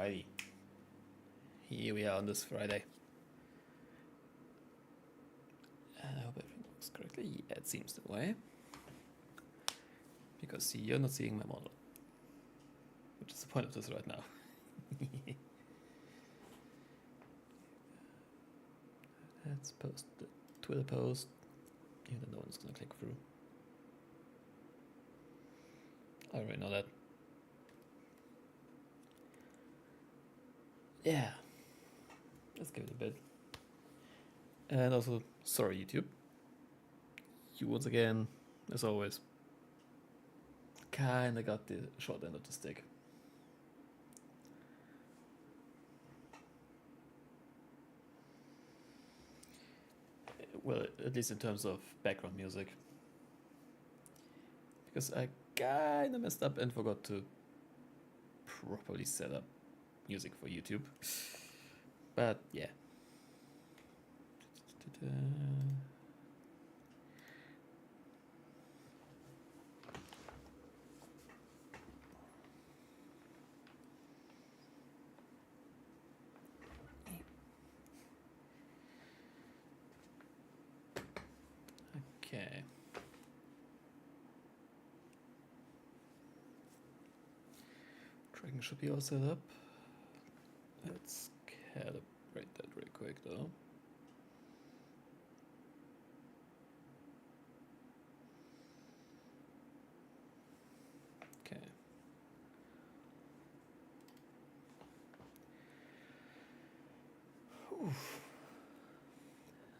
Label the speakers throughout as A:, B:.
A: Alrighty. Here we are on this Friday. And I hope everything works correctly. Yeah, it seems that way. Because see, you're not seeing my model. Which is the point of this right now. Let's post the Twitter post. Even though no one's gonna click through. I already know that. Yeah. Let's give it a bit. And also, sorry YouTube. You once again, as always, kinda got the short end of the stick. Well, at least in terms of background music. Because I kinda messed up and forgot to properly set up music for YouTube. But yeah. Okay. Tracking should be all set up. Let's calibrate that real quick though. Okay. Oof.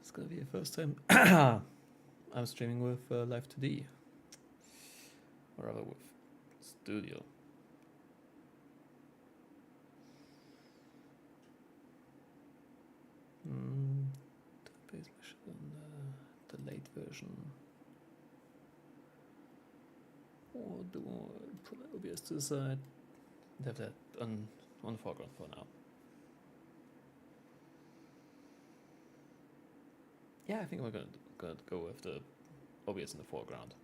A: It's gonna be the first time I'm streaming with Live2D. Or rather with Studio. Database mission, the late version. Or do I put OBS to the side and have that on the foreground for now? Yeah, I think we're gonna go with the OBS in the foreground.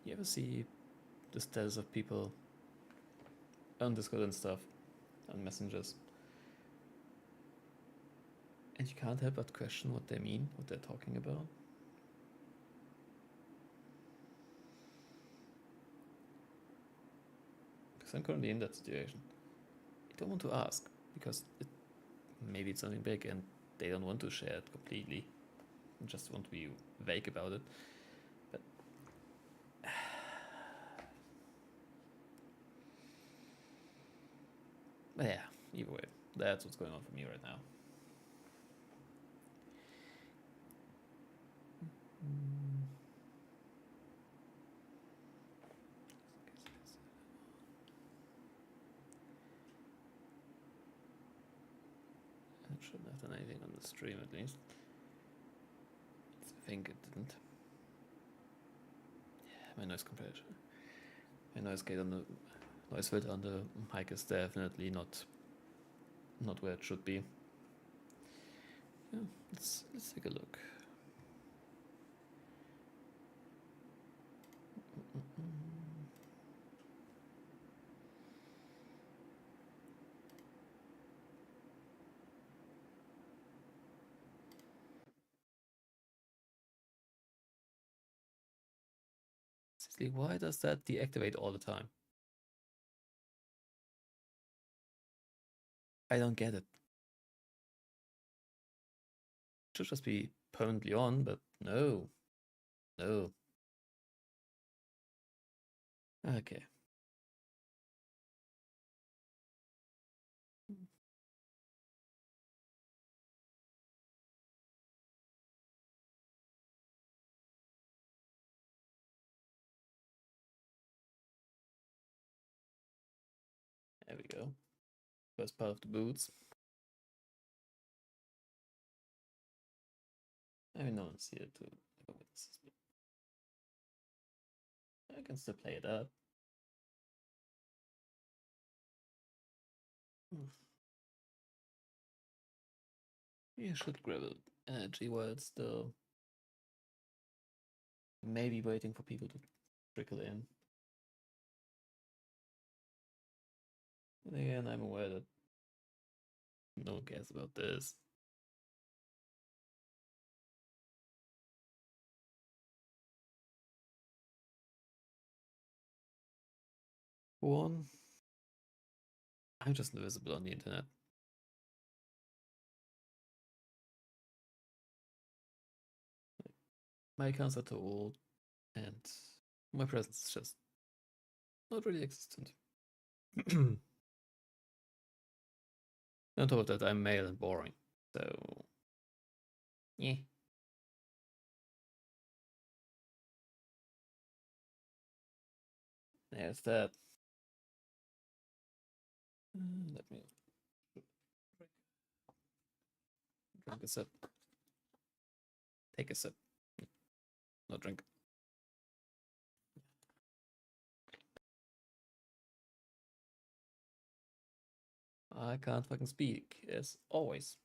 A: You ever see the status of people on Discord and stuff, on messengers, and you can't help but question what they mean, what they're talking about? Because I'm currently in that situation. I don't want to ask, because maybe it's something big and they don't want to share it completely, and just want to be vague about it. But yeah, either way, that's what's going on for me right now. It shouldn't have done anything on the stream at least. I think it didn't. Yeah, my noise compression. My noise gate on the noise filter on the mic is definitely not where it should be. Yeah, let's take a look. Seriously, why does that deactivate all the time? I don't get it. It should just be permanently on, but no. No. Okay. There we go. First part of the boots. I mean, no one's here to witness this. I can still play it up. You should grab energy while it's still maybe waiting for people to trickle in. And again, I'm aware that no one cares about this. One, I'm just invisible on the internet. My accounts are too old, and my presence is just not really existent. I'm told that I'm male and boring, so yeah. There's that. Let me drink a sip. Take a sip. No drink. I can't fucking speak, as always.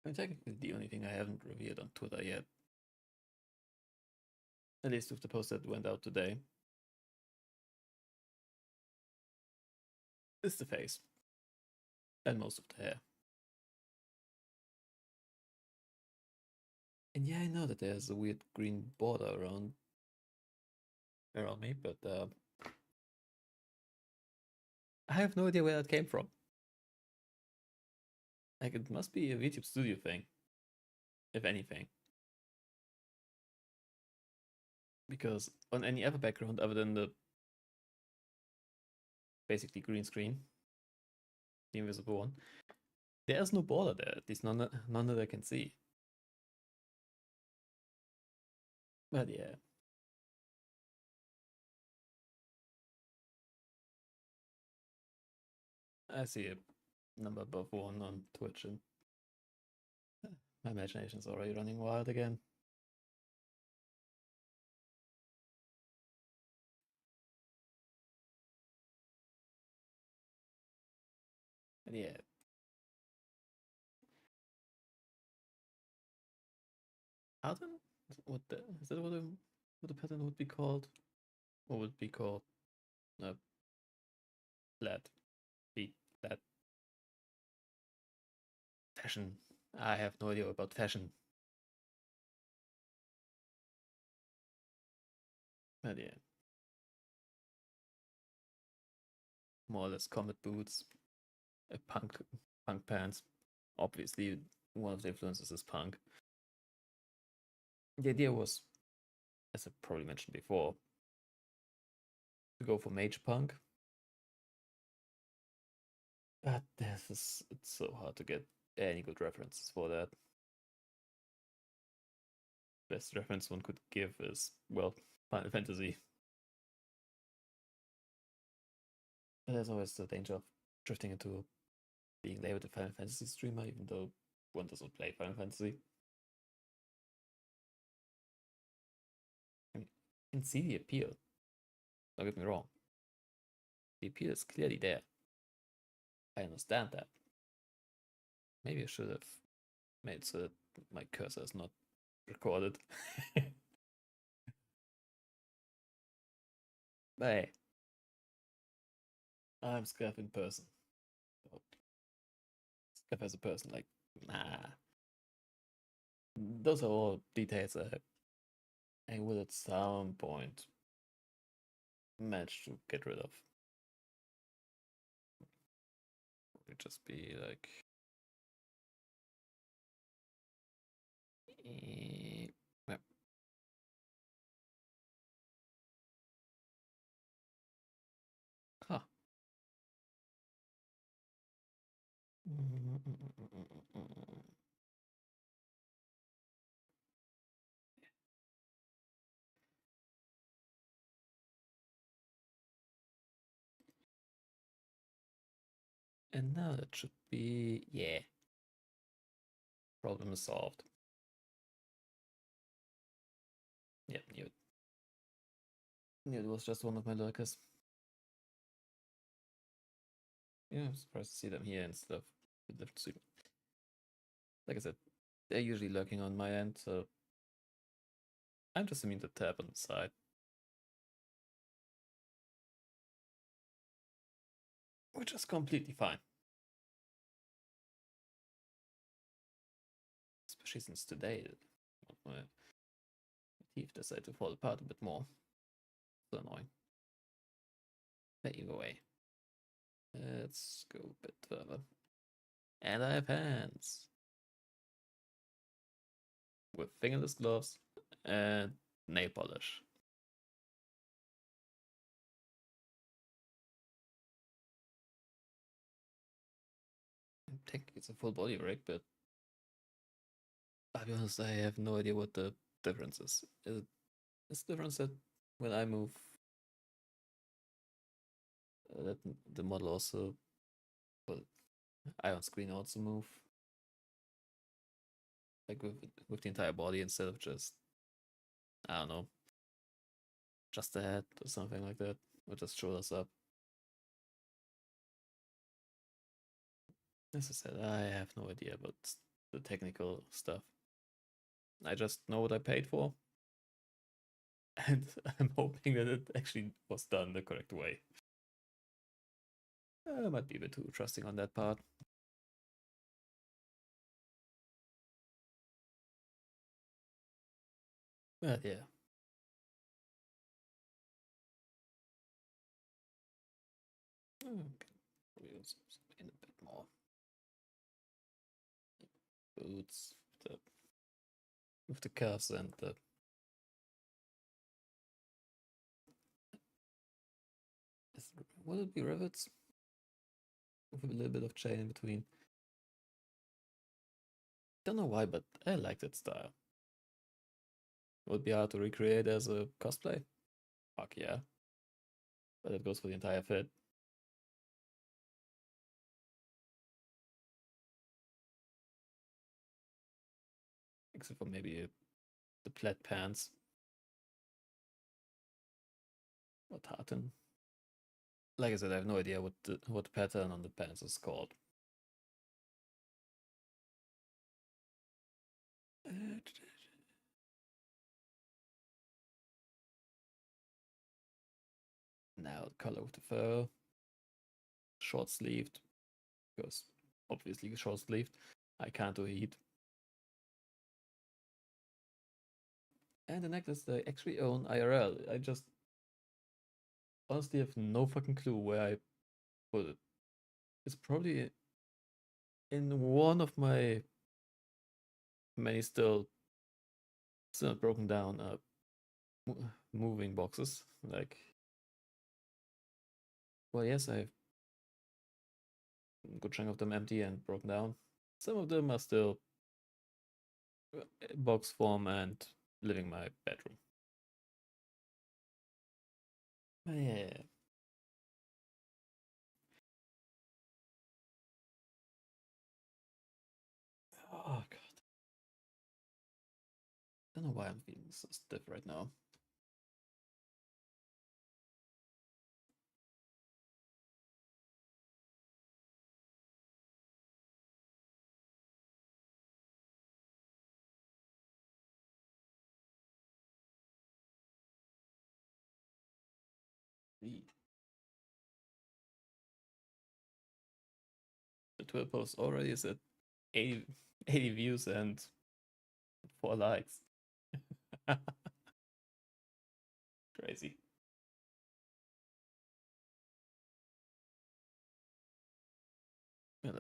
A: I mean, technically, the only thing I haven't revealed on Twitter yet, at least with the post that went out today, is the face. And most of the hair. And yeah, I know that there's a weird green border around me, but I have no idea where that came from. Like, it must be a YouTube Studio thing, if anything. Because on any other background other than the basically green screen, the invisible one, there's no border there, at least none that I can see. But yeah. I see a number above 1 on Twitch, and my imagination's already running wild again. And yeah. Pattern? Is that what the pattern would be called? Or would it be called flat? Beat flat. Fashion. I have no idea about fashion. But yeah. More or less combat boots, punk pants. Obviously, one of the influences is punk. The idea was, as I probably mentioned before, to go for mage punk. But it's so hard to get any good references for that. Best reference one could give is, well, Final Fantasy. But there's always the danger of drifting into being labeled a Final Fantasy streamer, even though one doesn't play Final Fantasy. I mean, you can see the appeal. Don't get me wrong. The appeal is clearly there. I understand that. Maybe I should have made so that my cursor is not recorded. But hey, I'm Scav in person. Scav as a person, like, nah. Those are all details I will at some point manage to get rid of. It just be like, yeah. Huh. And now that should be, yeah. Problem is solved. Yeah, knew it was just one of my lurkers. Yeah, I'm surprised to see them here instead of the lift suit. Like I said, they're usually lurking on my end, so I'm just immune to tap on the side. Which is completely fine. Especially since today, my teeth decided to fall apart a bit more. So annoying. But either way, let's go a bit further. And I have hands with fingerless gloves and nail polish. I think it's a full body rig, but I'll be honest, I have no idea what the difference is. Is the difference that when I move, that the model also, well, I on screen also move, like with the entire body instead of just, I don't know, just the head or something like that, or just shoulders up. As I said, I have no idea about the technical stuff. I just know what I paid for, and I'm hoping that it actually was done the correct way. I might be a bit too trusting on that part. But yeah. Okay. Probably also in a bit more. Boots with the cuffs and the will it be rivets? With a little bit of chain in between. Don't know why, but I like that style. Would be hard to recreate as a cosplay? Fuck yeah. But it goes for the entire fit. Except for maybe the plaid pants. Or tartan. Like I said, I have no idea what the pattern on the pants is called. Now the color of the fur. Short sleeved. Because obviously short sleeved. I can't do heat. And the necklace I actually own IRL. I just honestly have no fucking clue where I put it. It's probably in one of my many still not broken down moving boxes. Like, well, yes, I have a good chunk of them empty and broken down. Some of them are still box form and living my bedroom. Yeah. Oh god. I don't know why I'm feeling so stiff right now. The Twitter post already is at 80, 80 views and 4 likes. Crazy. Yeah,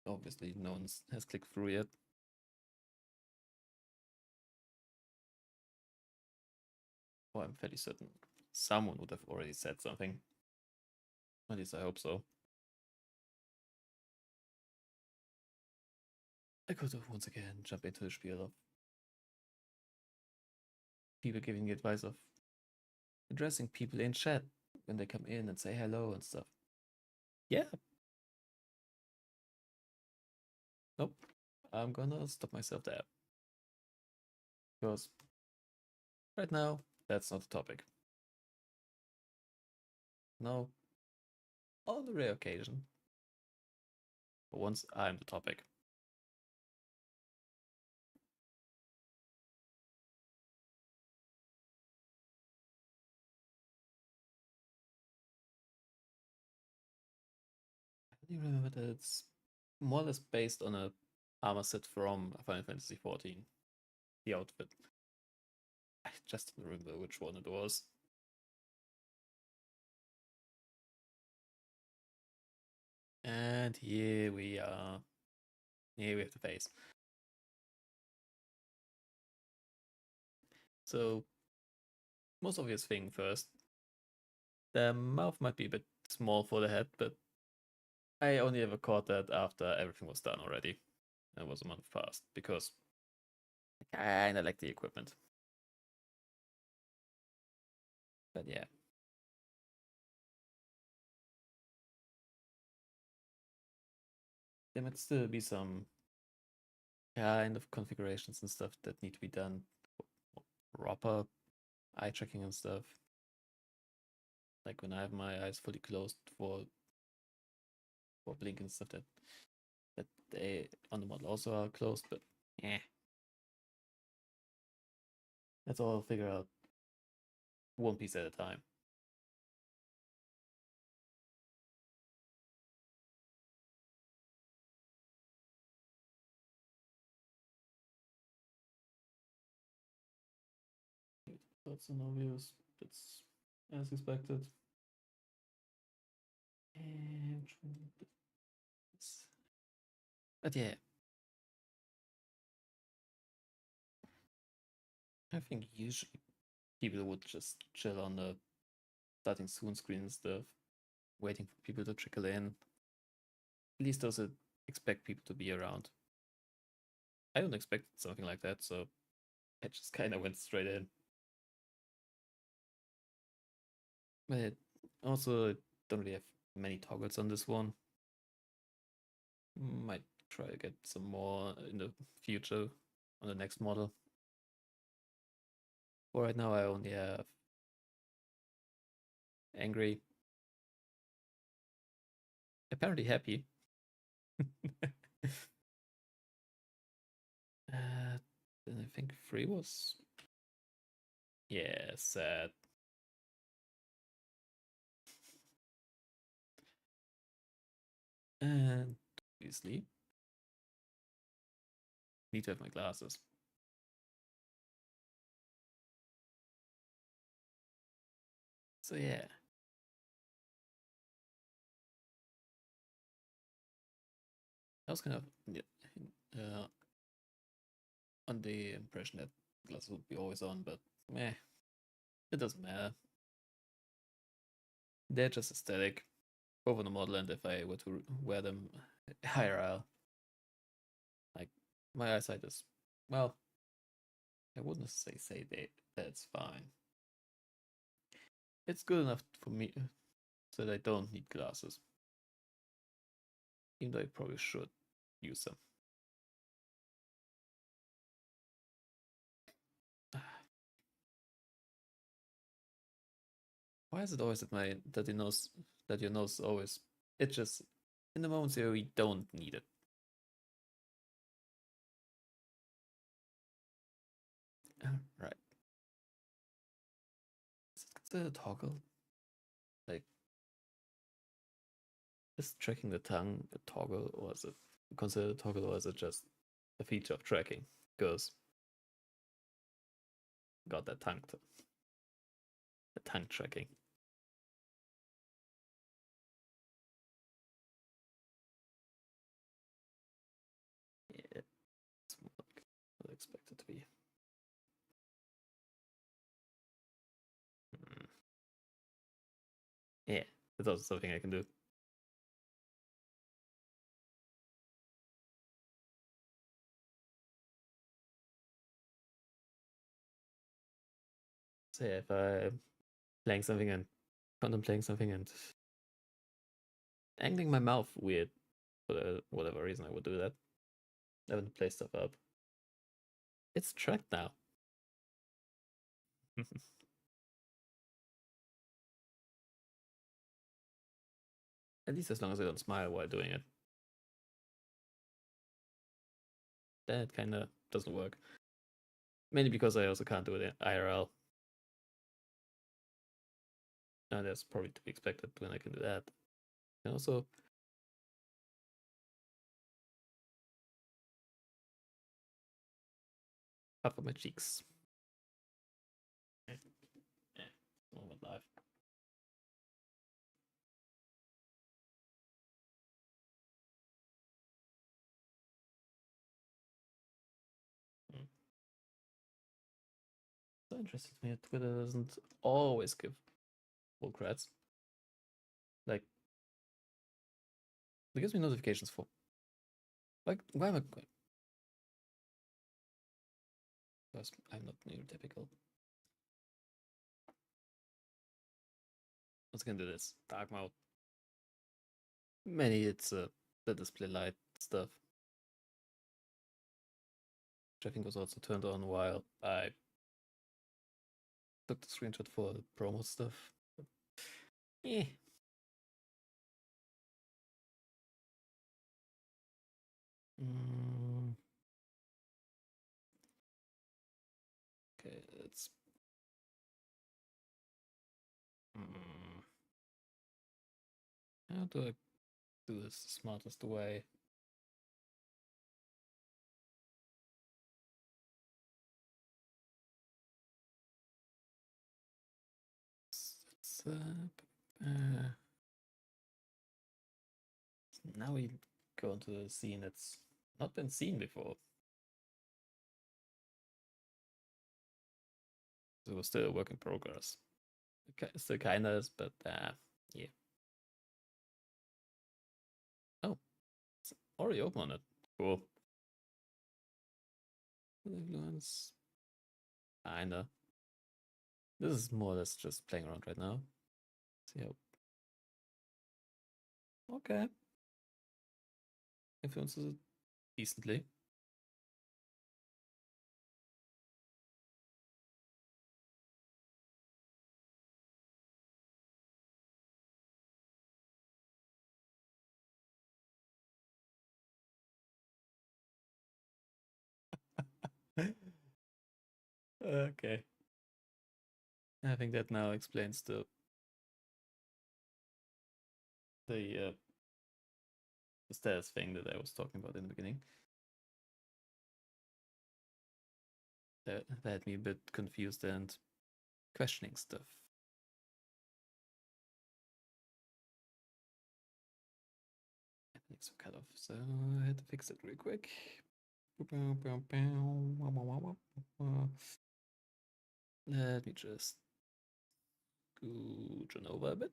A: obviously no one has clicked through yet. Well, I'm fairly certain someone would have already said something. At least I hope so. I could have once again jump into the spiel of people giving the advice of addressing people in chat when they come in and say hello and stuff. Yeah. Nope. I'm gonna stop myself there. Because Right now, that's not the topic. No, on a rare occasion. But once I'm the topic. I do remember that it's more or less based on a armor set from Final Fantasy XIV. The outfit. I just don't remember which one it was. And here we are. Here we have the face. So, most obvious thing first. The mouth might be a bit small for the head, but I only ever caught that after everything was done already. It was a month past, because I kinda like the equipment. But yeah. There might still be some kind of configurations and stuff that need to be done. Proper eye tracking and stuff. Like when I have my eyes fully closed for blink and stuff that they on the model also are closed, but yeah. That's all I'll figure out one piece at a time. That's an obvious. That's as expected. And but yeah, I think usually people would just chill on the starting soon screen and stuff, waiting for people to trickle in. At least those that expect people to be around. I don't expect something like that, so I just kind of went straight in. But it also don't really have many toggles on this one. Might try to get some more in the future on the next model. For right now, I only have angry, apparently happy. Then I think 3 was, yeah, sad. And obviously, need to have my glasses. So yeah. I was kind of on the impression that glasses would be always on, but meh, it doesn't matter. They're just aesthetic over the model, and if I were to wear them IRL, like my eyesight is, well, I wouldn't say that's fine. It's good enough for me so that I don't need glasses, even though I probably should use them. Why is it always that your nose always itches in the moments where we don't need it? Right. Is it considered a toggle? Like, is tracking the tongue a toggle, or is it considered a toggle, or is it just a feature of tracking? Because got that the tongue tracking. Yeah, it's more like what I expect it to be. Hmm. Yeah, that's also something I can do. So yeah, if I'm playing something and contemplating something and angling my mouth weird for whatever reason, I would do that. I would play stuff up. It's tracked now. At least as long as I don't smile while doing it. That kind of doesn't work. Mainly because I also can't do it in IRL. And that's probably to be expected when I can do that. And also, puff up my cheeks. Yeah, moment live. So interesting to me that Twitter doesn't always give full creds. Like, it gives me notifications for. Like, why am I. Because I'm not neurotypical. Let's get into this. Dark mode. Many it's the display light stuff. Which I think was also turned on while I took the screenshot for the promo stuff. Eh. Okay, let's. How do I do this the smartest way? Now we go into a scene that's not been seen before. It was still a work in progress. Still kinda is, but yeah. Oh, it's already open on it. Cool. Influence. Kinda. This is more or less just playing around right now. See how. Okay. Influences it decently. Okay. I think that now explains the status thing that I was talking about in the beginning. That had me a bit confused and questioning stuff. I think some cut off, so I had to fix it real quick. Let me just scooch on over a bit.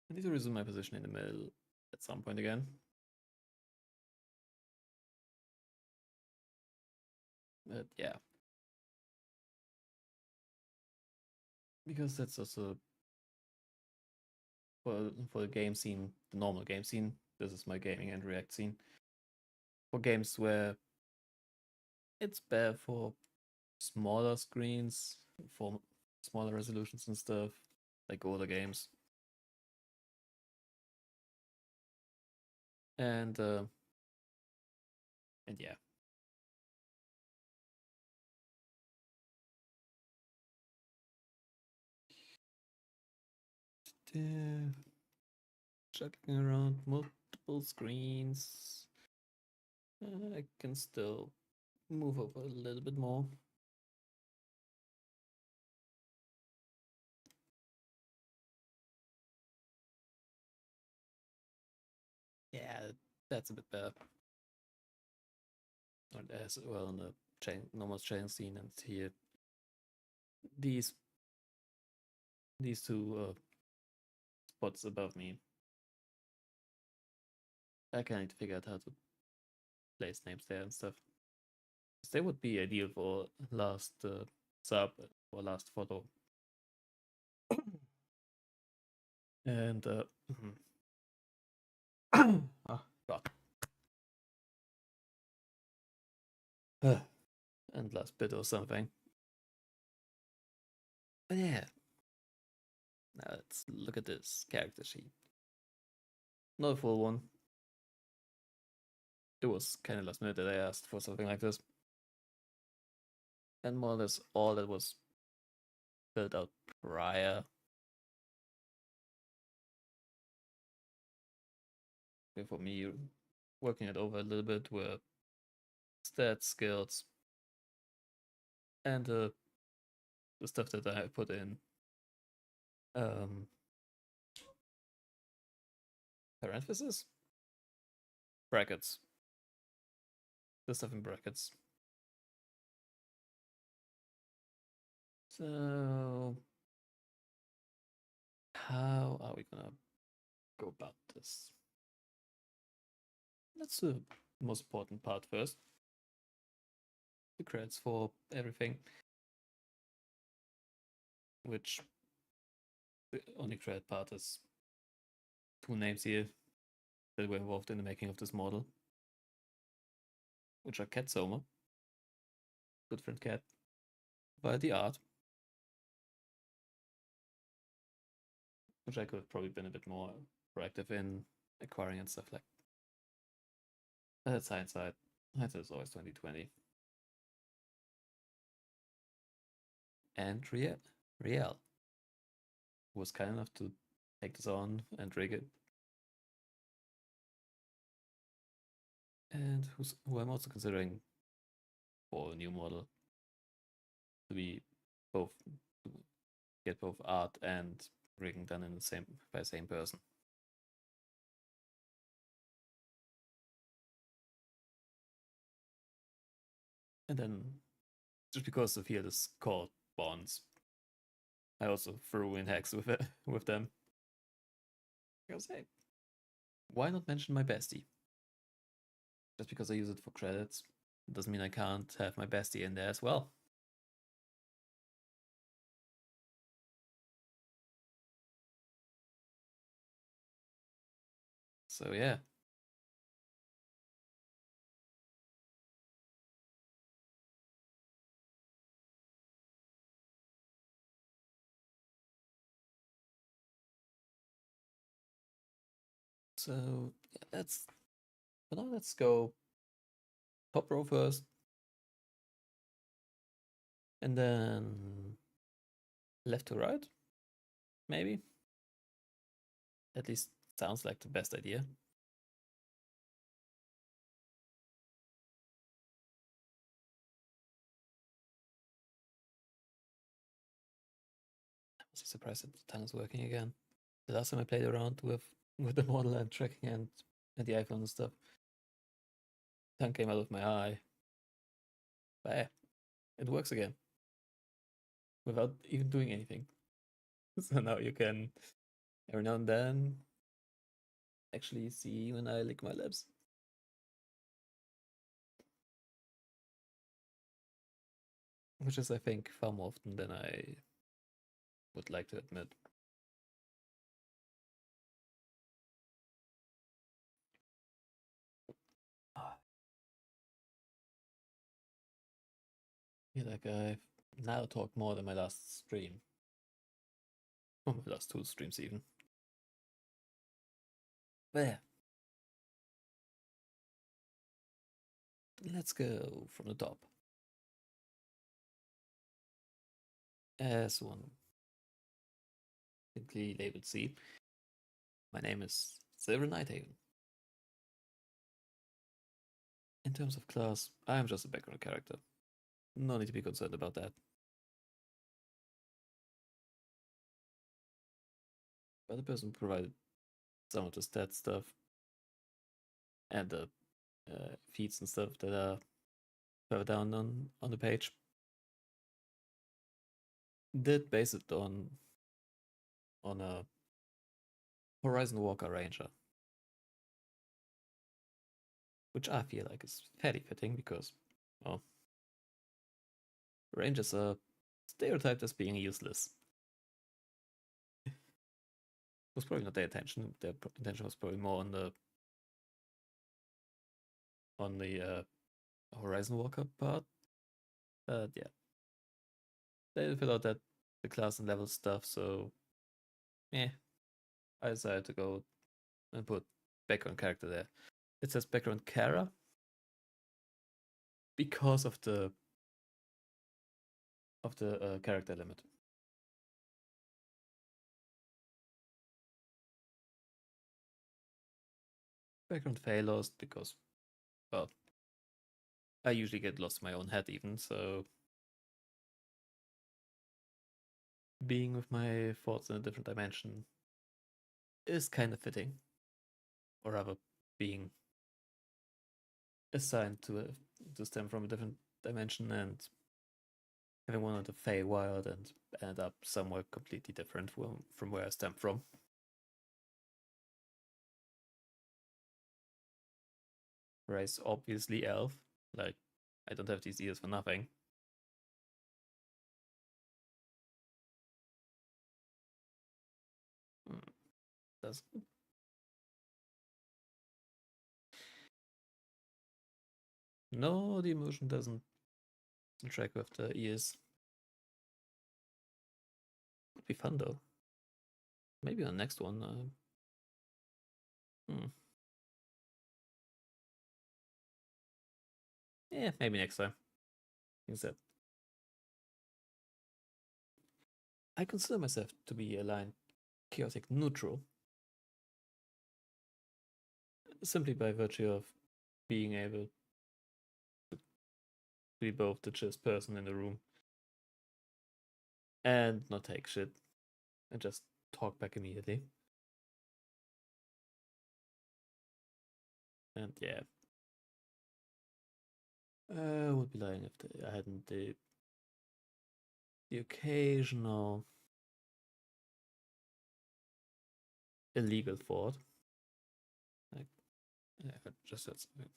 A: I need to resume my position in the middle at some point again. But yeah. Because that's also for the game scene, the normal game scene. This is my gaming and React scene. For games where it's better for smaller screens, for smaller resolutions and stuff, like older games. And yeah. Juggling around multiple screens. I can still move over a little bit more. Yeah, that's a bit better. Or as well in the normal chain scene, and here these two spots above me. I kind of need to figure out how to place names there and stuff. They would be ideal for last sub or last photo. And oh god. and last bit or something. But yeah. Now let's look at this character sheet. Not a full one. It was kind of last minute that I asked for something like this. And more or less all that was built out prior. For me, working it over a little bit were stats, skills, and the stuff that I put in parentheses? Brackets. The stuff in brackets. So, how are we gonna go about this? That's the most important part first. The credits for everything. Which the only credit part is 2 names here that were involved in the making of this model, which are Cat Soma, good friend Cat, via the art, which I could have probably been a bit more proactive in acquiring and stuff like that. That's hindsight. Hindsight is always 2020. And Riel was kind enough to take this on and rig it. And who I'm also considering for a new model to be both to get both art and rigging done in the same by the same person. And then just because the field is called bonds, I also threw in Hex with it with them. Because hey, why not mention my bestie? Just because I use it for credits doesn't mean I can't have my bestie in there as well. So yeah. So yeah, let's go top row first. And then left to right, maybe. At least sounds like the best idea. I was surprised that the tunnel's working again. The last time I played around with the model and tracking and the iPhone and stuff, tongue came out of my eye. But yeah, it works again. Without even doing anything. So now you can every now and then actually see when I lick my lips. Which is, I think, far more often than I would like to admit. I feel like I've now talked more than my last stream. Or my last 2 streams even. But yeah. Let's go from the top. As one simply labeled C, my name is Silver Nighthaven. In terms of class, I am just a background character. No need to be concerned about that. But the person provided some of the stat stuff and the feeds and stuff that are further down on the page. Did base it on a Horizon Walker Ranger, which I feel like is fairly fitting because, well, Rangers are stereotyped as being useless. Was probably not their intention. Their intention was probably more on the Horizon Walker part. But yeah, they fill out the class and level stuff, so yeah, I decided to go and put background character there. It says background Kara because of the character limit. Background Faye lost because, well, I usually get lost in my own head even, so being with my thoughts in a different dimension is kind of fitting. Or rather, being assigned to stem from a different dimension and having one of the Feywild and end up somewhere completely different from where I stem from. Race obviously elf, like I don't have these ears for nothing. Does no, the emotion doesn't track with the ears. Would be fun though. Maybe on the next one. Yeah, maybe next time. Except I consider myself to be aligned chaotic neutral, simply by virtue of being able to be both the chillest person in the room and not take shit and just talk back immediately. And yeah, I would be lying if I hadn't the occasional illegal thought. Like, yeah, I just said something.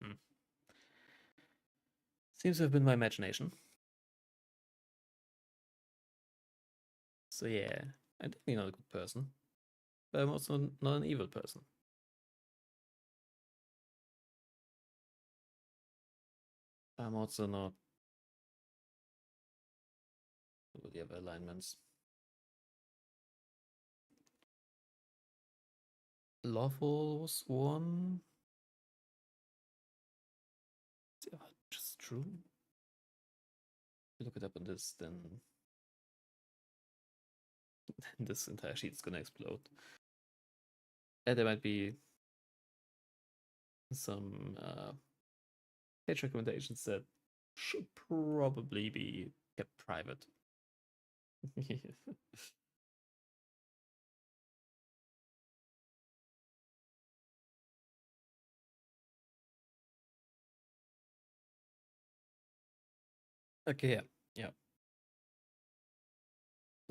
A: Hmm. Seems to have been my imagination. So yeah, I'm definitely not a good person, but I'm also not an evil person. I'm also not. What were the other alignments? Lawful was one. Yeah, just true. Look it up on this, then this entire sheet's gonna explode. And there might be some page recommendations that should probably be kept private. Okay, yeah, yeah.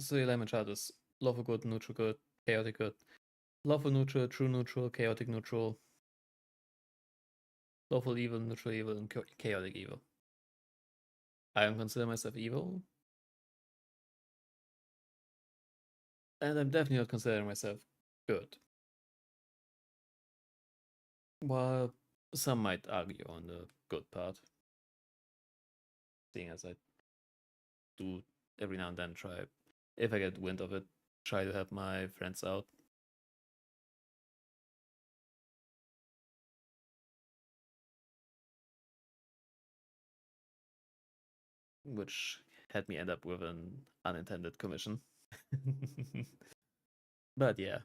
A: So the alignment chart is lawful good, neutral good, chaotic good, lawful neutral, true neutral, chaotic neutral, lawful evil, neutral evil, and chaotic evil. I don't consider myself evil, and I'm definitely not considering myself good. While some might argue on the good part, seeing as I do every now and then try, if I get wind of it, try to help my friends out. Which had me end up with an unintended commission. But yeah.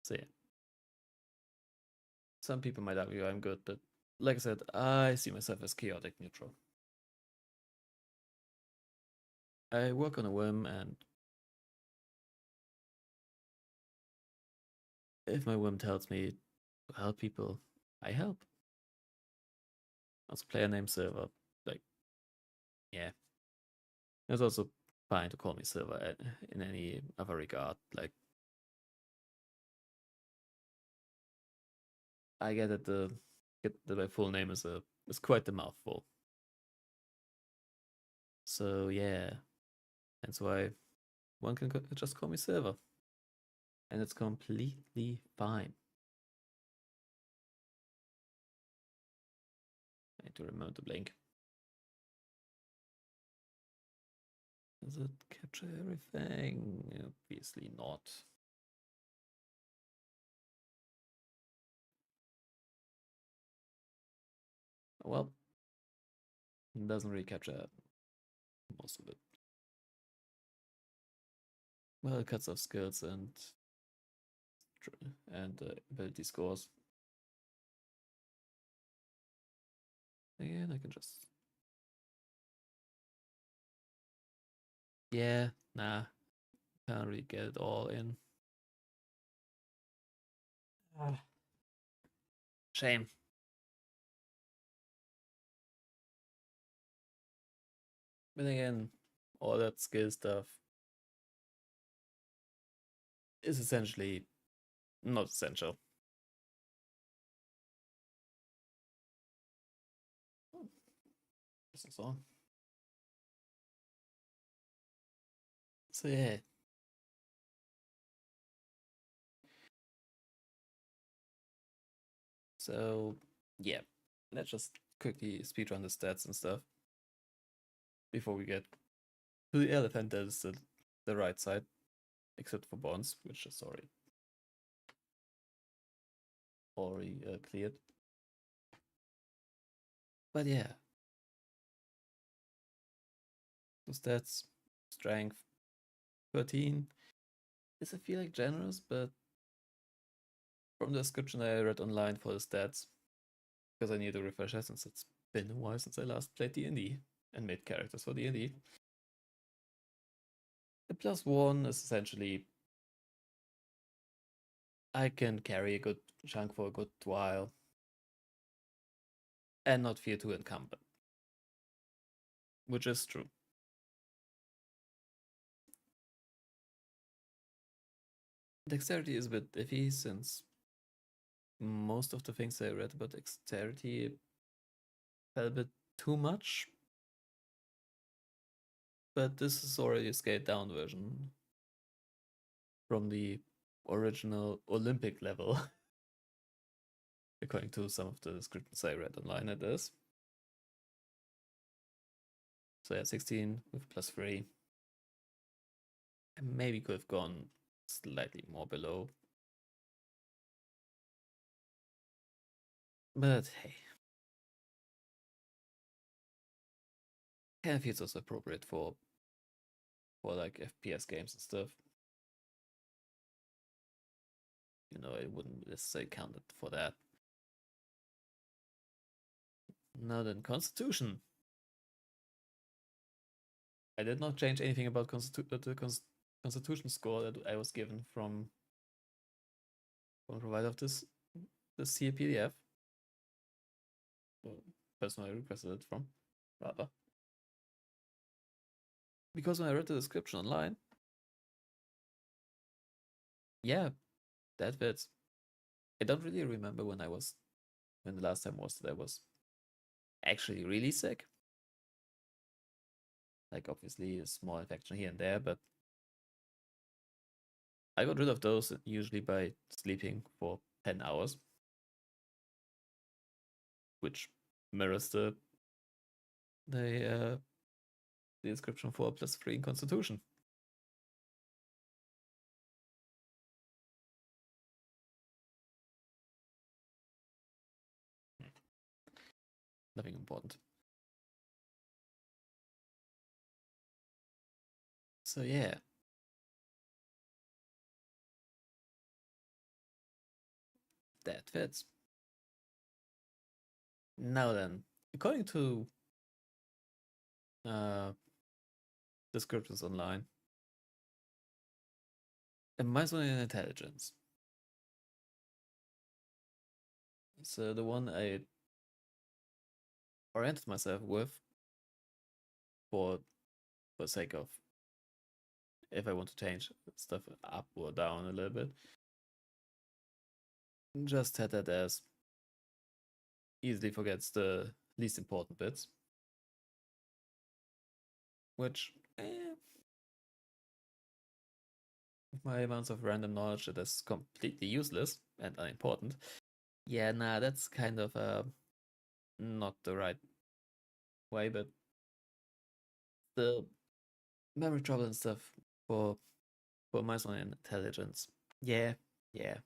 A: So yeah. Some people might argue I'm good, but like I said, I see myself as chaotic neutral. I work on a whim, and if my whim tells me to help people, I help. Also, player name Silver. Like, yeah. It's also fine to call me Silver in any other regard. Like, I get that my full name is quite the mouthful. So yeah, that's why one can just call me Silver. And it's completely fine. I need to remember to blink. Does it capture everything? Obviously not. Well, it doesn't really capture most of it. Well, it cuts off skills and ability scores. Again, I can just... Yeah, nah. Can't really get it all in. Shame. But again, all that skill stuff is essentially not essential. This is on. So yeah. So yeah, let's just quickly speedrun the stats and stuff before we get to the elephant that is the right side, except for bonds, which is already cleared. But yeah, the stats, strength 13 is I feel like generous, but from the description I read online for the stats, because I need to refresh it since it's been a while since I last played D&D and made characters for D&D. The +1 is essentially I can carry a good chunk for a good while and not feel too encumbered, which is true. Dexterity is a bit iffy since most of the things I read about dexterity felt a bit too much. But this is already a scaled down version from the original Olympic level, according to some of the descriptions I read online. It is. So yeah, 16 with +3. I maybe could have gone slightly more below. But hey. Kind of feels also appropriate for like FPS games and stuff. You know, I wouldn't necessarily count it for that. Now then, Constitution. I did not change anything about the Constitution score that I was given from provider of this here PDF. Well, person I requested it from, rather. Because when I read the description online, yeah, that fits. I don't really remember when the last time was that I was actually really sick. Like, obviously, a small infection here and there, but I got rid of those usually by sleeping for 10 hours, which mirrors the description for +3 in Constitution. Nothing important. So yeah. That fits. Now then, according to descriptions online, a minus 1 in intelligence. So the one I oriented myself with for the sake of if I want to change stuff up or down a little bit, just set that as easily forgets the least important bits, which my amounts of random knowledge that is completely useless and unimportant. Yeah, nah, that's kind of not the right way, but the memory trouble and stuff for my own intelligence. Yeah, yeah.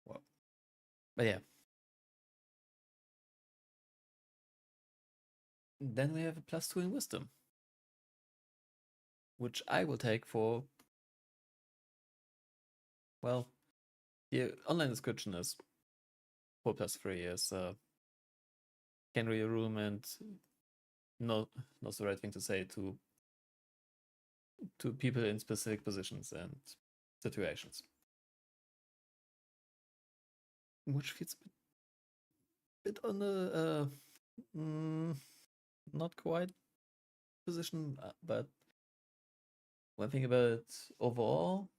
A: Well, but yeah. Then we have a +2 in wisdom, which I will take for, well, the online description is 4+3 is can read a room and not the right thing to say to people in specific positions and situations, which feels a bit on the not quite position, but when I think about it overall,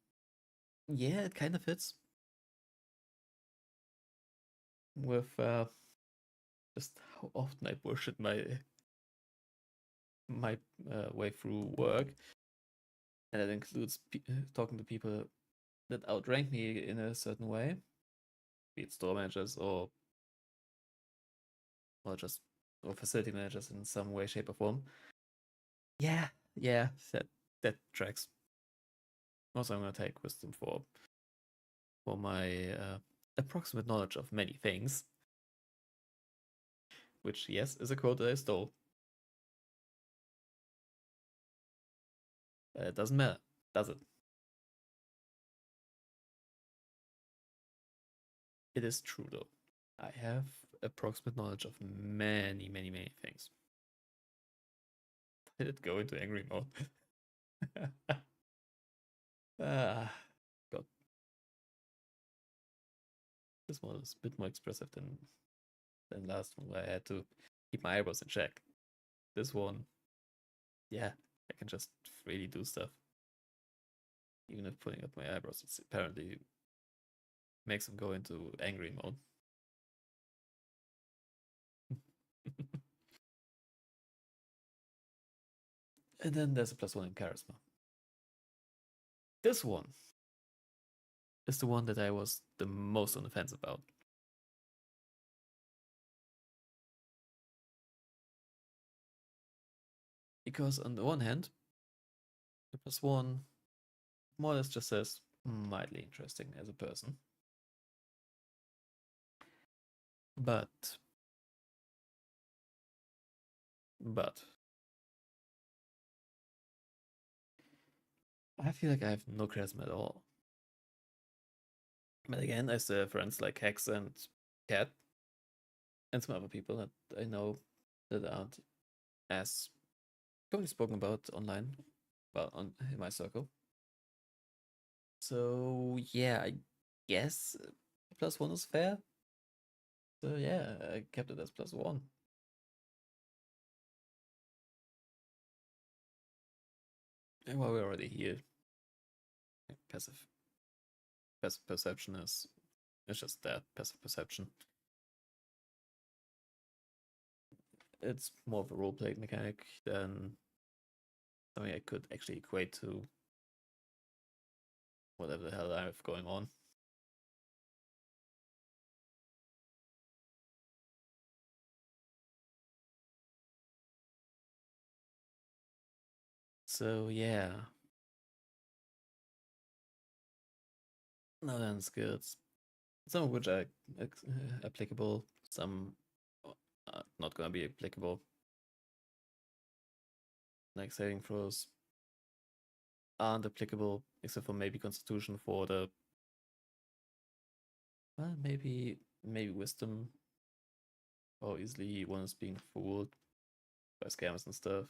A: yeah, it kind of fits with just how often I bullshit my way through work, and that includes talking to people that outrank me in a certain way, be it store managers or just or facility managers in some way, shape, or form. Yeah, yeah, that tracks. Also, I'm gonna take wisdom for my approximate knowledge of many things, which yes is a quote that I stole. It doesn't matter, does it? It is true though. I have approximate knowledge of many, many, many things. Did it go into angry mode? Ah, God. This one was a bit more expressive than last one, where I had to keep my eyebrows in check. This one, yeah, I can just freely do stuff. Even if putting up my eyebrows, it's apparently makes them go into angry mode. And then there's a +1 in charisma. This one is the one that I was the most on the fence about. Because on the one hand, the +1 more or less just says mildly interesting as a person. But I feel like I have no charisma at all. But again, I still have friends like Hex and Cat and some other people that I know that aren't as commonly spoken about online, well, in my circle. So yeah, I guess +1 is fair. So yeah, I kept it as +1. And while we're already here, passive perception is it's just that passive perception. It's more of a role playing mechanic than something I could actually equate to whatever the hell I have going on. So yeah. Now then, skills. Some of which are applicable, some are not gonna be applicable. Like saving throws aren't applicable, except for maybe Constitution for the well, maybe Wisdom, or easily one is being fooled by scammers and stuff.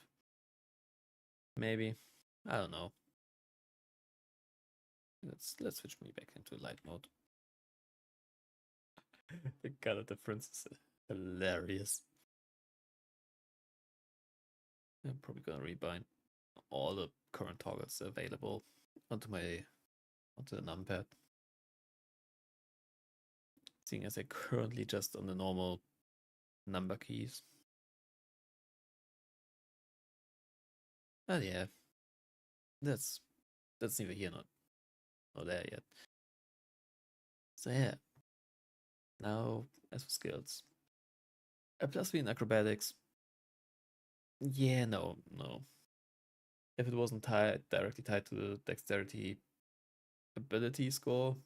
A: Maybe, I don't know. Let's switch me back into light mode. The color difference is hilarious. I'm probably gonna rebind all the current toggles available onto the numpad. Seeing as I currently just on the normal number keys. But yeah, that's neither here nor there yet. So yeah, now as for skills, a +3 in acrobatics. Yeah, no. If it wasn't directly tied to the dexterity ability score,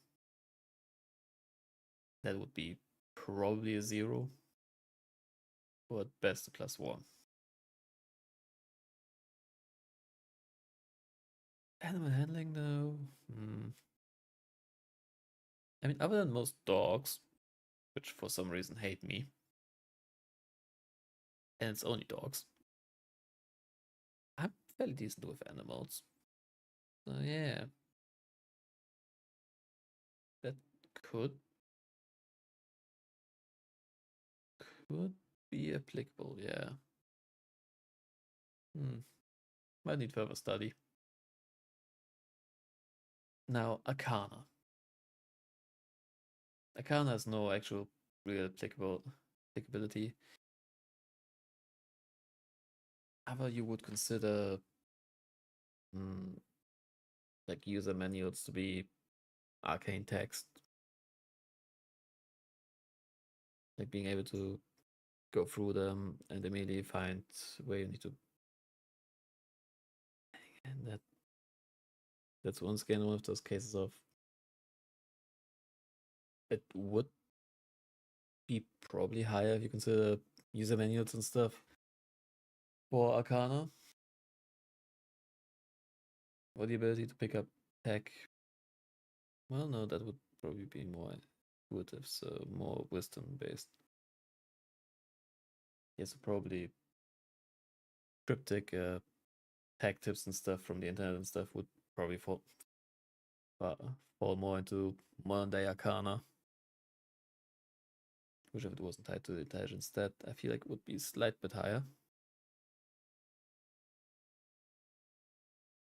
A: that would be probably a 0, or at best a +1. Animal handling, though. I mean, other than most dogs, which for some reason hate me, and it's only dogs, I'm fairly decent with animals. So yeah, that could be applicable. Yeah. Might need further study. Now, Arcana. Arcana has no actual real applicability. However, you would consider like user manuals to be arcane text, like being able to go through them and immediately find where you need to. And that's once again one of those cases of it would be probably higher if you consider user manuals and stuff for Arcana, or the ability to pick up tech. Well, no, that would probably be more intuitive, so more wisdom based. Yeah, so probably cryptic tech tips and stuff from the internet and stuff would probably fall more into modern day Arcana, which if it wasn't tied to the intelligence stat, I feel like it would be a slight bit higher.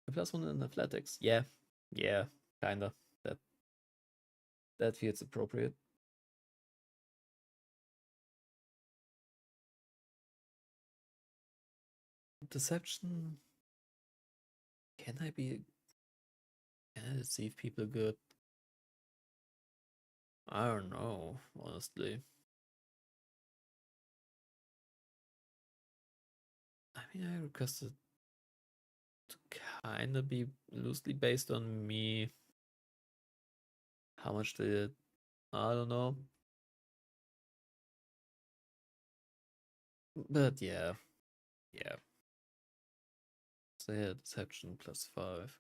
A: A +1 in athletics, yeah, kinda. That feels appropriate. Deception. Can I deceive people good? I don't know, honestly. I mean, I requested to kind of be loosely based on me. How much did I don't know. But yeah. So yeah, deception +5.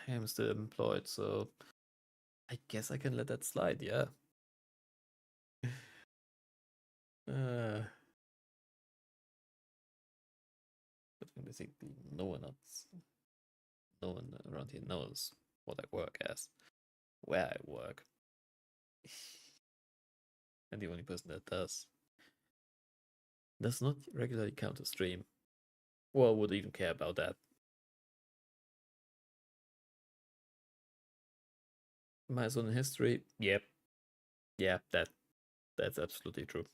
A: I am still employed, so I guess I can let that slide, yeah. But basically no one around here knows what I work as, where I work. And the only person that does not regularly count a stream, or would even care about that. My zone in history, yep. Yeah, that's absolutely true.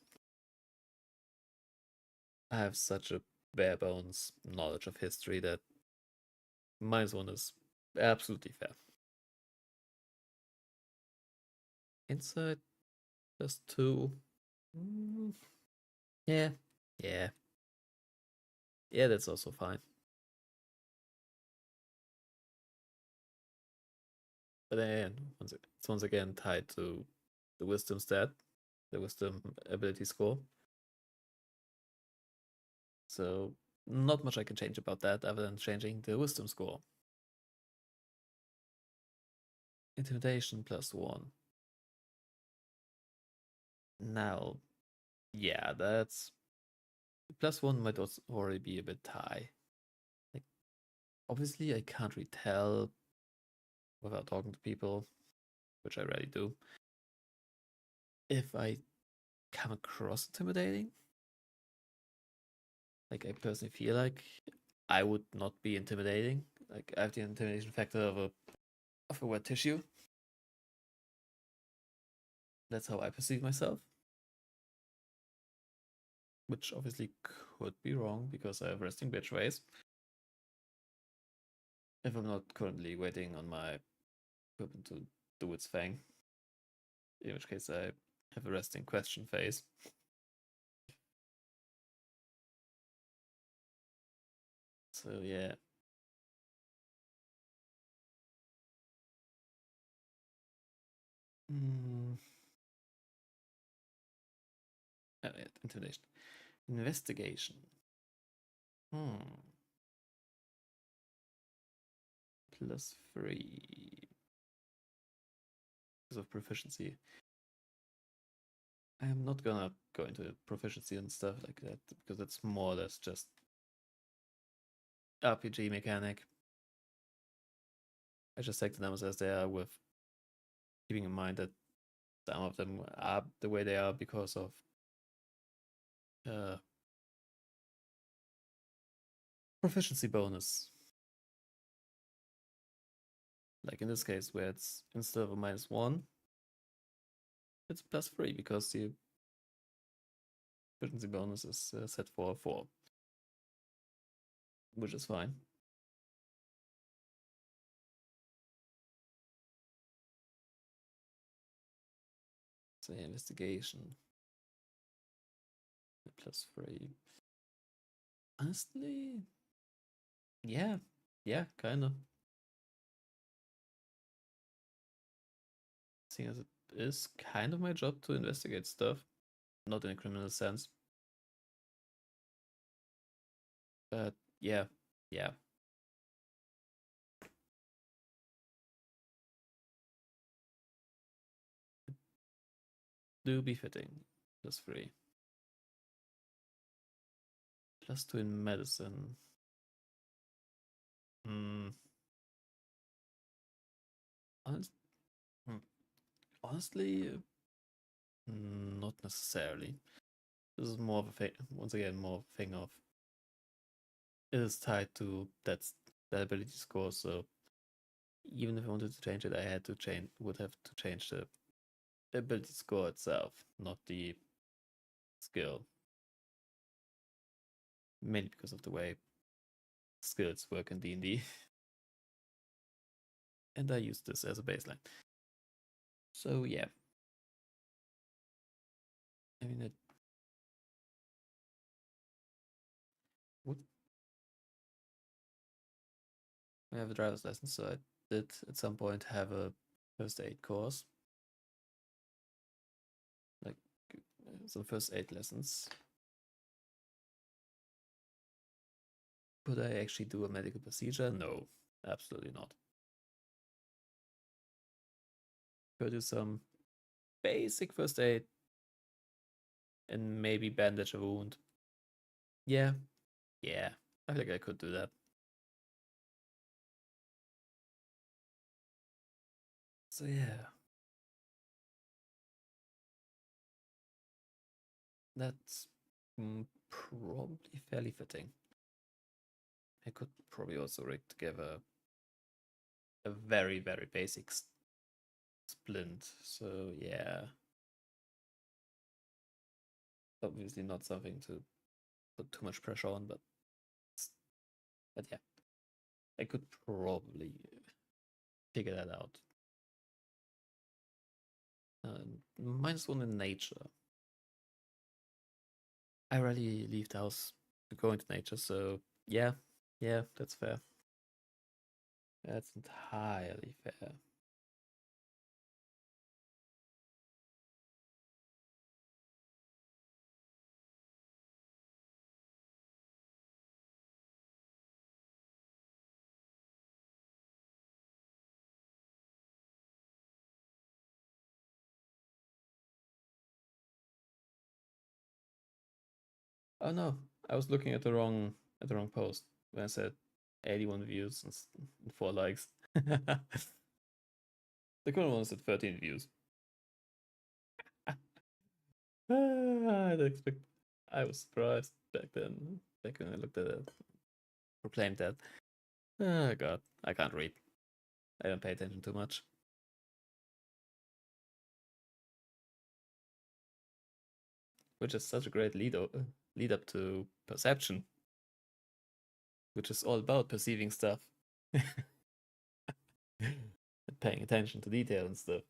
A: I have such a bare bones knowledge of history that my zone is absolutely fair. Insight +2. Yeah. Yeah, that's also fine. But then it's once again tied to the wisdom stat, the wisdom ability score. So not much I can change about that other than changing the wisdom score. Intimidation +1. Now, yeah, that's +1 might also already be a bit high. Like, obviously, I can't really tell without talking to people, which I rarely do, if I come across intimidating. Like, I personally feel like I would not be intimidating. Like, I have the intimidation factor of a wet tissue. That's how I perceive myself. which obviously could be wrong because I have resting bitch phase. If I'm not currently waiting on my equipment to do its thing, in which case I have a resting question phase. So yeah. Intimidation. Investigation. +3 because of proficiency. I am not gonna go into proficiency and stuff like that because it's more or less just RPG mechanic. I just take the numbers as they are, with keeping in mind that some of them are the way they are because of proficiency bonus. Like in this case, where it's instead of a -1, it's +3 because the proficiency bonus is set for 4, which is fine. So yeah, investigation +3. Honestly, yeah, kind of. Seeing as it is kind of my job to investigate stuff, not in a criminal sense. But yeah. Do be fitting. +3. +2 in medicine. Honest, honestly, not necessarily. This is more of a thing, once again, more of a thing of it is tied to that ability score. So even if I wanted to change it, would have to change the ability score itself, not the skill. Mainly because of the way skills work in D&D. And I use this as a baseline. So yeah. I mean, it would. I have a driver's license, so I did at some point have a first aid course. Like some first aid lessons. Could I actually do a medical procedure? No, absolutely not. Could I do some basic first aid and maybe bandage a wound? Yeah. I think I could do that. So yeah. That's probably fairly fitting. I could probably also rig together a very, very basic splint. So yeah. Obviously not something to put too much pressure on, but yeah. I could probably figure that out. -1 in nature. I rarely leave the house to go into nature, so yeah, that's fair. That's entirely fair. Oh no, I was looking at the wrong post when I said 81 views and 4 likes. The current one is at 13 views. I'd expect. I was surprised back then. Back when I looked at it, proclaimed that. Oh god, I can't read. I don't pay attention too much. Which is such a great lead lead up to perception, which is all about perceiving stuff. Paying attention to detail and stuff.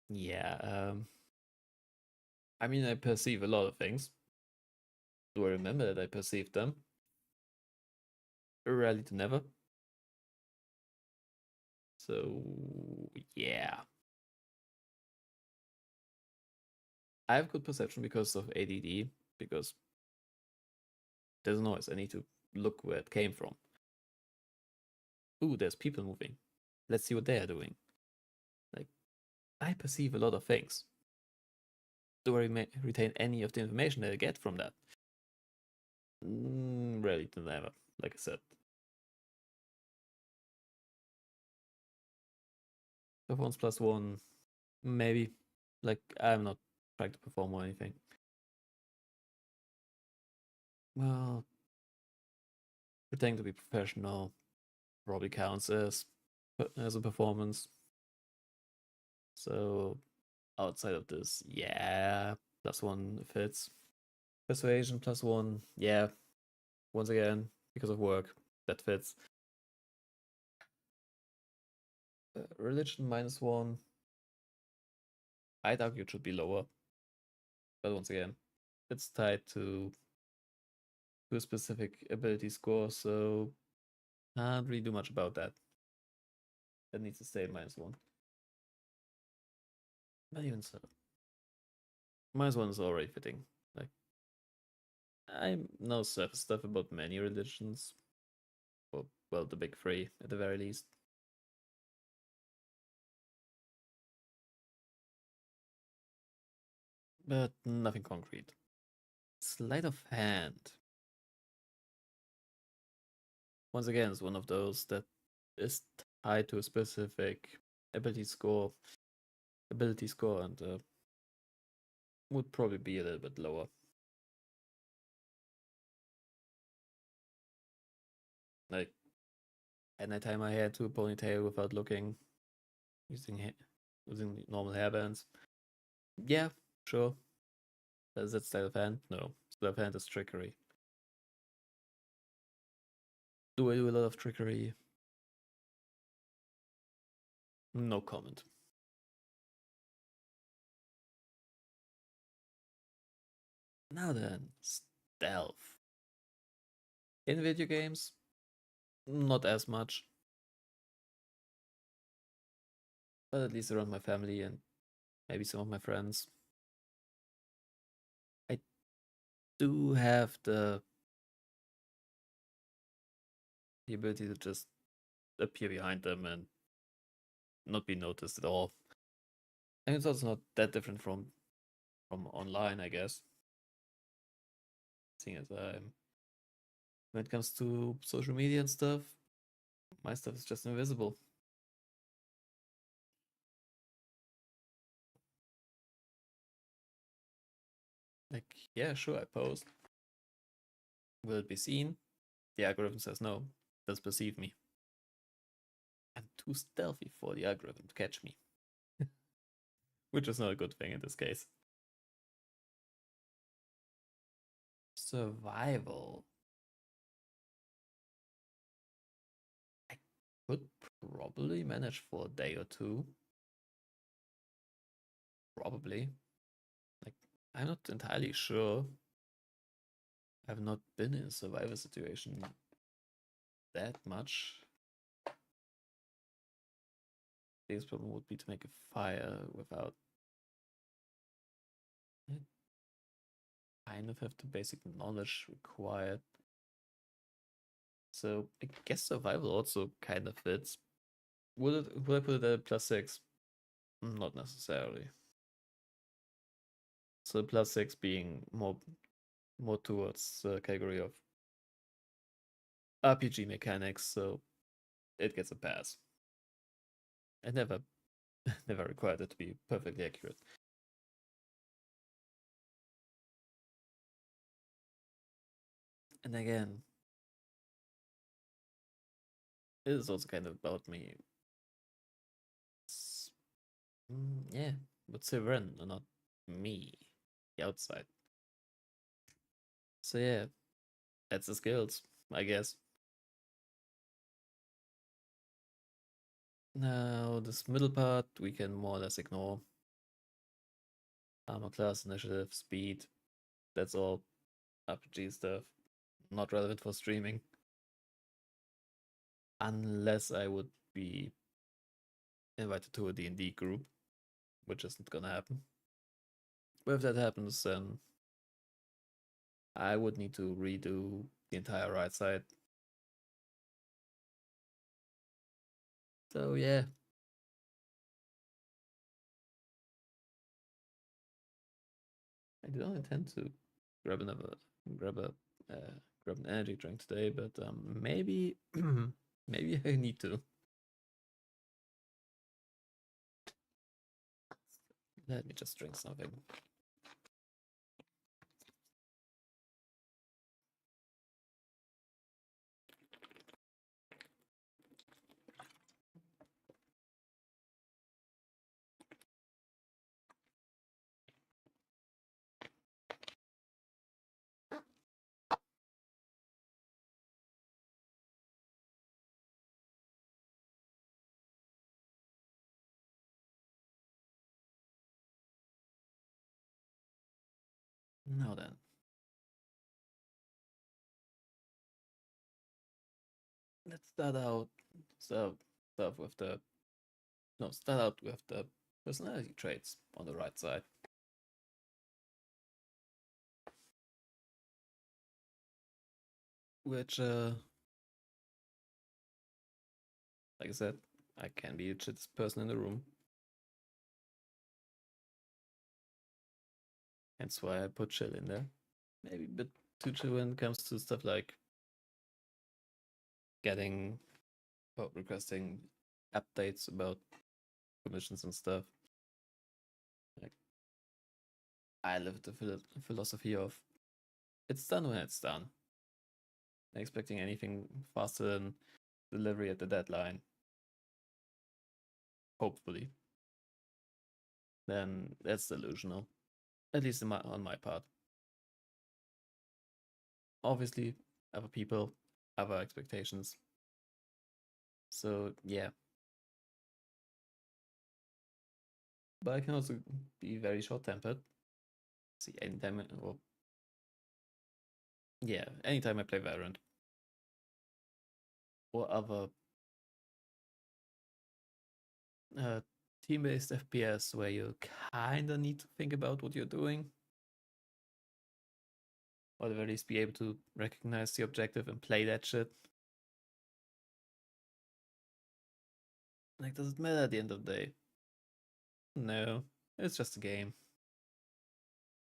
A: Yeah, I mean, I perceive a lot of things. Do I remember that I perceived them? Rarely to never. So, yeah. I have good perception because of ADD, because there's noise. I need to look where it came from. Ooh, there's people moving. Let's see what they are doing. Like, I perceive a lot of things. Do I retain any of the information that I get from that? Rarely to never, like I said. Performance +1, maybe. Like, I'm not trying to perform or anything. Well, pretending to be professional probably counts as a performance. So outside of this, yeah, +1 fits. Persuasion +1, yeah. Once again, because of work, that fits. Religion -1. I'd argue it should be lower, but once again, it's tied to a specific ability score, so can't really do much about that. That needs to stay at -1. Not even so. -1 is already fitting. Like, I know surface stuff about many religions, or well, the big three at the very least. But nothing concrete. Sleight of hand. Once again, it's one of those that is tied to a specific ability score, and would probably be a little bit lower. Like, anytime I had to ponytail without looking, using normal hairbands. Yeah, sure. Is that sleight of hand? No. Sleight of hand is trickery. Do I do a lot of trickery? No comment. Now then, stealth. In video games, not as much. But at least around my family and maybe some of my friends. I do have the ability to just appear behind them and not be noticed at all. And it's also not that different from online, I guess. Seeing as when it comes to social media and stuff, my stuff is just invisible. Like, yeah, sure, I post. Will it be seen? The algorithm says no. Does perceive me. I'm too stealthy for the algorithm to catch me. Which is not a good thing in this case. Survival. I could probably manage for a day or two. Probably. Like, I'm not entirely sure. I've not been in a survival situation that much. Biggest problem would be to make a fire without. I kind of have the basic knowledge required. So I guess survival also kind of fits. Would I put it at +6? Not necessarily. So +6 being more towards the category of RPG mechanics, so it gets a pass. I never required it to be perfectly accurate. And again, it is also kind of about me. Yeah, but Severin, not me, the outside. So yeah, that's the skills, I guess. Now this middle part we can more or less ignore. Armor class, initiative, speed, that's all RPG stuff. Not relevant for streaming. Unless I would be invited to a D&D group, which isn't gonna happen. But if that happens, then I would need to redo the entire right side. So yeah. I do not intend to grab another grab a grab an energy drink today, but maybe maybe I need to. Let me just drink something. Now then. Let's start with the start out with the personality traits on the right side. Which like I said, I can be the shittest person in the room. Hence why I put chill in there. Maybe a bit too chill when it comes to stuff like getting or requesting updates about commissions and stuff. Like, I live the philosophy of it's done when it's done. Expecting anything faster than delivery at the deadline, hopefully, then that's delusional. At least on my part. Obviously, other people, other expectations. So yeah. But I can also be very short-tempered. See, anytime, anytime I play Valorant or other team-based FPS where you kinda need to think about what you're doing, or at least be able to recognize the objective and play that shit. Like, does it matter at the end of the day? No, it's just a game.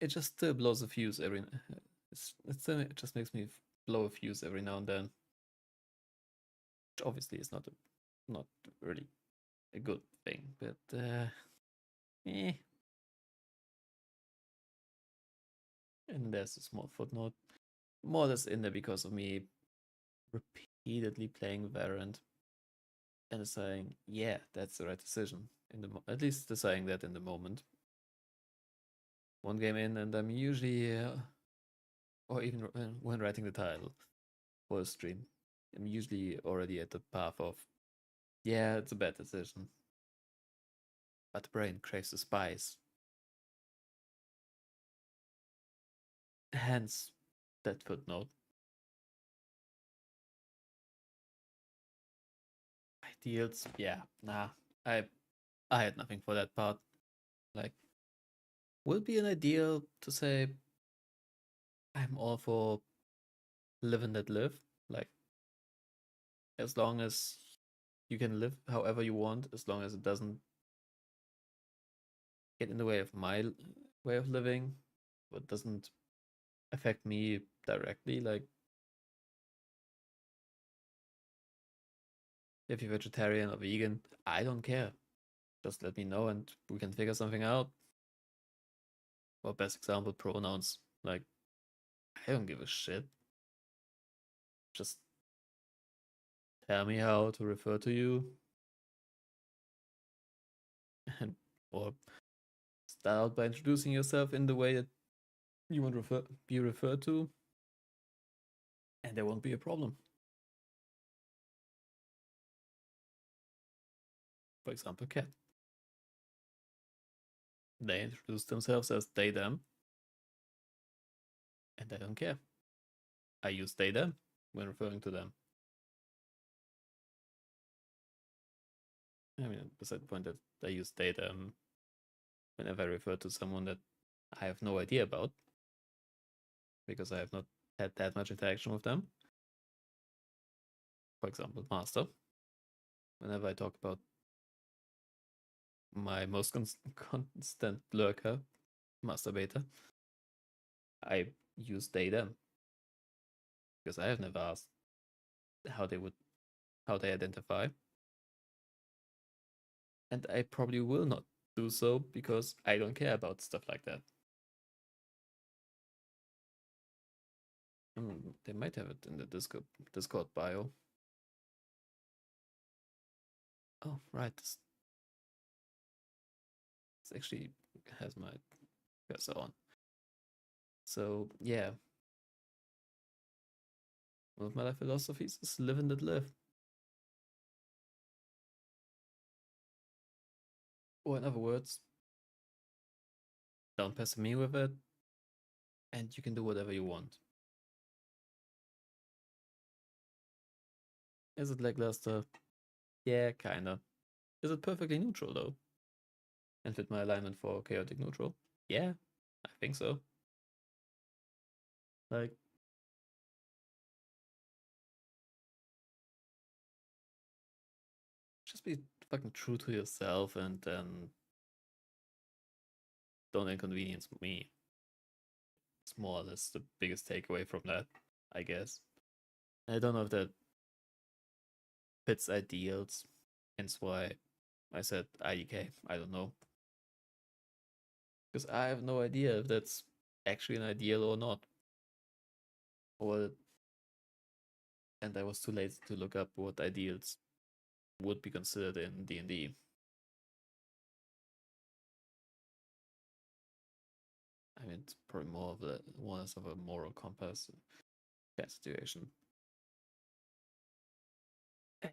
A: It just still blows a fuse every. It just makes me blow a fuse every now and then, which obviously is not really a good thing, but eh. And there's a small footnote, more or less in there because of me repeatedly playing Valorant and deciding, yeah, that's the right decision. At least deciding that in the moment. One game in, and I'm usually, or even when writing the title for a stream, I'm usually already at the path of, yeah, it's a bad decision. But the brain craves the spice. Hence, that footnote. Ideals, yeah, nah. I had nothing for that part. Like, would be an ideal to say I'm all for live and let live. Like, as long as you can live however you want, as long as it doesn't get in the way of my way of living, but doesn't affect me directly. Like, if you're vegetarian or vegan, I don't care. Just let me know and we can figure something out. Or best example, pronouns. Like, I don't give a shit. Just tell me how to refer to you. And or start out by introducing yourself in the way that you want to be referred to. and there won't be a problem. For example, cat. They introduce themselves as they, them, and I don't care. I use they, them when referring to them. I mean, beside the point that I use they, them whenever I refer to someone that I have no idea about, because I have not had that much interaction with them. For example, master. Whenever I talk about my most constant lurker, master beta, I use they, them, because I have never asked how they identify, and I probably will not do so because I don't care about stuff like that. They might have it in the Discord bio. Oh, right. This actually has my cursor on. So, yeah. One of my life philosophies is live and let live. Or in other words, don't pester me with it, and you can do whatever you want. Is it lackluster? Yeah, kinda. Is it perfectly neutral though? And fit my alignment for chaotic neutral? Yeah, I think so. Like, just be fucking true to yourself and then don't inconvenience me. It's more or less the biggest takeaway from that, I guess. I don't know if that fits ideals, hence why I said IDK. I don't know. Because I have no idea if that's actually an ideal or not. Or and I was too lazy to look up what ideals would be considered in D&D. I mean, it's probably more of a moral compass that situation.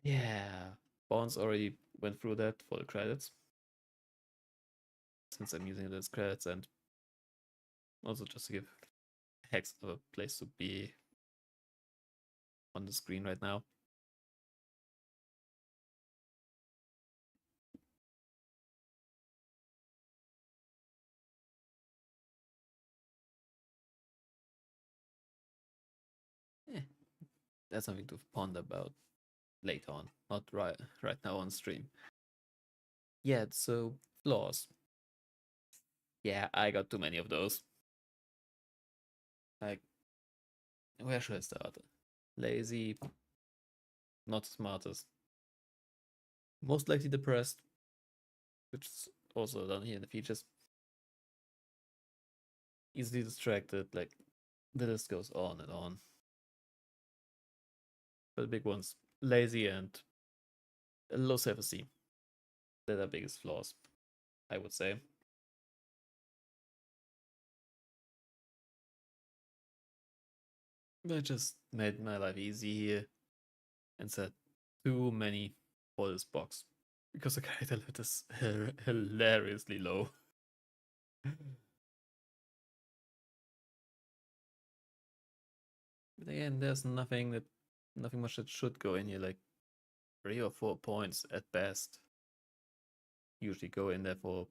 A: Yeah, Bonds already went through that for the credits. Since I'm using it as credits, and also just to give Hex a place to be on the screen right now. Eh, that's something to ponder about later on, not right now on stream. Yeah, so flaws. Yeah, I got too many of those. Like, where should I start? Lazy, not smartest, most likely depressed, which is also done here in the features. Easily distracted, like the list goes on and on. But the big ones, lazy and low self-esteem. They're the biggest flaws, I would say. I just made my life easy here and said too many for this box because the character limit is hilariously low. But again, there's nothing much that should go in here, like 3 or 4 points at best. Usually go in there for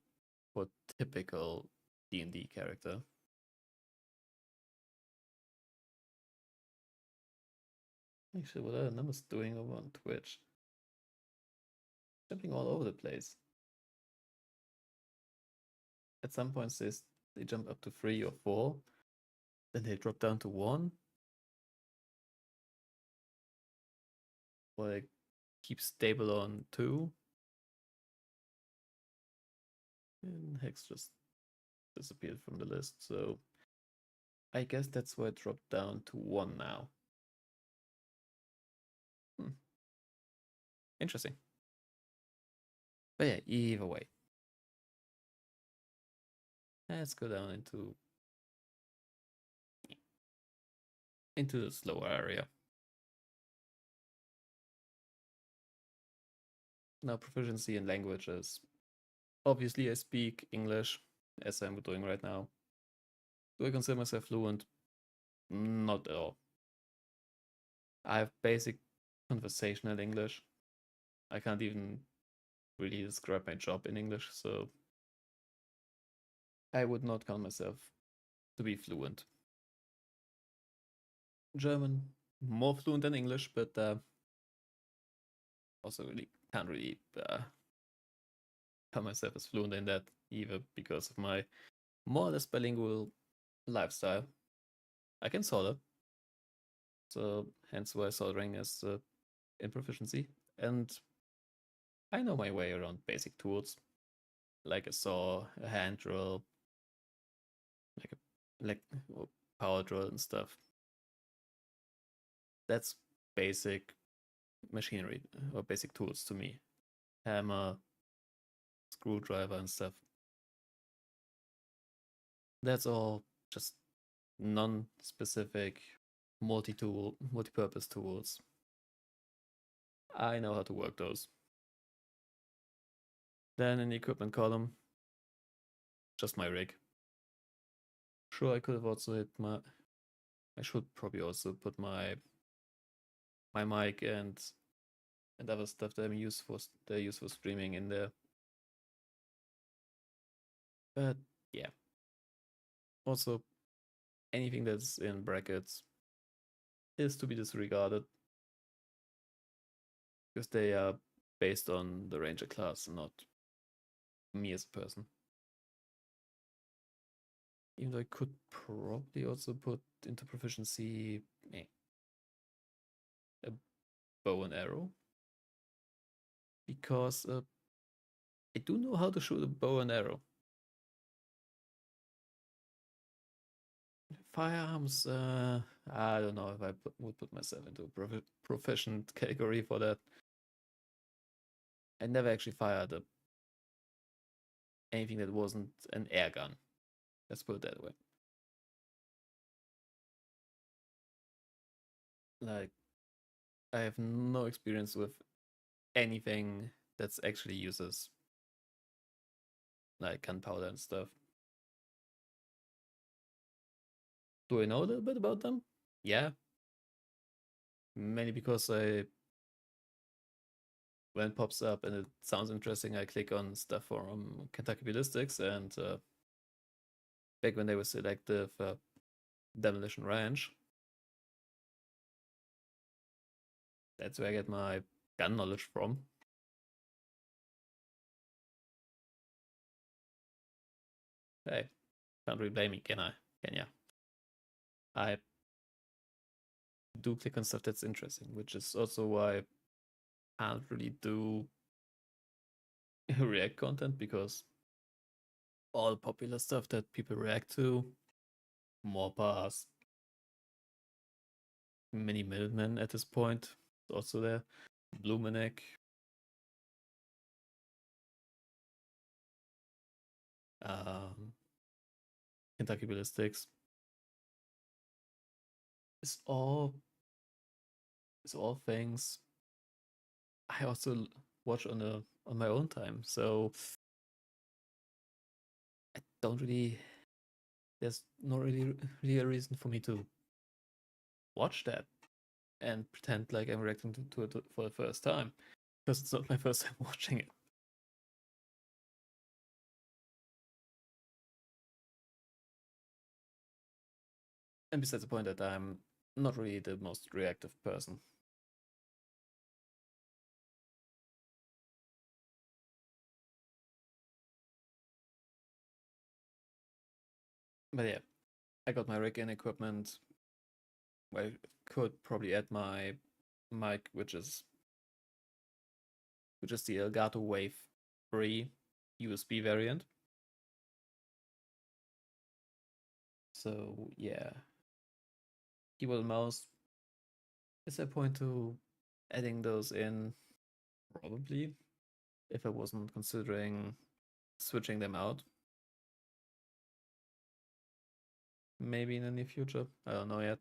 A: typical D&D character. Actually, what are the numbers doing over on Twitch? Jumping all over the place. At some points they jump up to 3 or 4, then they drop down to 1. Or they keep stable on 2. And Hex just disappeared from the list, so I guess that's why it dropped down to 1 now. Interesting. But yeah, either way. Let's go down into into the slower area. Now, proficiency in languages. Obviously, I speak English as I'm doing right now. Do I consider myself fluent? Not at all. I have basic conversational English. I can't even really describe my job in English, so I would not count myself to be fluent. German, more fluent than English, but also really can't really count myself as fluent in that either because of my more or less bilingual lifestyle. I can solder, so hence why soldering is in proficiency, and I know my way around basic tools like a saw, a hand drill, like power drill and stuff. That's basic machinery or basic tools to me. Hammer, screwdriver, and stuff. That's all just non-specific multi-purpose tools. I know how to work those. Then in the equipment column, just my rig. Sure, I could have also hit my. I should probably also put my mic and other stuff that they use for streaming in there. But yeah. Also, anything that's in brackets is to be disregarded because they are based on the ranger class, not me as a person. Even though I could probably also put into proficiency a bow and arrow, because I do know how to shoot a bow and arrow. Firearms, I don't know if I would put myself into a proficient category for that. I never actually fired anything that wasn't an air gun. Let's put it that way. Like, I have no experience with anything that's actually uses like gunpowder and stuff. Do I know a little bit about them? Yeah. Mainly because when it pops up and it sounds interesting, I click on stuff from Kentucky Ballistics, and back when they were selective Demolition Ranch, that's where I get my gun knowledge from. Hey, can't really blame me, can I? Can ya? I do click on stuff that's interesting, which is also why I can't really do React content, because all the popular stuff that people react to, Morpass, Mini Middleman at this point, is also there, Blumenek, Kentucky Ballistics. It's all things I also watch on my own time. So I don't really. There's not really a reason for me to watch that and pretend like I'm reacting to it for the first time, because it's not my first time watching it. And besides the point that I'm not really the most reactive person. But yeah, I got my rig and equipment. I could probably add my mic, which is the Elgato Wave 3 USB variant. So yeah, keyboard and mouse. Is there a point to adding those in? Probably, if I wasn't considering switching them out. Maybe in the near future. I don't know yet.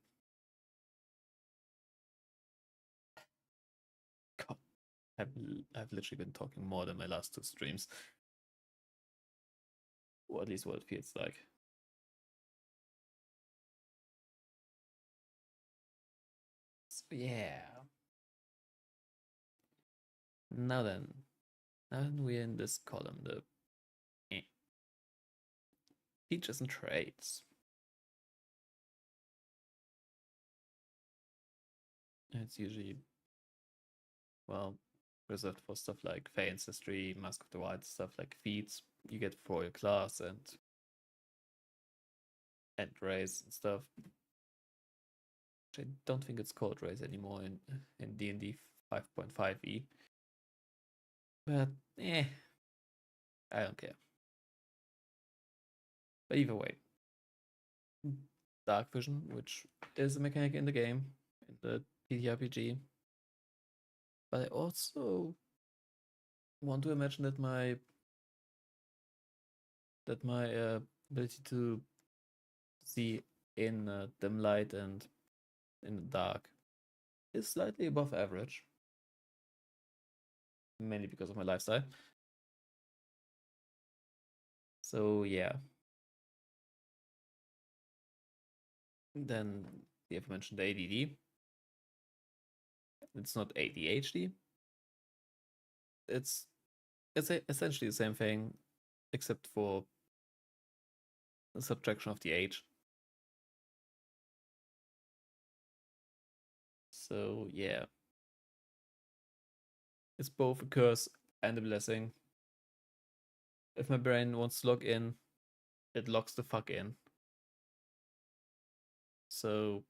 A: I've literally been talking more than my last 2 streams. Or at least what it feels like. So yeah. Now then we're in this column, the features and traits. It's usually, well, reserved for stuff like Fey Ancestry, Mask of the Wild, stuff like feats you get for your class and race and stuff. I don't think it's called race anymore in D&D 5.5e. But I don't care. But either way, Dark Vision, which is a mechanic in the game, in the TTRPG. But I also want to imagine that my ability to see in dim light and in the dark is slightly above average, mainly because of my lifestyle. So yeah. Then the aforementioned ADD. It's not ADHD. It's essentially the same thing, except for the subtraction of the age. So yeah, it's both a curse and a blessing. If my brain wants to log in, it logs the fuck in. So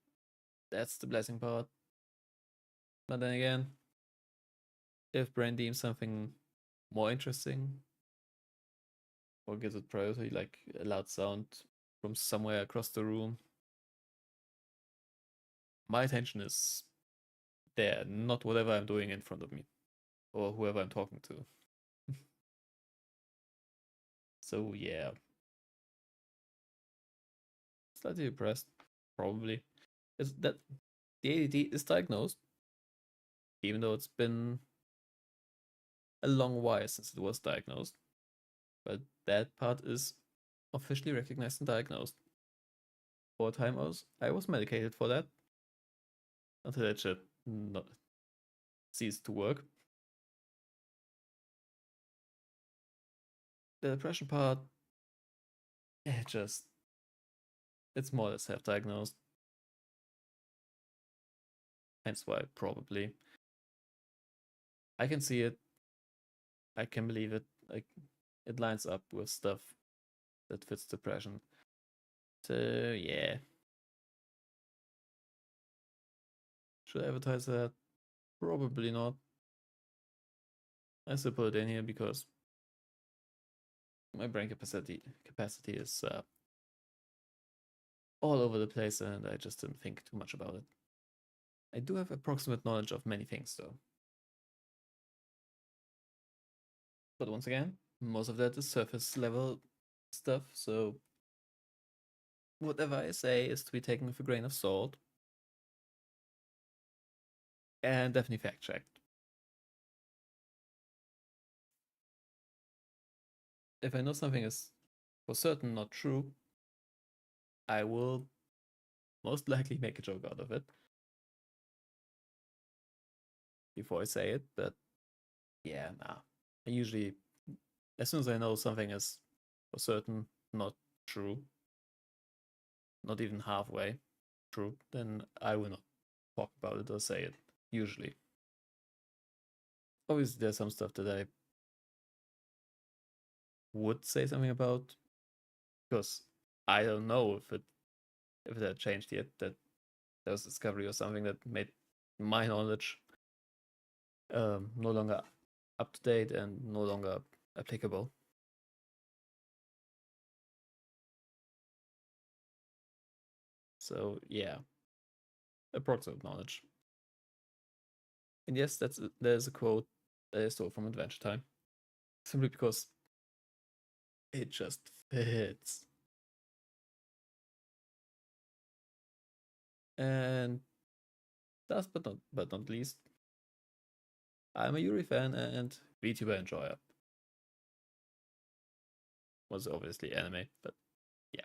A: that's the blessing part. But then again, if brain deems something more interesting or gives it priority, like a loud sound from somewhere across the room, my attention is there, not whatever I'm doing in front of me or whoever I'm talking to. So yeah, slightly depressed, probably. Is that the ADD is diagnosed, even though it's been a long while since it was diagnosed. But that part is officially recognized and diagnosed. For a time I was medicated for that until that shit not ceased to work. The depression part, it's more or less self-diagnosed. Hence why probably I can see it, I can believe it, like it lines up with stuff that fits depression. So yeah. Should I advertise that? Probably not. I still put it in here because my brain capacity is all over the place and I just didn't think too much about it. I do have approximate knowledge of many things though. But once again, most of that is surface level stuff, so whatever I say is to be taken with a grain of salt. And definitely fact checked. If I know something is for certain not true, I will most likely make a joke out of it before I say it, but yeah, nah. I usually, as soon as I know something is for certain not true, not even halfway true, then I will not talk about it or say it, usually. Obviously, there's some stuff that I would say something about, because I don't know if it had changed yet, that there was discovery or something that made my knowledge no longer up to date and no longer applicable. So yeah, approximate knowledge. And yes, there's a quote that I stole from Adventure Time, simply because it just fits. And last but not least, I'm a Yuri fan and VTuber enjoyer. Was obviously anime, but yeah.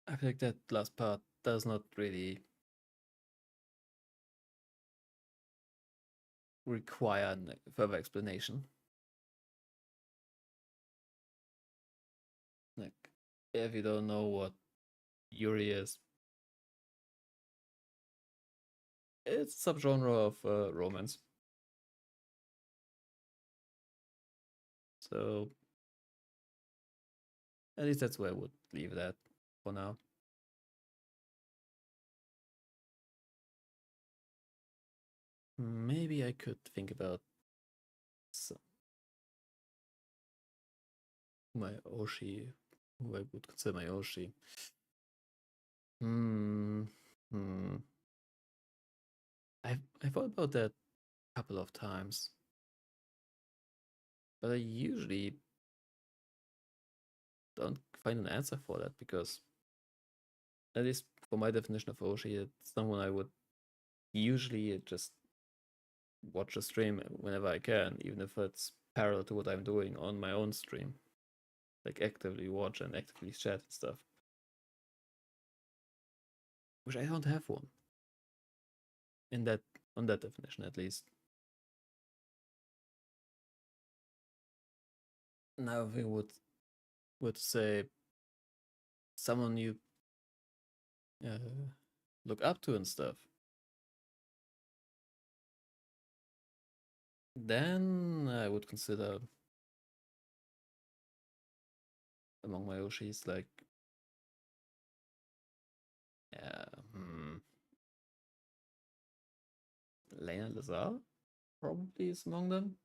A: I feel like that last part does not really require further explanation. Like, if you don't know what Yuri is, it's a subgenre of romance. So at least that's where I would leave that for now. Maybe I could think about some, my Oshi, who I would consider my Oshi. Hmm. Hmm. I thought about that a couple of times, but I usually don't find an answer for that because, at least for my definition of Oshi, it's someone I would usually just watch a stream whenever I can, even if it's parallel to what I'm doing on my own stream. Like actively watch and actively chat and stuff. Which I don't have one. In that on that definition at least. Now we would say someone you look up to and stuff. Then I would consider among my Oshis like hmm, Lena Lazar probably is among them.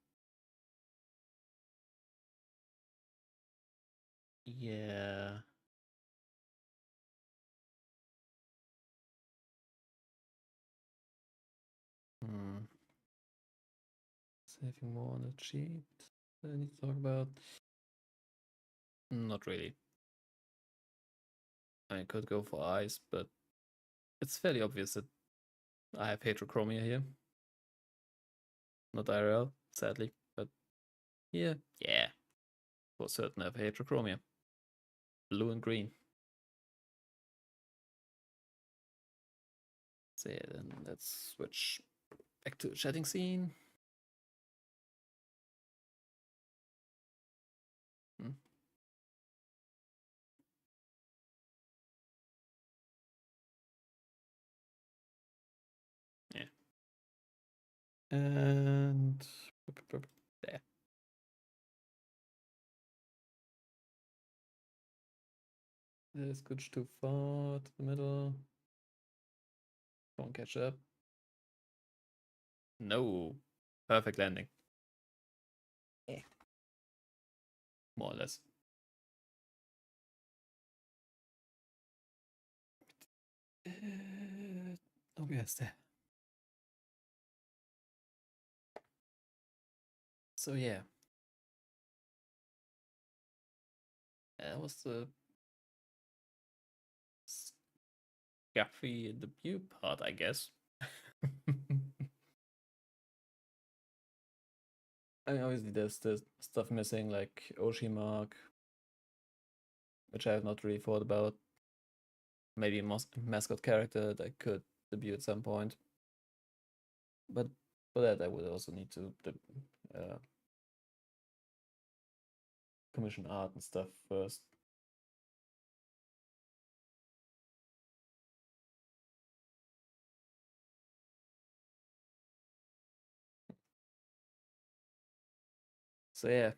A: Yeah. Hmm. Saving more on the cheat that I need to talk about. Not really. I could go for eyes, but it's fairly obvious that I have heterochromia here. Not IRL, sadly, but yeah, for certain I have heterochromia. Blue and green. So yeah, then let's switch back to the chatting scene. Hmm. Yeah. And there. Let's scooch too far to the middle. Don't catch up. No. Perfect landing. Yeah. More or less. Oh, yes, there. So yeah. That was the Scaffy debut part, I guess. I mean, obviously, there's the stuff missing, like Oshi Mark, which I have not really thought about. Maybe a mascot character that could debut at some point. But for that, I would also need to uh, commission art and stuff first. So yeah.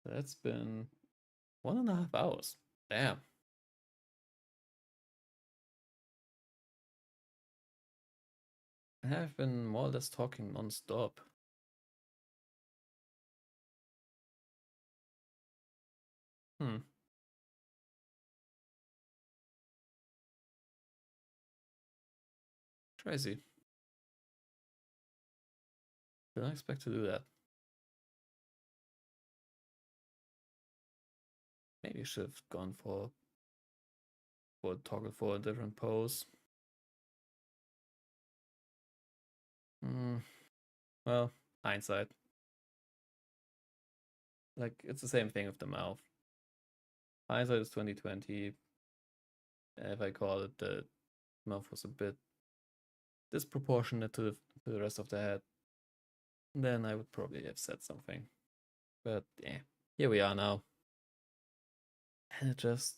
A: That's been 1.5 hours. Damn. I have been more or less talking non-stop. Hmm. Crazy. Didn't expect to do that. Maybe should have gone for or toggle for a different pose. Well, hindsight. Like, it's the same thing with the mouth. Hindsight is 2020. If I call it, the mouth was a bit disproportionate to the rest of the head, then I would probably have said something. But yeah, here we are now. And it just,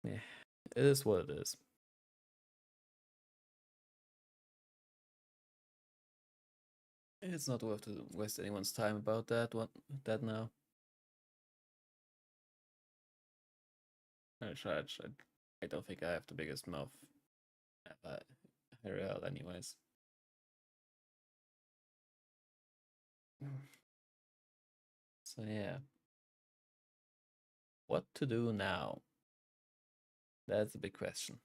A: yeah, it is what it is. It's not worth to waste anyone's time about that now. I don't think I have the biggest mouth ever, real anyways. So yeah. What to do now? That's a big question.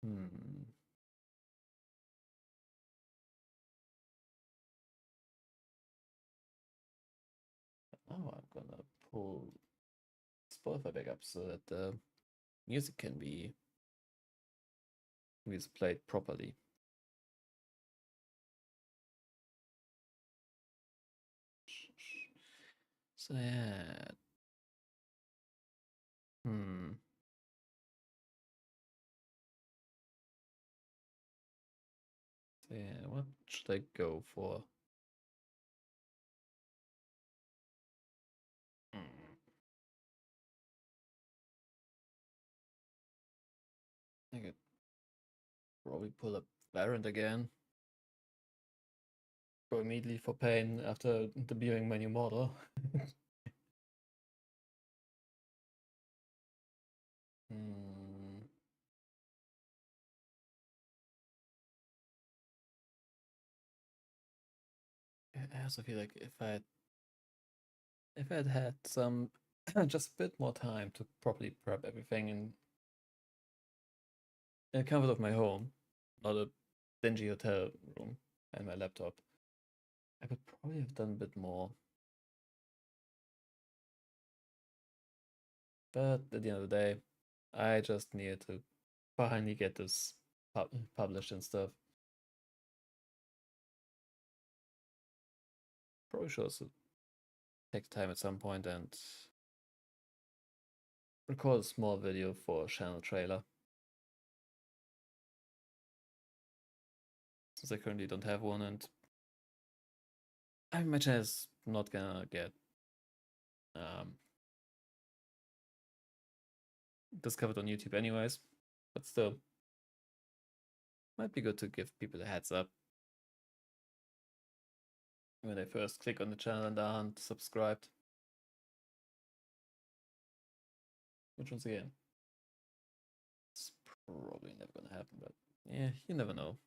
A: Hmm. Now I'm gonna pull Spotify back up so that the music can be played properly. So yeah. Hmm. So yeah, what should I go for? Hmm. I could probably pull up Valorant again. Go immediately for Pain after debuting my new model. Hmm. I also feel like if I had some just a bit more time to properly prep everything in the comfort of my home, not a dingy hotel room and my laptop, I could probably have done a bit more. But at the end of the day, I just needed to finally get this published and stuff. Probably should also take time at some point and record a small video for a channel trailer. Since I currently don't have one, and my channel is not gonna get um, discovered on YouTube anyways, but still, might be good to give people a heads up when they first click on the channel and aren't subscribed. Which, once again, it's probably never gonna happen, but yeah, you never know.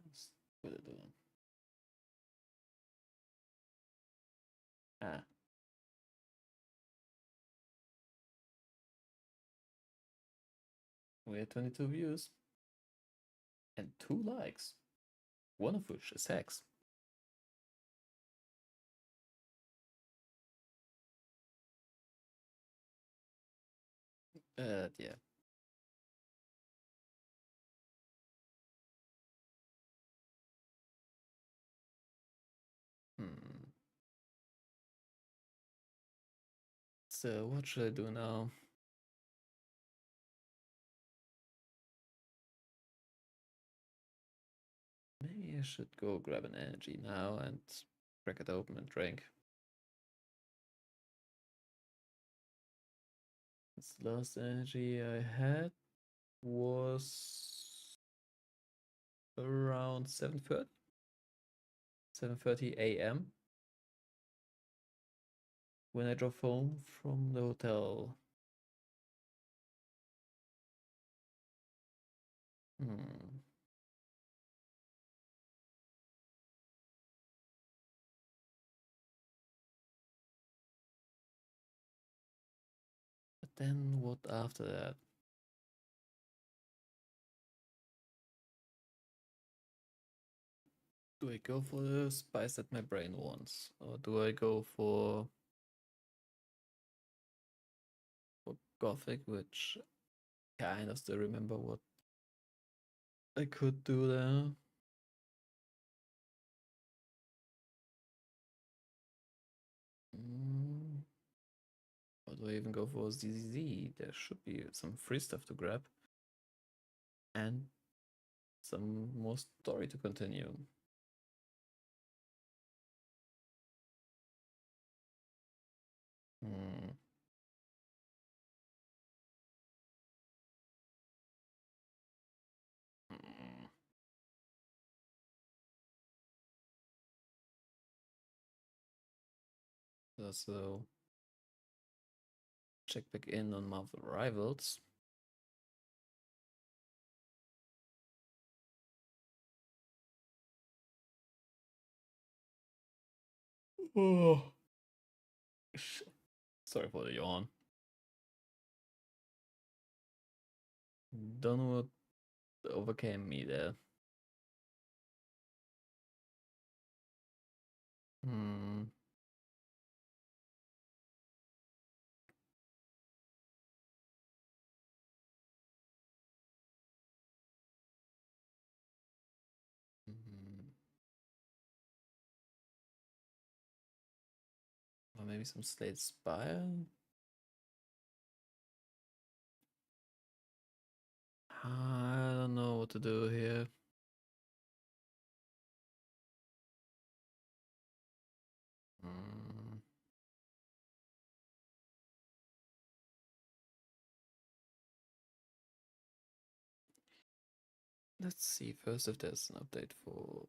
A: What's good doing? Ah, we had 22 views and 2 likes, one of which is Hex. Yeah. Hmm. So what should I do now? Maybe I should go grab an energy now and crack it open and drink. This last energy I had was around 7:30 a.m. when I drove home from the hotel. Hmm. But then what after that? Do I go for the spice that my brain wants? Or do I go for Gothic, which kind of still remember what I could do there? Mm. Or do I even go for ZZZ? There should be some free stuff to grab. And some more story to continue. Hmm. Hmm. So check back in on Marvel Rivals. Oh. Sorry for the yawn. Don't know what overcame me there. Hmm. Hmm. Or maybe some Slade Spire? I don't know what to do here. Hmm. Let's see first if there's an update for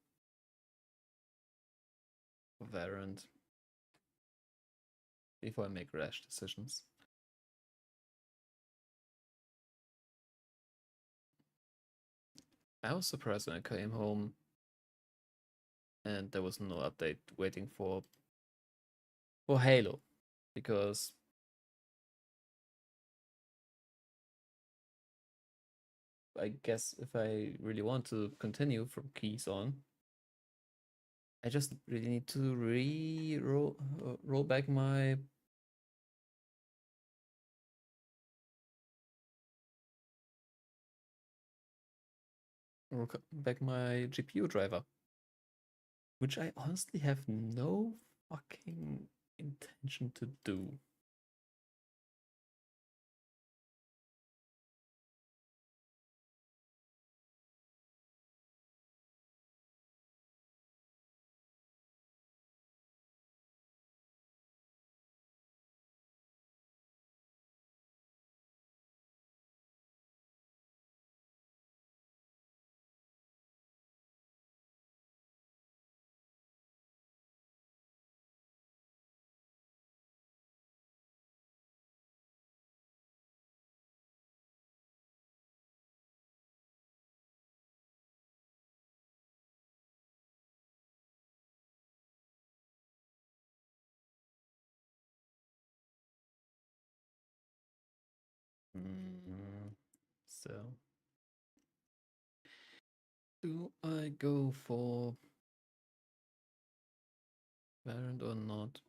A: Variant before I make rash decisions. I was surprised when I came home and there was no update waiting for Halo, because I guess if I really want to continue from keys on, I just really need to roll back my GPU driver, which I honestly have no fucking intention to do. Mm, so, do I go for Variant or not?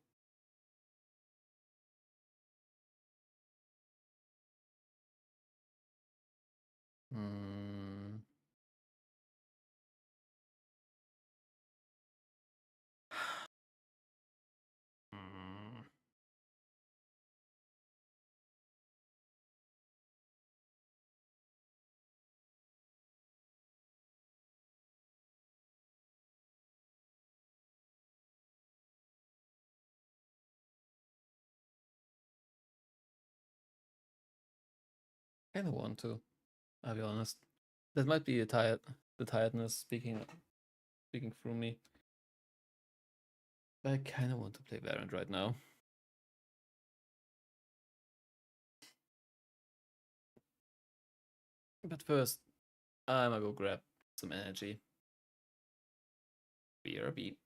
A: Hmm. Hmm. Kind of want to. I'll be honest. That might be the tiredness speaking through me. But I kind of want to play Variant right now. But first, I'm gonna go grab some energy. BRB.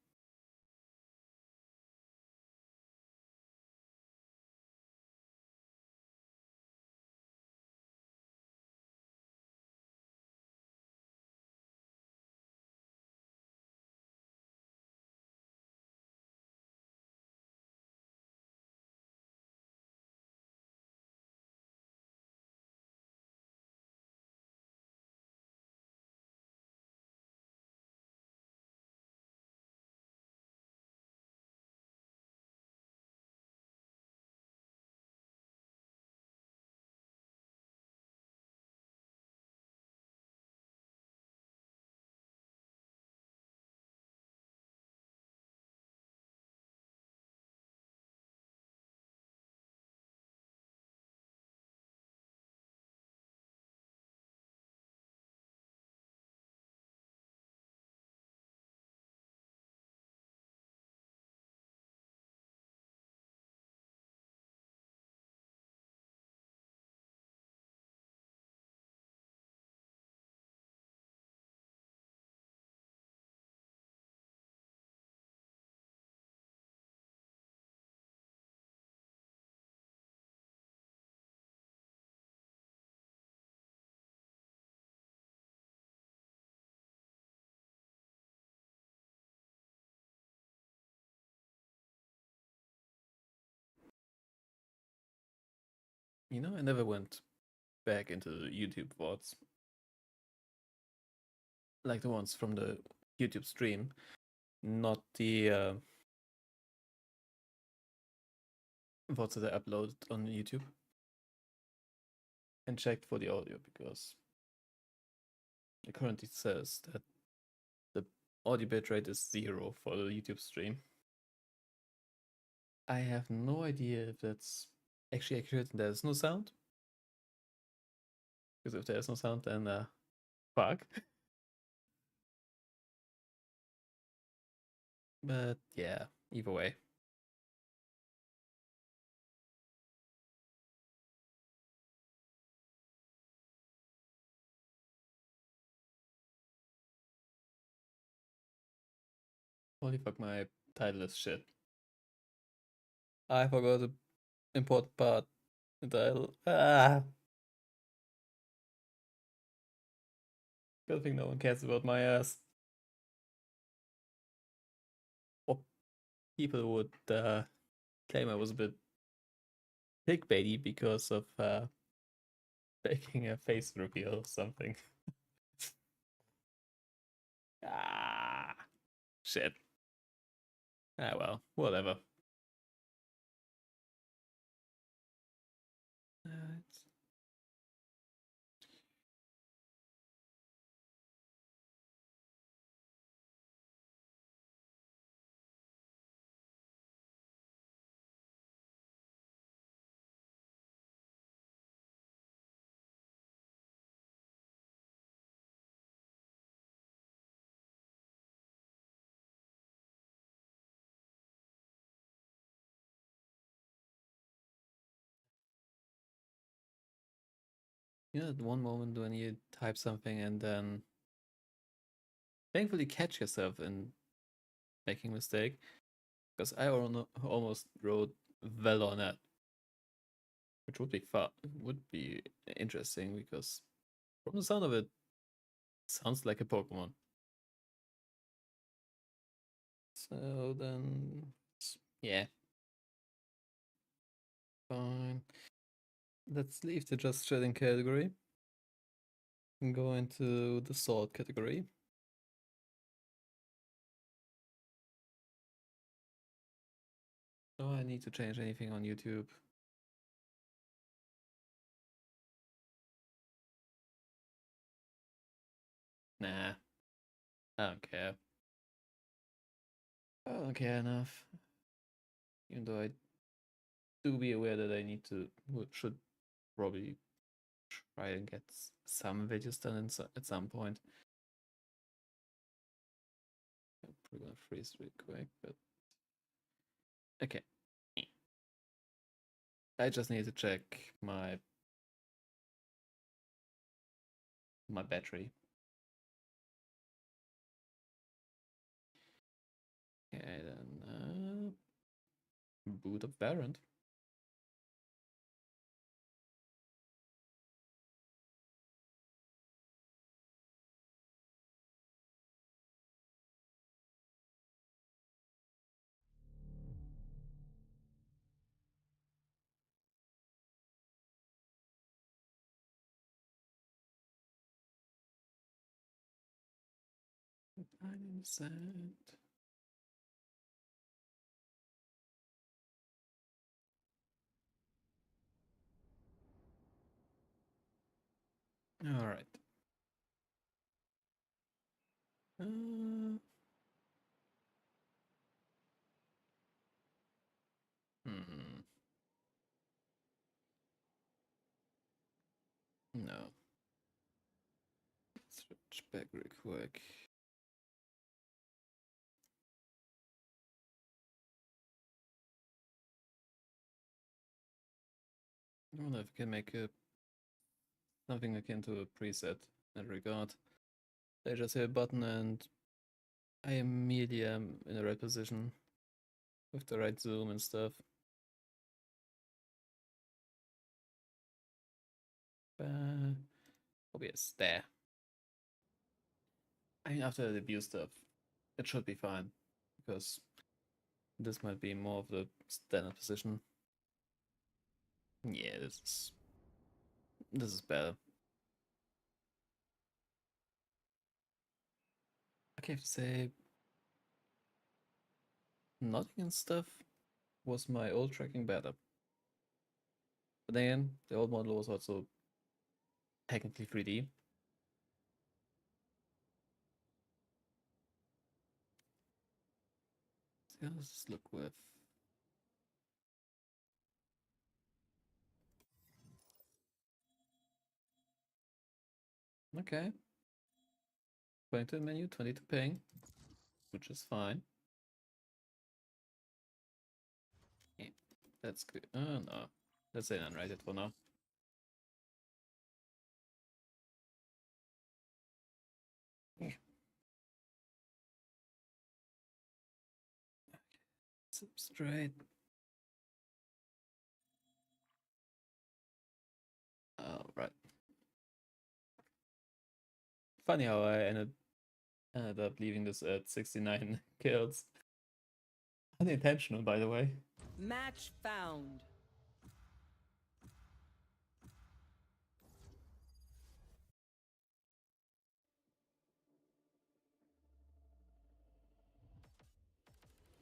A: I never went back into the YouTube VODs, like the ones from the YouTube stream, not the VODs that I uploaded on YouTube, and checked for the audio because it currently says that the audio bitrate is 0 for the YouTube stream. I have no idea if that's actually accurate and there's no sound. Because if there's no sound, then fuck. But yeah, either way. Holy fuck, my title is shit. I forgot the important part. The title. Good thing no one cares about my ass. Or people would claim I was a bit clickbaity because of making a face reveal or something. Ah, shit. Ah, well, whatever. It's at one moment when you type something and then thankfully catch yourself in making a mistake. Because I almost wrote Velonet, which would be fun, would be interesting because from the sound of it, sounds like a Pokemon. So then, yeah, fine. Let's leave the just chatting category and go into the sword category. Do I need to change anything on YouTube? Nah, I don't care. I don't care enough. Even though I do be aware that I need to, should probably try and get some videos done at some point. I'm probably gonna freeze real quick, but okay. I just need to check my battery. Okay, then boot up Variant. I understand. All right. Uh, hmm. No. Let's switch back real quick. I wonder if I can make something akin to a preset in that regard. I just hit a button and I immediately am in the right position with the right zoom and stuff. Obvious, there. I mean, after the debut stuff, it should be fine because this might be more of the standard position. Yeah, this is This is better. Okay, I have to say, nodding and stuff was my old tracking better. But then the old model was also technically 3D. So let's just look with. Okay. 22 menu, 22 ping, which is fine. Yeah, that's good. Oh no. Let's say unrated for now. Substrate. Oh, right. Funny how I ended up leaving this at 69 kills. Unintentional, by the way.
B: Match found.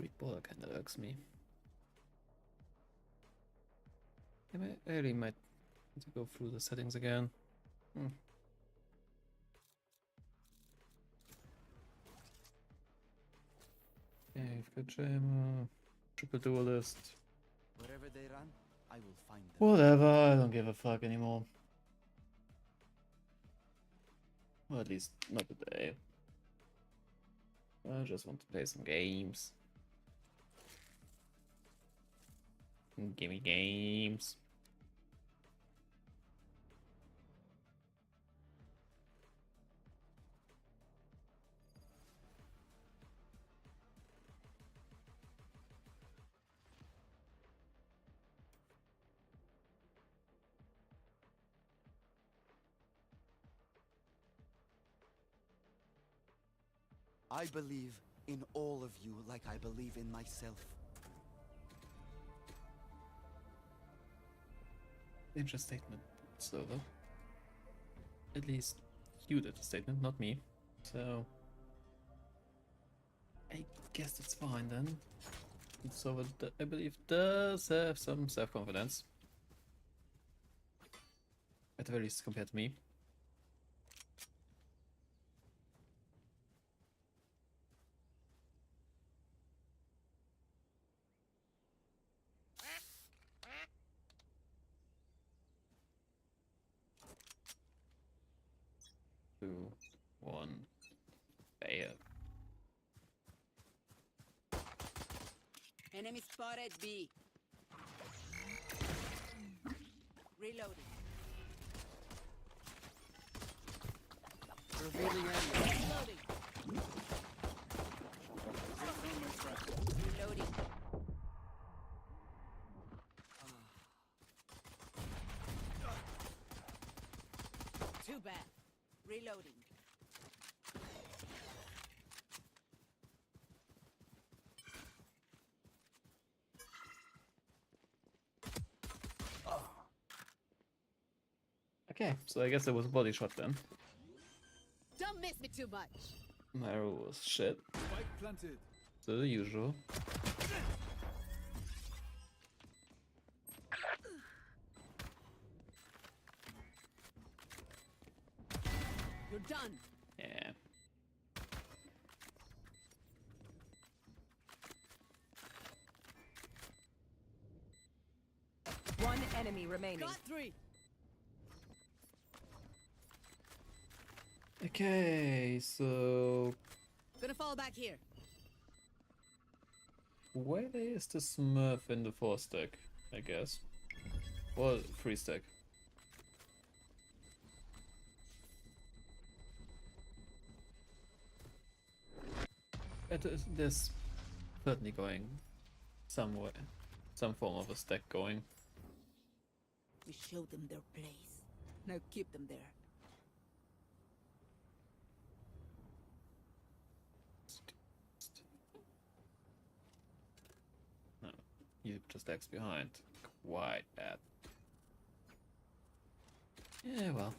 A: Reballer kinda irks me. I really might need to go through the settings again. Okay, we've got Jammer, triple duelist.
C: Wherever they run, I will find them.
A: Whatever, I don't give a fuck anymore. Or at least not today. I just want to play some games. Gimme games.
C: I believe in all of you like I believe in myself.
A: Interesting statement, Silver. At least you did the statement, not me. So I guess it's fine then. So I believe does have some self-confidence. At the very least compared to me. Two, one, fail.
B: Enemy spotted B. Reloading.
C: Revealing area.
B: Reloading. Reloading. Too bad. Reloading.
A: Okay, so I guess it was a body shot then.
B: Don't miss me too much.
A: My arrow was shit.
D: Spike planted.
A: So the usual.
B: You're done.
A: Yeah.
E: One enemy remaining.
B: Got three.
A: Okay, so
B: Gonna fall back here.
A: where is the Smurf in the 4-stack, I guess? Well, 3-stack. There's certainly going somewhere, some form of a stack going.
B: We showed them their place. Now keep them there.
A: No, you just X behind. Quite bad. Yeah, well.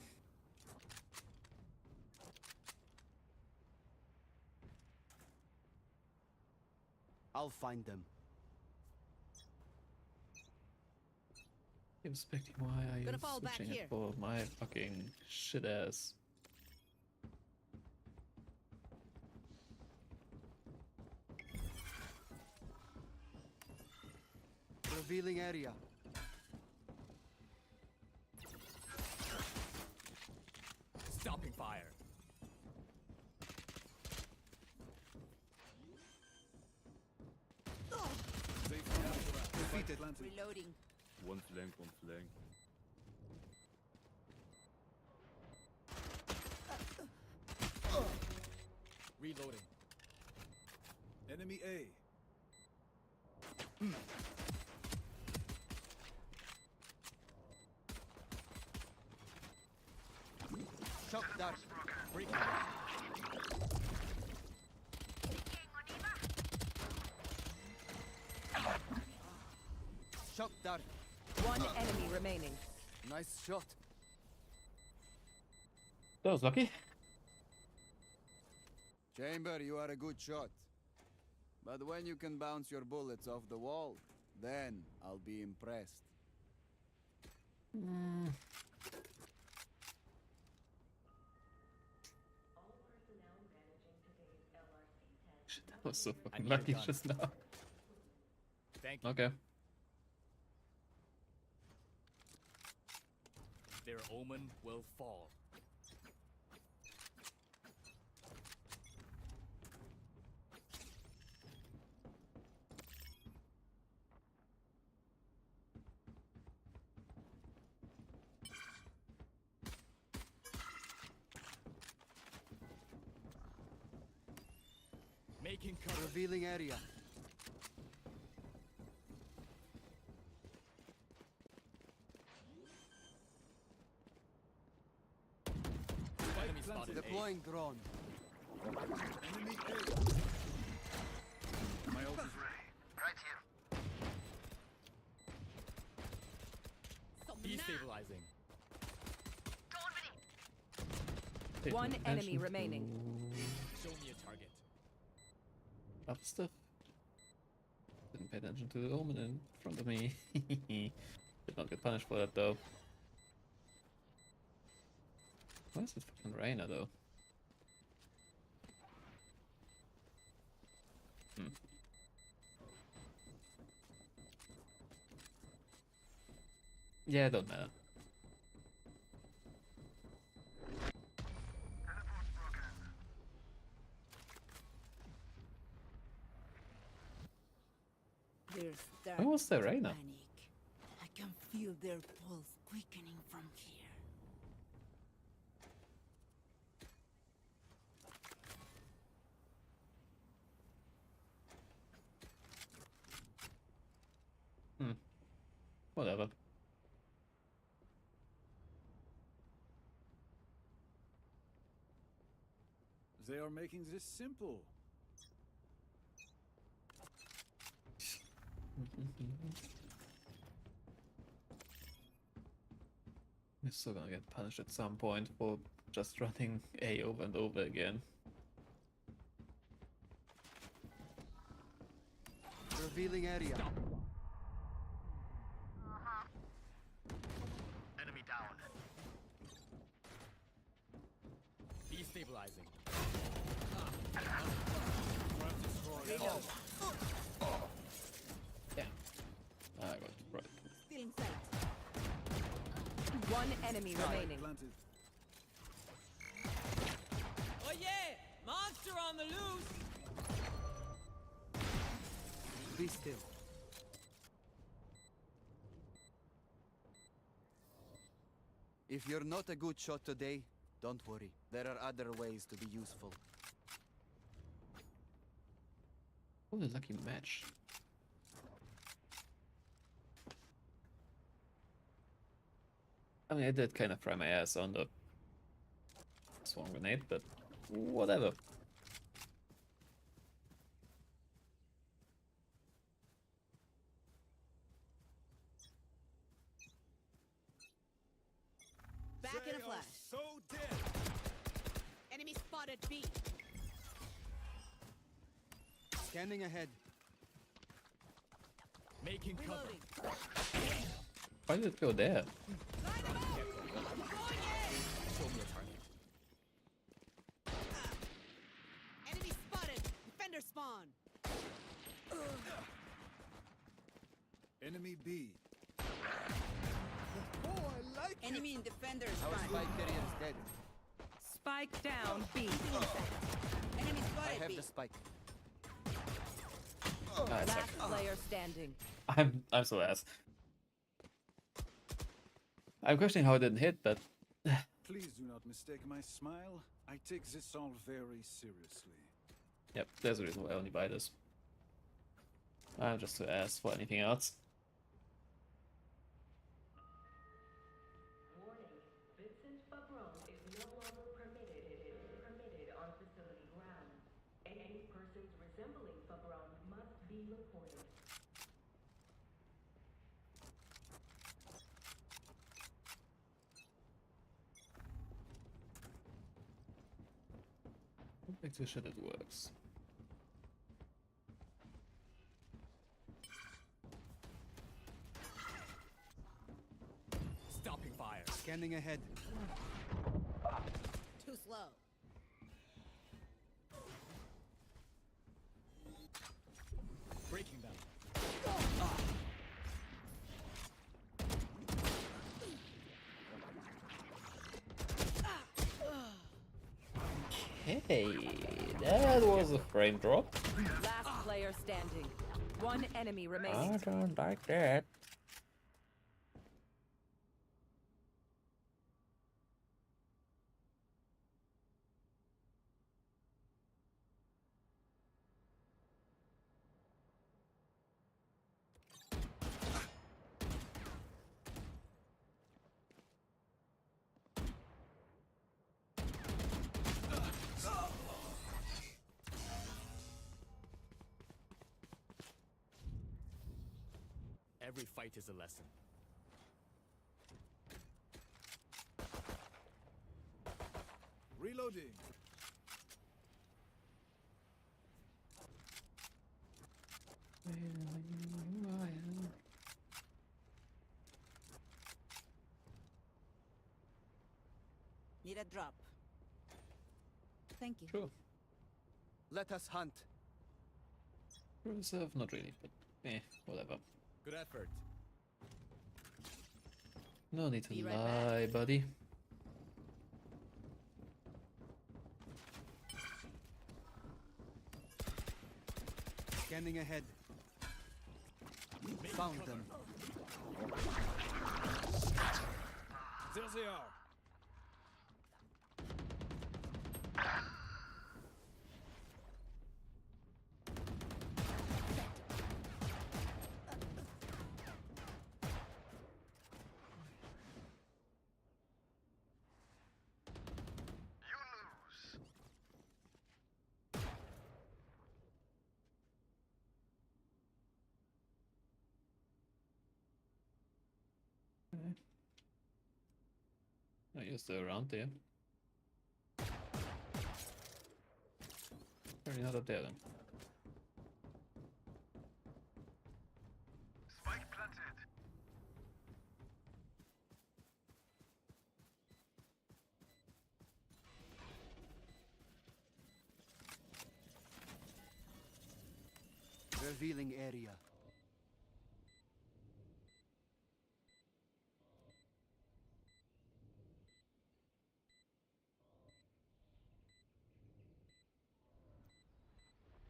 C: I'll find them.
A: Inspecting why are you
B: Gonna fall back
A: switching
B: here.
A: it for my fucking shit ass.
C: Revealing area.
D: Stopping fire.
C: Defeated.
B: Reloading.
F: One flank, one flank.
D: Reloading.
G: Enemy A.
C: Shock dart.
D: Breaking.
C: Shock dart.
E: One enemy remaining.
C: Nice shot.
A: That was lucky.
H: Chamber, you are a good shot. But when you can bounce your bullets off the wall, then I'll be impressed.
A: Shit, that was so
D: I
A: fucking
D: need a
A: lucky
D: gun.
A: just now.
D: Thank you.
A: Okay.
D: Their omen will fall. Making cover.
C: Revealing area.
D: Enemy spotted. A.
C: Deploying drone.
G: Enemy A. My ult is
D: Destabilizing.
A: Pay
E: One
A: no
E: enemy
A: attention
E: remaining.
D: Show me a target.
A: to other stuff. Didn't pay attention to the omen in front of me. Did not get punished for that though. Why is it fucking Reyna though? Yeah, don't matter.
B: There's dark
A: Where was the Reyna?
B: panic. I can feel their pulse quickening from here.
A: Whatever.
G: They are making this simple.
A: We're still gonna get punished at some point for just running A over and over again.
C: Revealing area.
D: Destabilizing.
A: Damn. I got right.
B: Still in sight.
E: One enemy remaining.
G: Planted.
I: Oh yeah! Monster on the loose!
C: Be still.
H: If you're not a good shot today, don't worry. There are other ways to be useful.
A: What a lucky match. I mean, I did kind of fry my ass on the swarm grenade, but whatever.
B: Back in a
G: They are
B: flash.
G: so dead.
B: Enemy spotted B.
H: Scanning ahead.
D: Making cover.
B: Reloading.
A: Why did it go there?
B: Line them up.
D: Show me a target.
B: Enemy spotted. Defender spawn.
G: Enemy B.
C: Oh, I like
B: Enemy in defender
H: Our
B: spawn.
H: spike carrier is dead.
E: Spike down B.
B: Enemy
H: I
B: spotted
H: have
B: B.
H: the spike.
A: Ah, it's
E: Last player standing.
A: I'm so ass. I'm questioning how it didn't hit, but
G: Please do not mistake my smile. I take this all very seriously.
A: yep, there's a reason why I only buy this. I'm just too ass for anything else.
J: Warning, Vincent Fabron is no longer permitted on facility grounds. Any persons resembling Fabron must be reported.
A: Make sure that it works.
D: Stopping fire.
H: Scanning ahead.
B: Too slow.
D: Breaking them.
A: Hey, that was a frame drop.
E: Last player standing. One enemy
A: I
E: remaining.
A: don't like that.
D: Every fight is a lesson.
G: Reloading.
B: Need a drop. Thank you.
A: Sure.
H: Let us hunt.
A: Reserve, not really, but whatever.
D: Good effort.
A: No need to
B: Be right
A: lie, buddy.
H: Scanning ahead. Found them.
G: There they are.
A: Oh, you're still around there. Apparently not up there then.
H: Revealing area.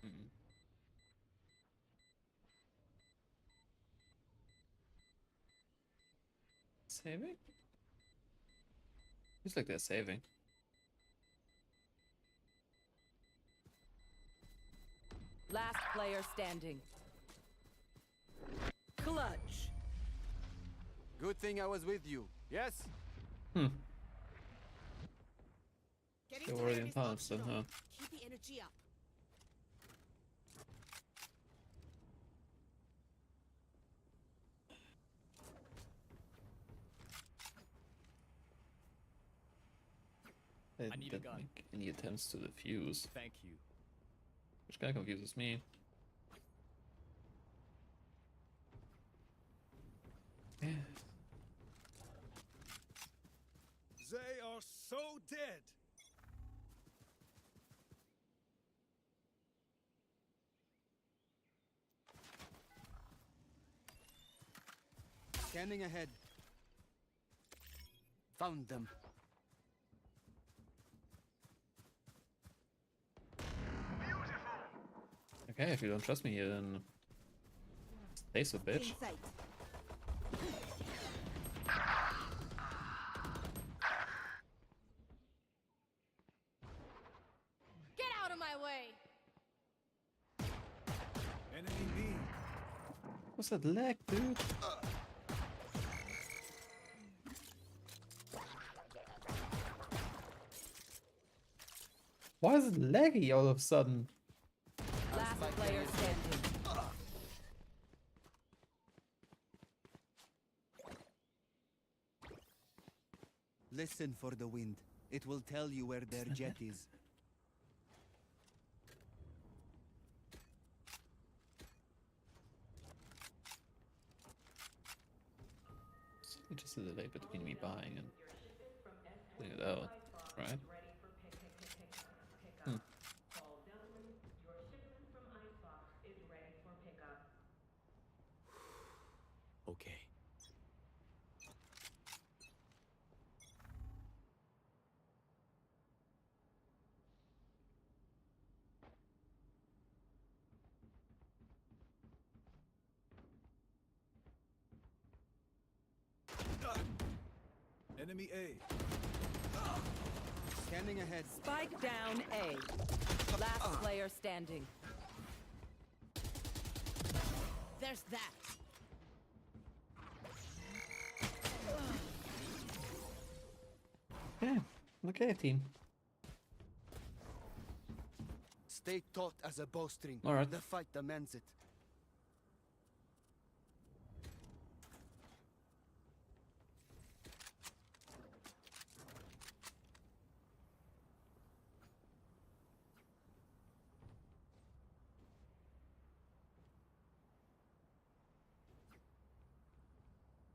A: Mm. Saving? Looks like they're saving.
E: Last player standing. Clutch.
H: Good thing I was with you. Yes?
A: Hmm.
B: Getting
A: They're
B: to
A: already
B: them
A: in
B: is
A: town, so,
B: optional.
A: huh?
B: Keep the energy up.
A: They
D: I need a
A: didn't
D: gun.
A: make any attempts to defuse,
D: Thank you.
A: which kind of confuses me. Yeah.
G: They are so dead.
C: Scanning ahead. Found them.
A: Okay, if you don't trust me, then stay so, bitch.
B: In sight.
E: Get out of my way!
G: Enemy B.
A: What's that lag, dude? Why is it laggy all of a sudden?
E: Last player standing.
C: Listen for the wind. It will tell you where their jet is.
A: It's just a delay between me buying and putting it out, right? Hmm.
J: Paul Delman, your shipment from Icebox is ready for pickup.
D: Okay.
G: Enemy A.
C: Scanning ahead.
E: Spike down A. Last player standing.
B: There's that.
A: Yeah, okay, team.
C: Stay taut as a bowstring.
A: All right.
C: The fight demands it.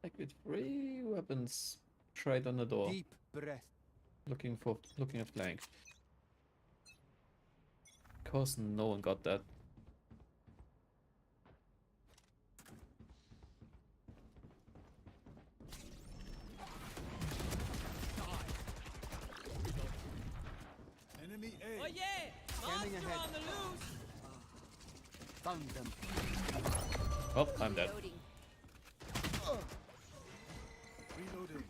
A: Like with 3 weapons, tried on the door,
C: Deep breath.
A: looking at flank. Of course, no one got that.
G: Enemy A.
I: Oh yeah!
C: Scanning
I: Monster
C: ahead.
I: on the loose!
C: Found them.
A: Oh, I'm dead.
B: Loading.
G: Reloading.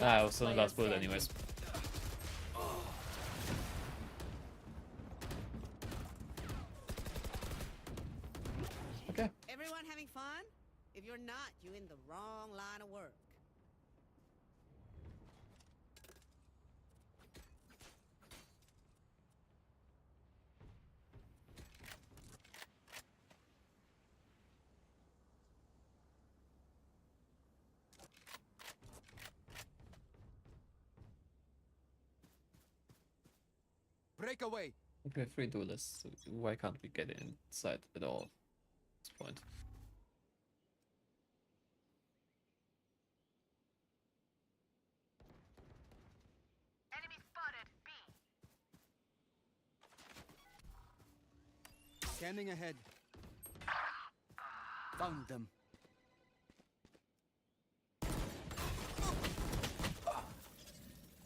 A: Ah, I was on the last bullet anyways. Okay.
B: Everyone having fun? If you're not, you're in the wrong line of work.
C: Breakaway.
A: Okay, 3 duelists. So why can't we get inside at all at this point?
C: Scanning ahead. Found them.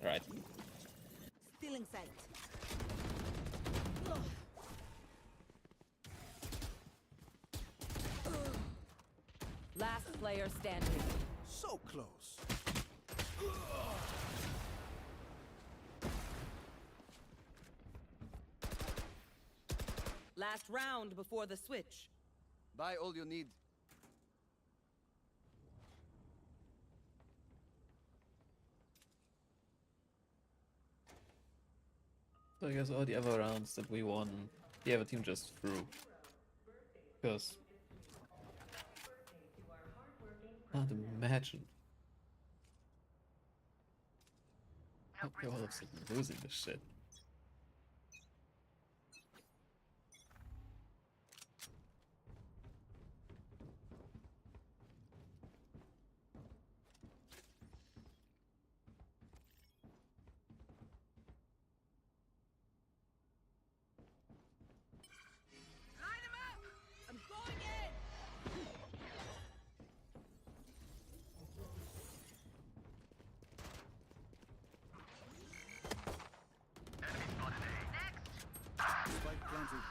A: Alright.
B: Still in sight.
E: Last player standing.
G: So close.
E: Last round before the switch.
C: Buy all you need.
A: So I guess all the other rounds that we won, the other team just threw. Because can't imagine We're all of a sudden losing this shit.
B: Line him up! I'm going in!
G: Spike planted.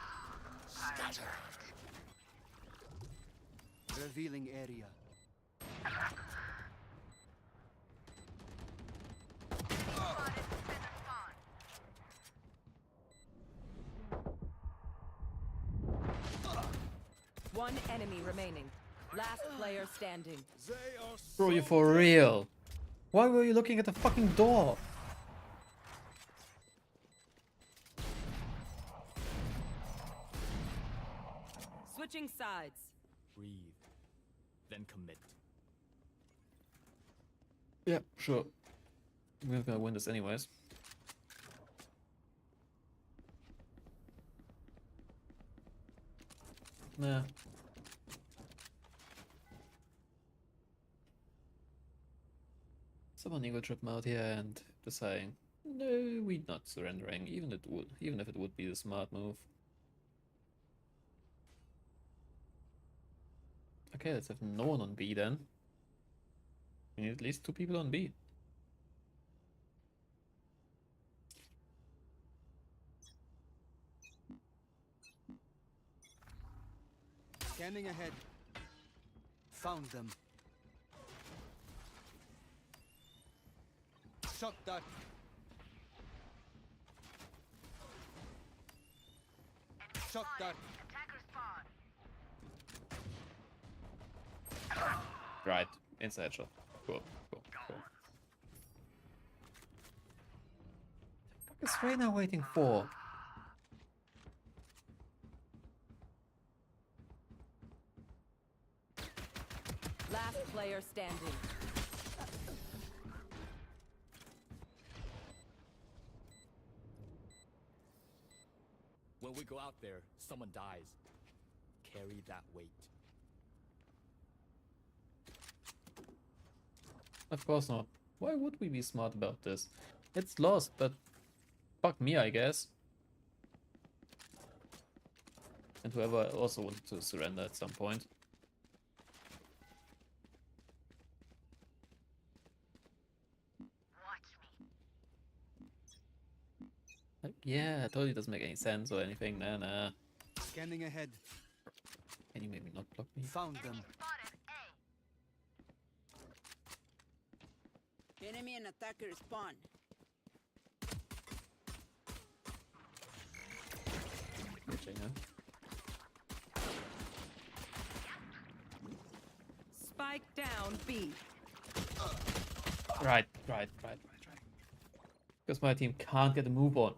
C: Revealing area.
E: One enemy remaining. Last player standing.
D: They are
A: Bro, you for real? Why were you looking at the fucking door?
E: Switching sides.
D: breathe, then commit.
A: Yeah, sure. We're gonna win this anyways. Nah. Someone ego trip him out here and deciding, no, we're not surrendering, even if it would be the smart move. Okay, let's have no one on B then. We need at least 2 people on B.
C: Scanning ahead. Found them. Shock dart. Shock dart.
A: Right, inside shot. Cool, cool, cool. What is Reyna waiting for?
E: Last player standing.
D: When we go out there, someone dies. Carry that weight.
A: Of course not. Why would we be smart about this? It's lost, but fuck me, I guess. And whoever also wanted to surrender at some point. Like, yeah, it totally doesn't make any sense or anything. Nah, nah.
C: Scanning ahead.
A: Can you maybe not block me?
C: Found them.
B: Enemy and attacker spawn.
A: Glitching, huh?
E: Spike down B.
A: Right. Because my team can't get a move on.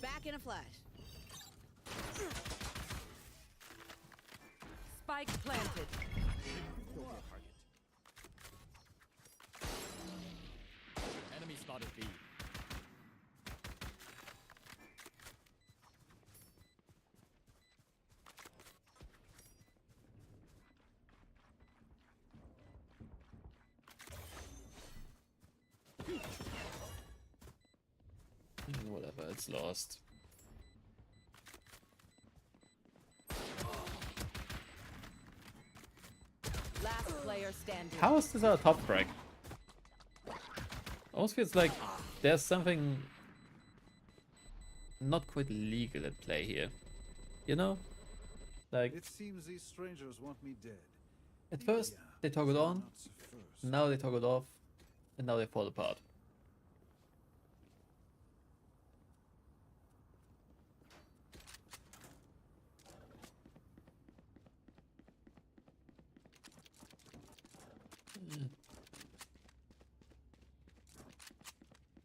B: Back in a flash.
E: Spike planted.
D: Enemy spotted B.
A: Whatever, it's lost.
E: Last player standing.
A: How is this our top frag? Almost feels like there's something not quite legal at play here. You know? Like,
G: It seems these strangers want me dead.
A: at first
G: Yeah,
A: they toggled on,
G: not so first.
A: now they toggled off, and now they fall apart.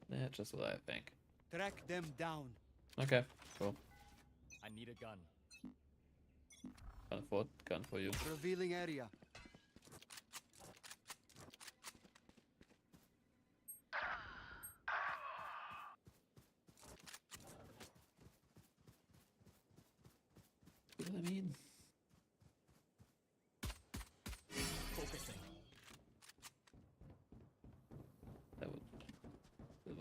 A: Yeah, just what I think.
C: Track them down.
A: Okay, cool.
D: I need a gun.
A: Can't afford gun for you.
C: Revealing area.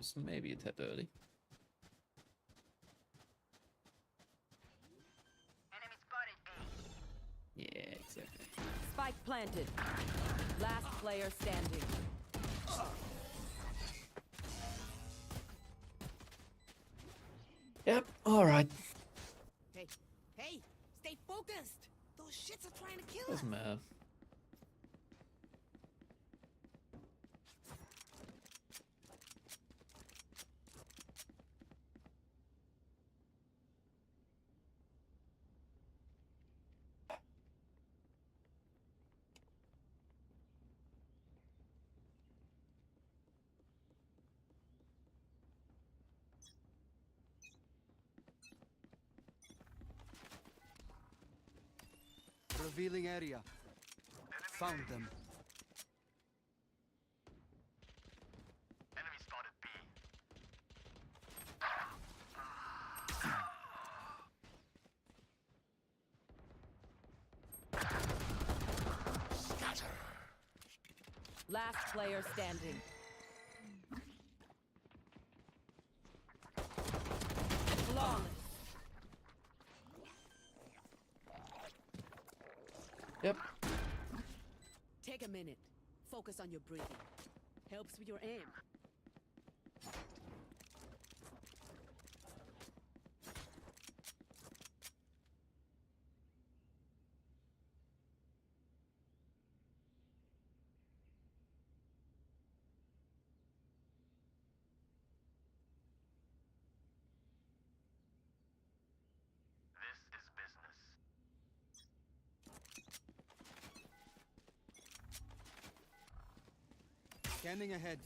A: Was maybe a tad early. Yeah, exactly.
E: Spike planted. Last player standing.
A: Yep, alright.
B: Hey, hey, stay focused. Those shits are trying to kill us.
A: Doesn't matter.
C: Revealing area. Found them.
E: Last player standing. Flawless.
A: Yep.
B: Take a minute. Focus on your breathing. Helps with your aim.
C: Scanning ahead.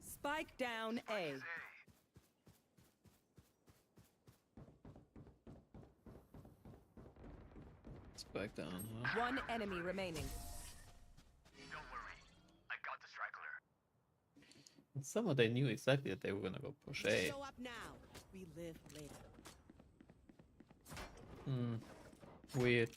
E: Spike down A.
A: Spike down, huh?
E: One enemy remaining.
A: And somehow they knew exactly that they were gonna go push A.
B: Show up now. We live later.
A: Weird.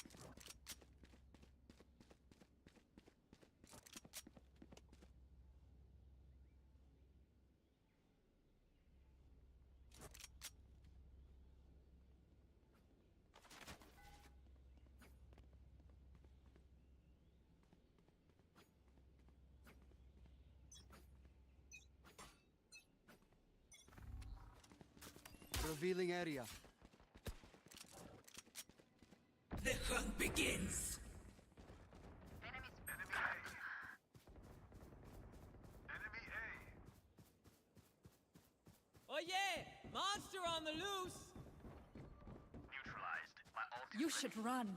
C: Revealing area.
B: The hunt begins.
I: Oh yeah! Monster on the loose!
B: You should run.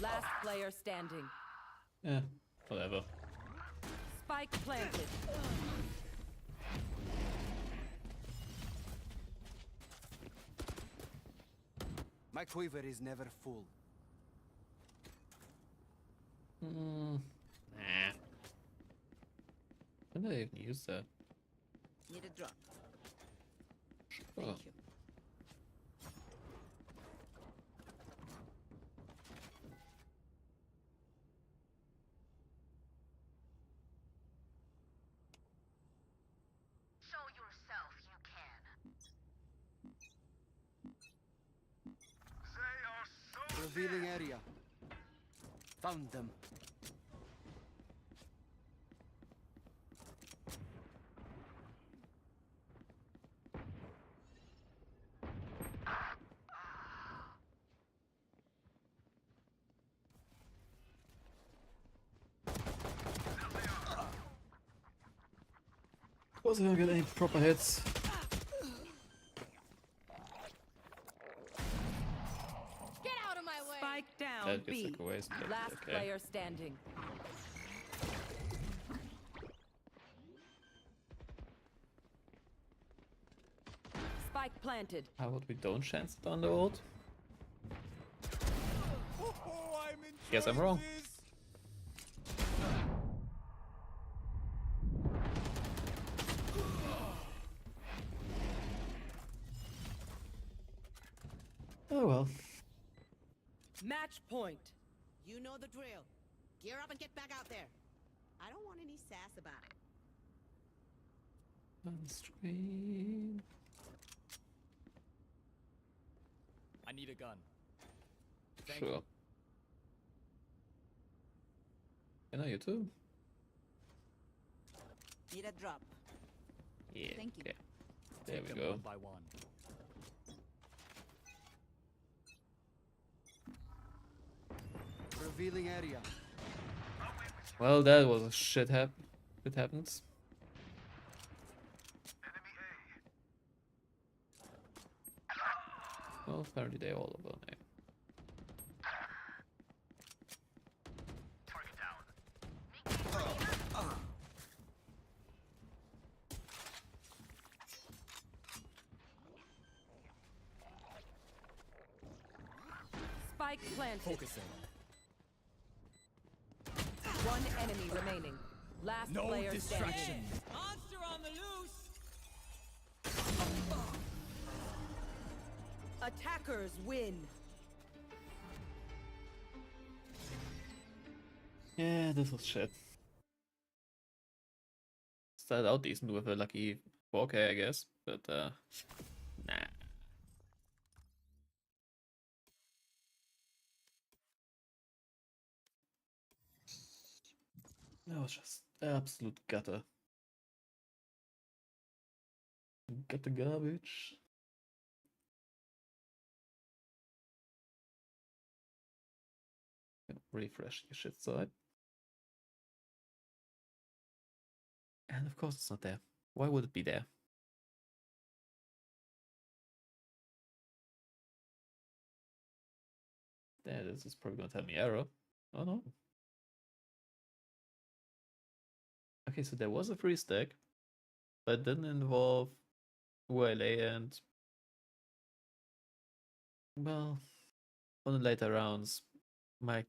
E: Last player standing.
A: Yeah, whatever.
E: Spike planted.
C: My quiver is never full.
A: Nah. When did I even use that?
B: Need a drop.
A: Oh.
B: Thank you.
C: Revealing area. Found them.
A: Wasn't gonna get any proper hits.
B: Get out of my way.
E: Spike down
A: That gets
E: B.
A: like a waste, but
E: Last
A: okay.
E: player standing. Spike planted.
A: How about we don't chance it on the ult? Guess I'm wrong.
B: point.
E: You know the drill. Gear up and get back out there. I don't want any sass about it.
A: On stream.
D: I need a gun. Thank
A: Sure. And you too.
E: Need a drop.
A: Yeah.
E: Thank you.
A: Okay. There
D: Take
A: we
D: them
A: go.
D: one by one.
H: Revealing area.
A: Well, that was a shit it happens. Well, apparently they're all over now.
E: Spike planted.
D: Focusing.
E: One enemy remaining. Last
D: No
E: player
D: distraction.
E: standing.
I: Monster on the loose!
E: Attackers win.
A: Yeah, this was shit. Started out decent with a lucky 4K, I guess, but nah. That was just absolute gutter. Gutter garbage. Refresh your shit side. And of course it's not there. Why would it be there? There, this is probably gonna tell me error. Oh no. Okay, so there was a free stack, but it didn't involve ULA and, well, on the later rounds, my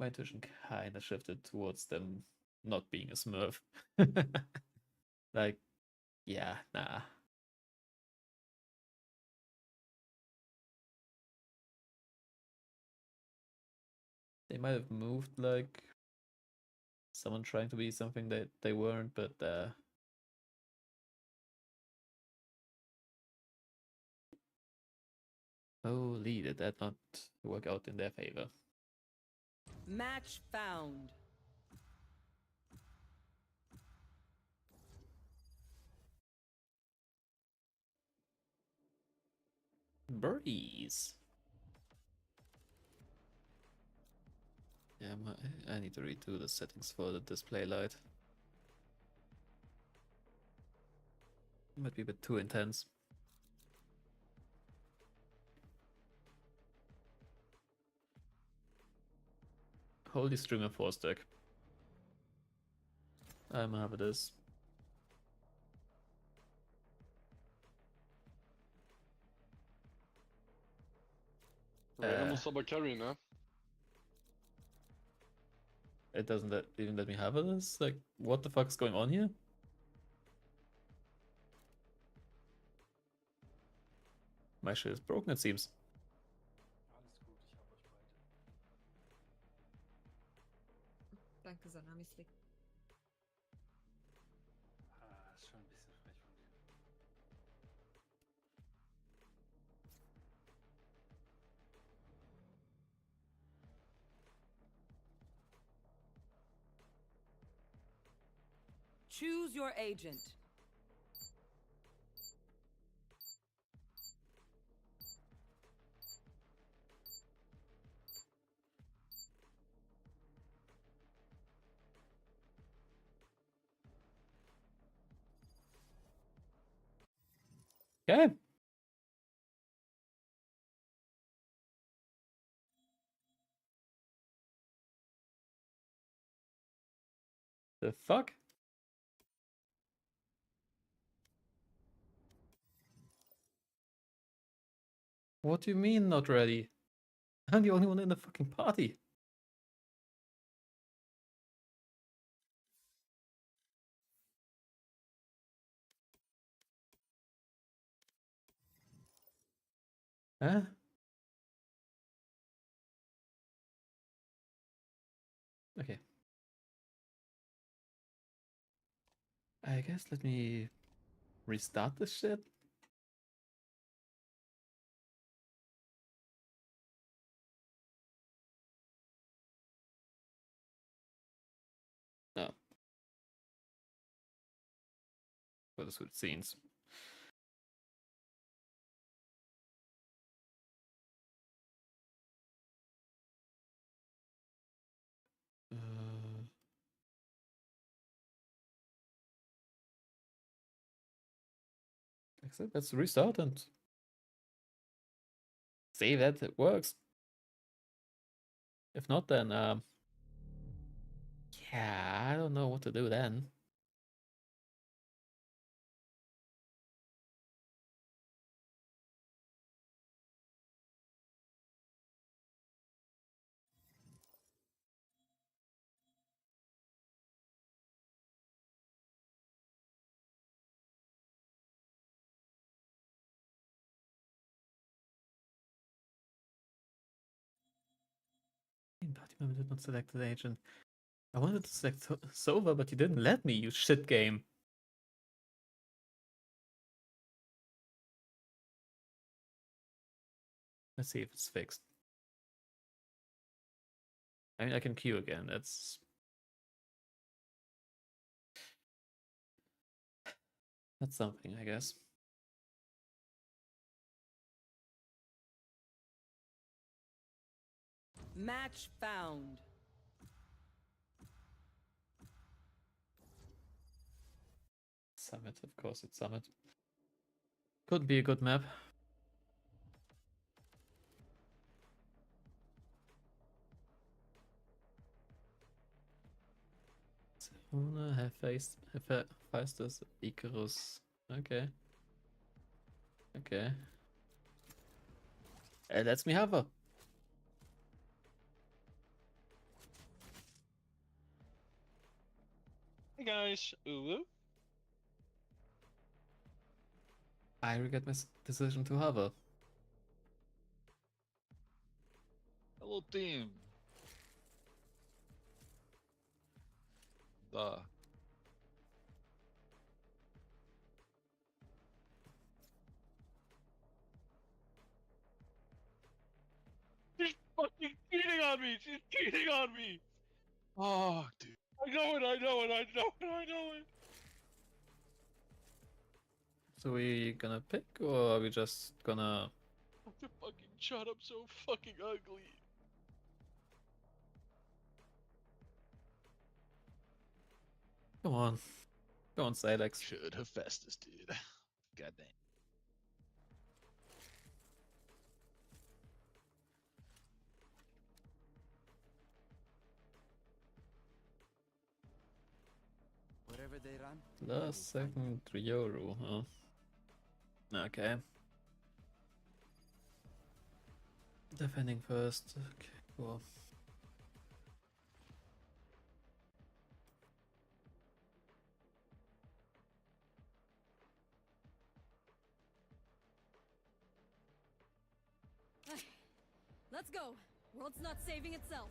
A: intuition kinda shifted towards them not being a smurf. Like, yeah, nah. They might have moved like someone trying to be something that they weren't, but holy, did that not work out in their favor?
E: Match found.
A: Birdies. Yeah, I need to redo the settings for the display light. Might be a bit too intense. Holy streamer 4 stack. I'm happy this.
K: Er muss aber carry, ne?
A: It doesn't even let me have this? Like, what the fuck is going on here? My shit is broken, it seems.
L: Alles gut, ich hab euch beide.
M: Danke, Sanamisli.
L: Ist schon ein bisschen frech von dir.
E: Choose your agent.
A: Okay. The fuck? What do you mean not ready? I'm the only one in the fucking party. Huh? Okay. I guess let me restart this shit. No. For the sweet scenes. Except let's restart and see that it works. If not, then yeah, I don't know what to do then. Party member did not select the agent. I wanted to select Sova, but you didn't let me, you shit game. Let's see if it's fixed. I mean, I can queue again. That's something, I guess.
I: Match found.
A: Summit, of course, it's Summit. Could be a good map. Sona, Hephaestus, Icarus. Okay. Okay. It lets me have her.
K: Hey guys, ooh.
A: I regret my decision to have her.
K: Hello team. Duh. She's fucking cheating on me! She's cheating on me! Oh, dude. I know it, I know it, I know it, I know it!
A: So we gonna pick, or are we just gonna...
K: The fucking shot up so fucking ugly.
A: Come on. Go on, Silex.
K: Should have Festus, dude. Goddamn.
C: Wherever they run.
A: Last second Ryoru, huh? Okay. Defending first. Okay, cool.
J: Let's go. World's not saving itself.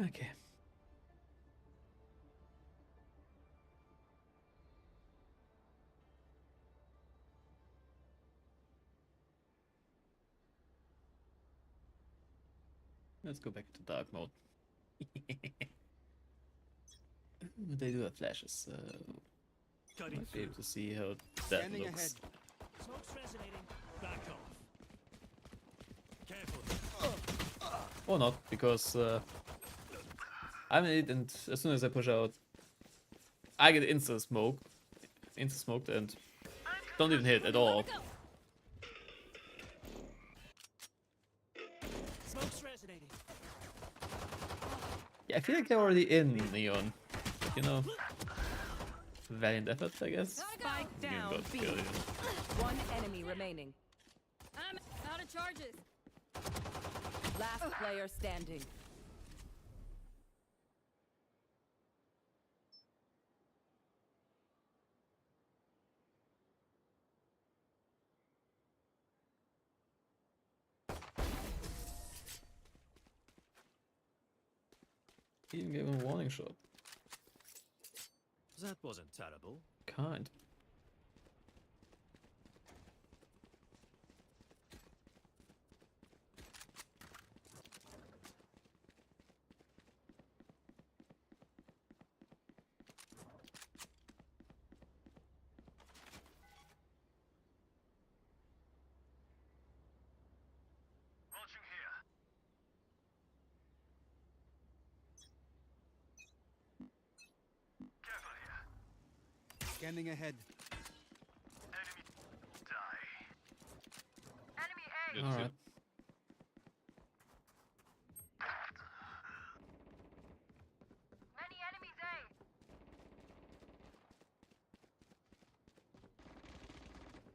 A: Okay. Let's go back to dark mode. They do have flashes, so might be able to see how that
C: Scanning
A: looks.
C: ahead.
D: Smoke's resonating. Back off. Careful.
A: Or not, because I'm in it, and as soon as I push out, I get smoked, and don't even hit at all.
I: Smoke's resonating.
A: Yeah, I feel like they're already in Neon. You know, valiant effort, I guess.
I: Spike
A: Game
I: down.
A: got
I: B.
A: killed.
I: One enemy remaining. I'm out of charges.
B: Last player standing.
A: Even gave him a warning shot.
D: That wasn't terrible.
A: Kind.
H: Scanning ahead.
K: That's
A: All right.
K: it.
J: Many enemies A.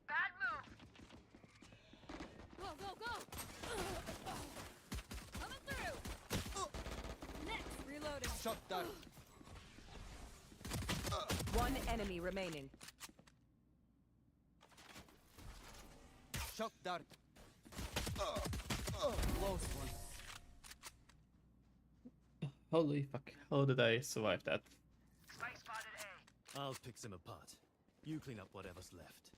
J: Bad move.
I: Go, go, go! Coming through! Next! Reloading.
H: Shot down.
B: One enemy remaining.
H: Shock dart. Close one.
A: Holy fuck. How did I survive that?
J: Spike spotted A.
D: I'll pick them apart. You clean up whatever's left.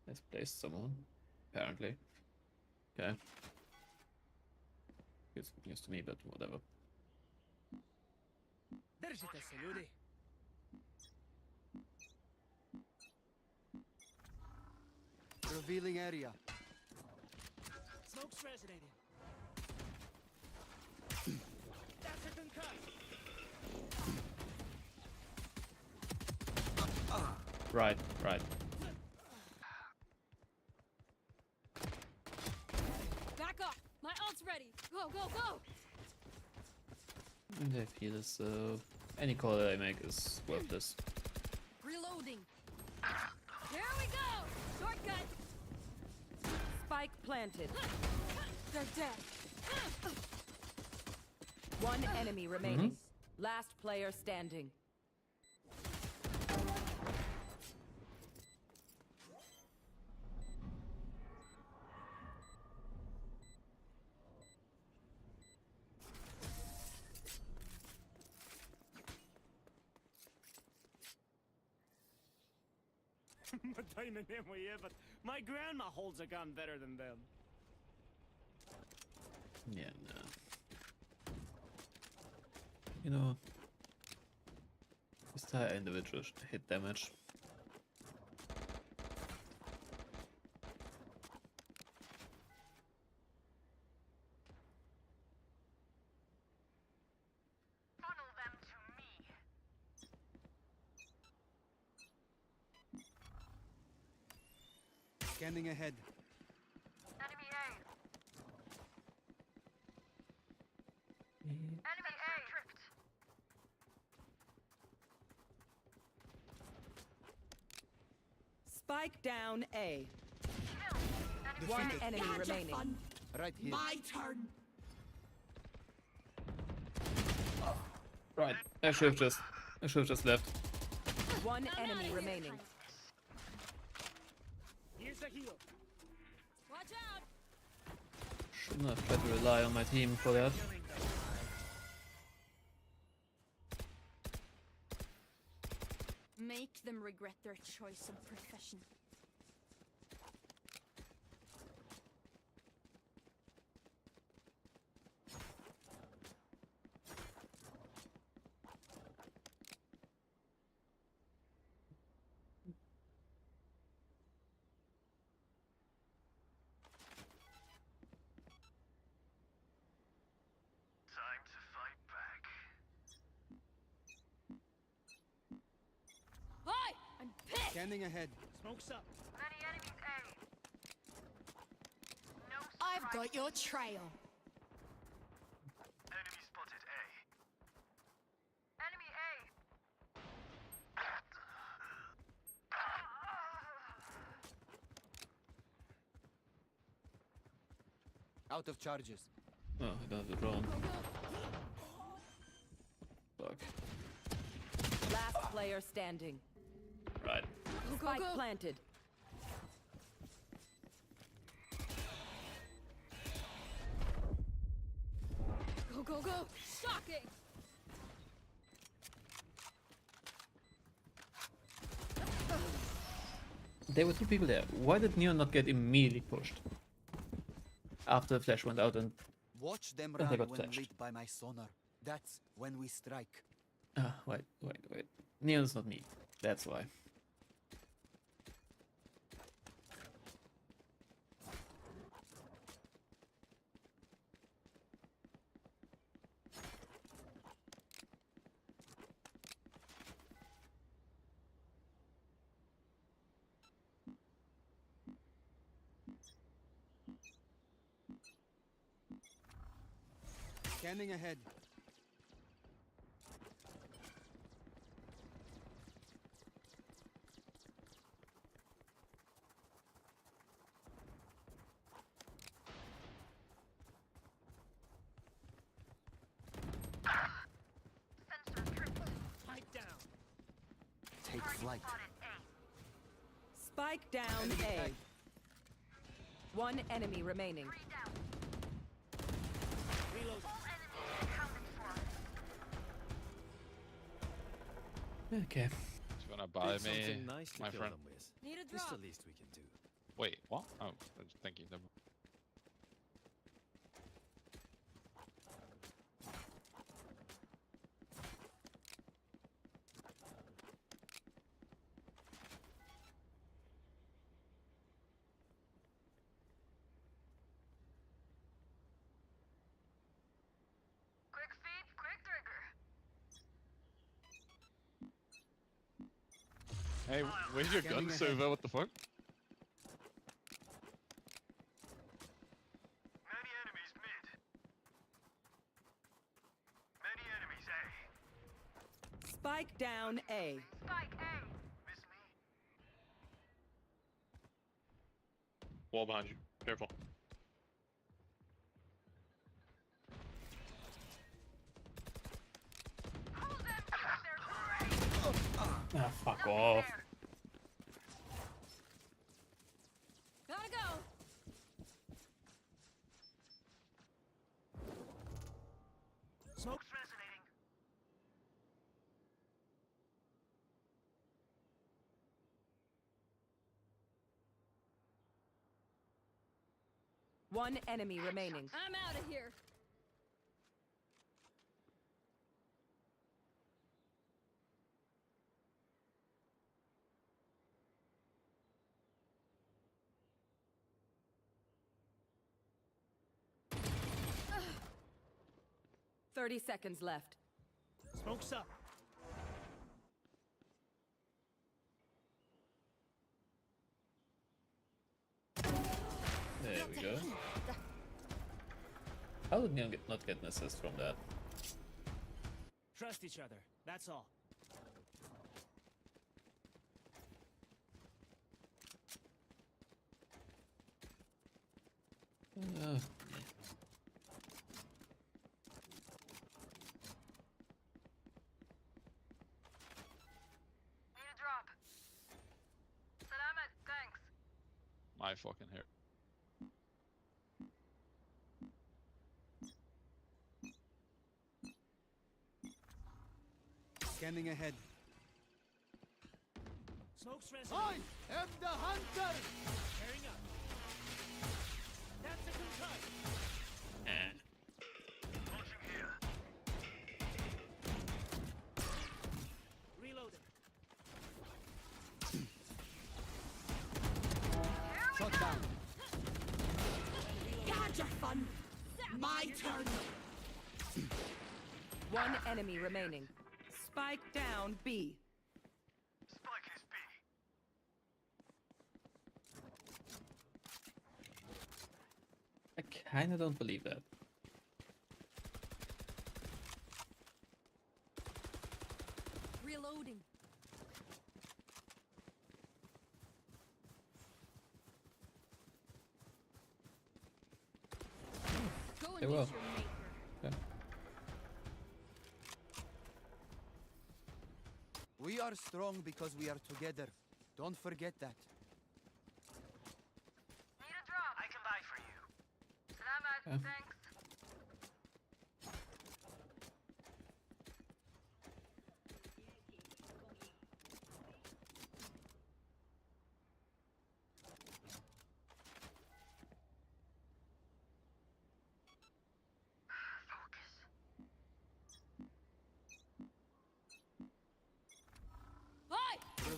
A: Let's place someone. Apparently. Okay. It's news to me, but whatever.
H: Revealing area.
C: Smoke's resonating.
J: That's a concuss.
A: Right, right.
I: Back off! My ult's ready! Go, go, go!
A: And I feel as though any call that I make is worth this.
I: Reloading! Here we go! Shortcut!
B: Spike planted.
I: They're dead.
B: One enemy remaining. Last player standing.
C: Diamond him we here, but my grandma holds a gun better than them.
A: Yeah, no. You know, this entire individual hit damage.
J: Funnel them to me.
H: Scanning ahead.
J: Enemy A. Enemy A. Tripped.
B: Spike down A.
J: Enemy
B: One
H: Defeated.
B: enemy remaining.
H: Right here.
E: My turn.
A: Right, I should have just left.
B: One enemy remaining.
C: Here's a heal.
I: Watch out!
A: Shouldn't have tried to rely on my team for that.
I: Make them regret their choice of profession.
J: Time to fight back.
I: Hi! I'm pissed!
H: Scanning ahead.
C: Smoke's up.
J: Many enemies A. No
E: I've
J: surprise.
E: got your trail.
H: Out of charges.
A: Oh, I don't have the drone. Fuck.
B: Last player standing.
A: Right.
B: Spike planted.
E: Go, go, go! Shocking!
A: There were two people there. Why did Neon not get immediately pushed? After the flash went out and...
C: Watch them
A: They
C: run
A: got
C: when
A: flashed.
C: lit by my sonar. That's when we strike.
A: Wait. Neon's not me. That's why.
H: Scanning ahead.
C: Take flight.
B: Spike down A. One enemy remaining.
A: Okay.
K: You wanna buy me, my friend?
E: Need a
D: It's
E: drop.
D: the least we can do.
K: Wait, what? Oh, thank you. Never.
J: Quick feet, quick trigger.
K: Hey, where's your gun, Silver? What the fuck?
J: Many enemies mid. Many enemies A.
B: Spike down A.
J: Spike A. Miss me.
K: Wall behind you. Careful.
J: Hold them. They're great.
A: Ah, fuck off.
E: Gotta go!
J: Smoke's resonating.
B: One enemy remaining.
E: I'm out of here.
B: Ugh. 30 seconds left.
J: Smoke's up.
A: There we go. How did Neon not get an assist from that?
J: Trust each other. That's all.
A: Uh,
J: Need a drop. Salamat. Thanks.
K: My fucking hair.
H: Scanning ahead.
J: Smoke's resonating.
H: I am the hunter!
J: Tearing up. That's a concuss.
A: eh.
J: Launching here. Reloading.
H: Shot down.
B: Gotcha, fun. My turn. One enemy remaining. Spike down B.
J: Spike is B.
A: I kinda don't believe that.
E: Reloading.
A: They will. Yeah.
C: We are strong because we are together. Don't forget that.
J: Need a drop? I can buy for you. Salamat,
A: Yeah.
J: thanks.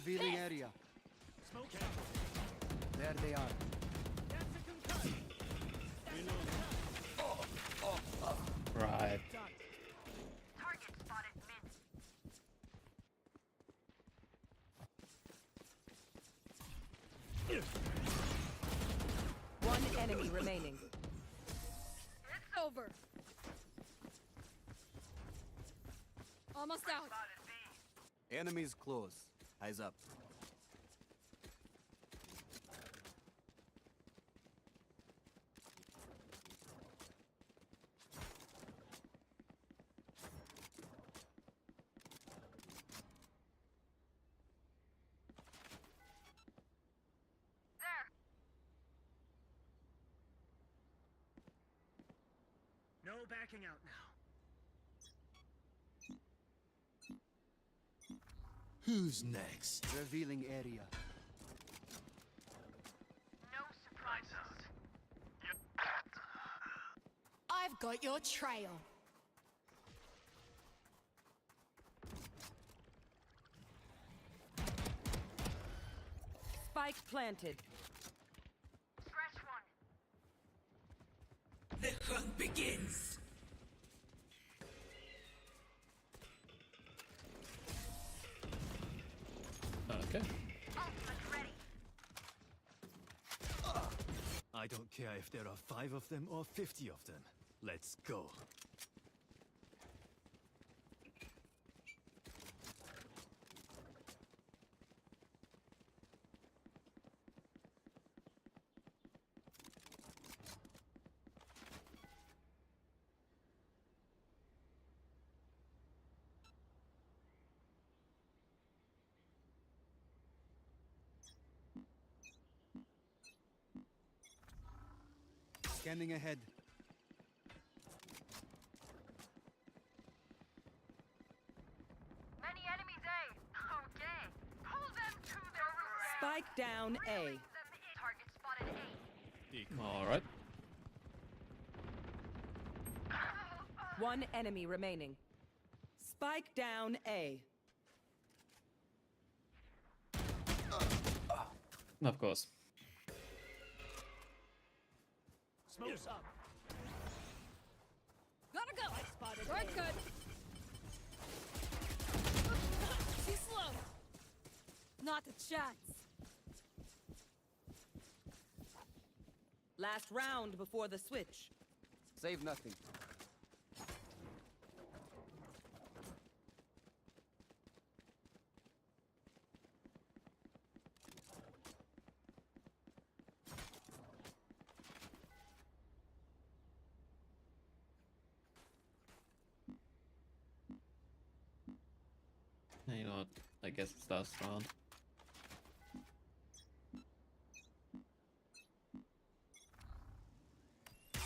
C: Revealing area. There they are.
A: Right.
J: Target spotted mid.
B: One enemy remaining.
J: It's over. Almost out.
H: Enemies close. Eyes up.
J: There.
L: No backing out now.
D: Who's next?
C: Revealing area.
J: No surprises.
E: I've got your trail.
B: Spike planted.
J: Fresh one.
I: The hunt begins.
A: Okay.
J: Ultimate ready.
D: I don't care if there are 5 of them or 50 of them. Let's go.
C: Scanning ahead.
J: Many enemies A. Okay. Pull them to their
B: Spike down A.
J: Target spotted A.
A: Alright.
B: One enemy remaining. Spike down A.
A: Of course.
L: Smoke's up.
E: Gotta go. I spotted
J: We're
E: A.
J: good.
E: Too slow. Not a chance.
B: Last round before the switch.
H: Save nothing.
A: You know what? I guess it's last round.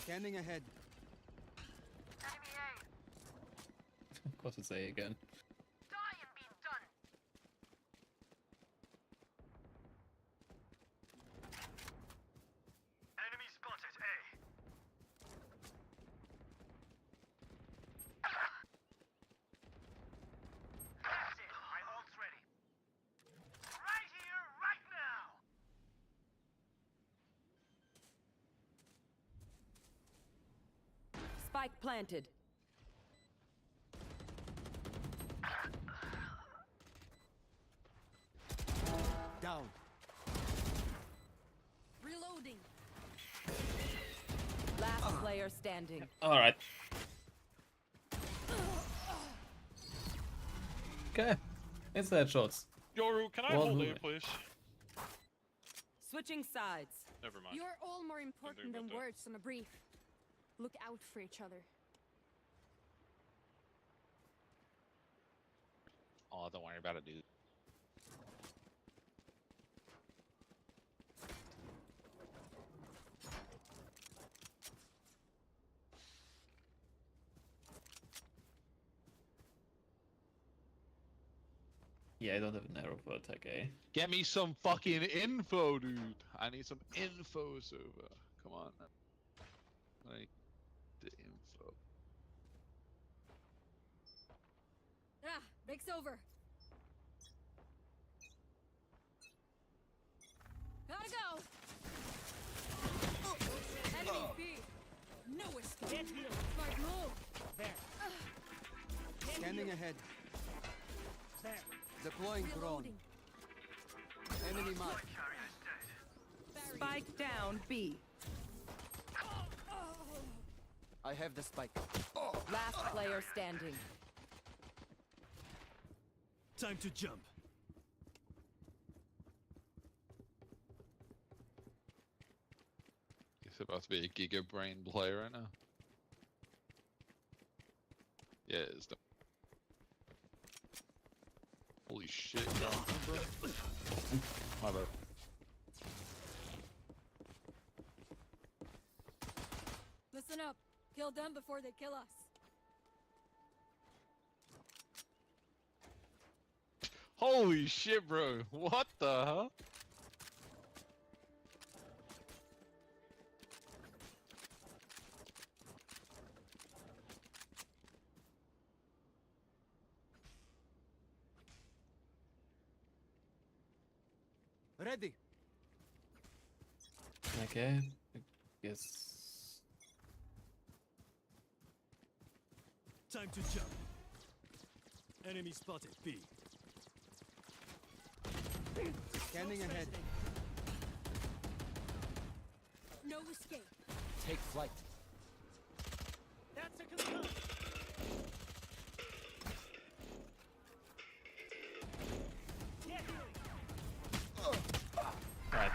C: Scanning ahead.
J: Enemy A.
A: Of course it's A again.
J: Die and be done. Enemy spotted A. That's it. My ult's ready. Right here, right now.
B: Spike planted.
C: Down.
E: Reloading.
B: Last player standing.
A: Alright. Okay. It's headshots.
K: Yoru, can I
A: One
K: hold A,
A: movement.
K: please?
B: Switching sides.
K: Never mind.
E: You're all more important
K: about
E: than
K: that.
E: words on a brief.
J: Look out for each other.
K: Oh, don't worry about it, dude.
A: Yeah, I don't have an arrow for attack A.
K: Get me some fucking info, dude. I need some info, Sova. Come on. Like, the info.
J: Ah, break's over. Gotta go. Enemy B. No escape. Smart move.
L: There.
H: Scanning ahead.
L: There.
H: Deploying drone.
J: Reloading.
H: Enemy mark.
B: Spike down B.
H: I have the spike.
B: Last player standing.
D: Time to jump.
K: It's about to be a Giga Brain play right now. Yeah, it's the. Holy shit, Jonathan, bro. My bad.
J: Listen up. Kill them before they kill us.
K: Holy shit, bro. What the hell?
H: Ready.
A: Okay. I guess.
D: Time to jump. Enemy spotted. B.
H: Scanning ahead.
J: No escape.
H: Take flight.
L: That's a concern. Get healing.
A: Right.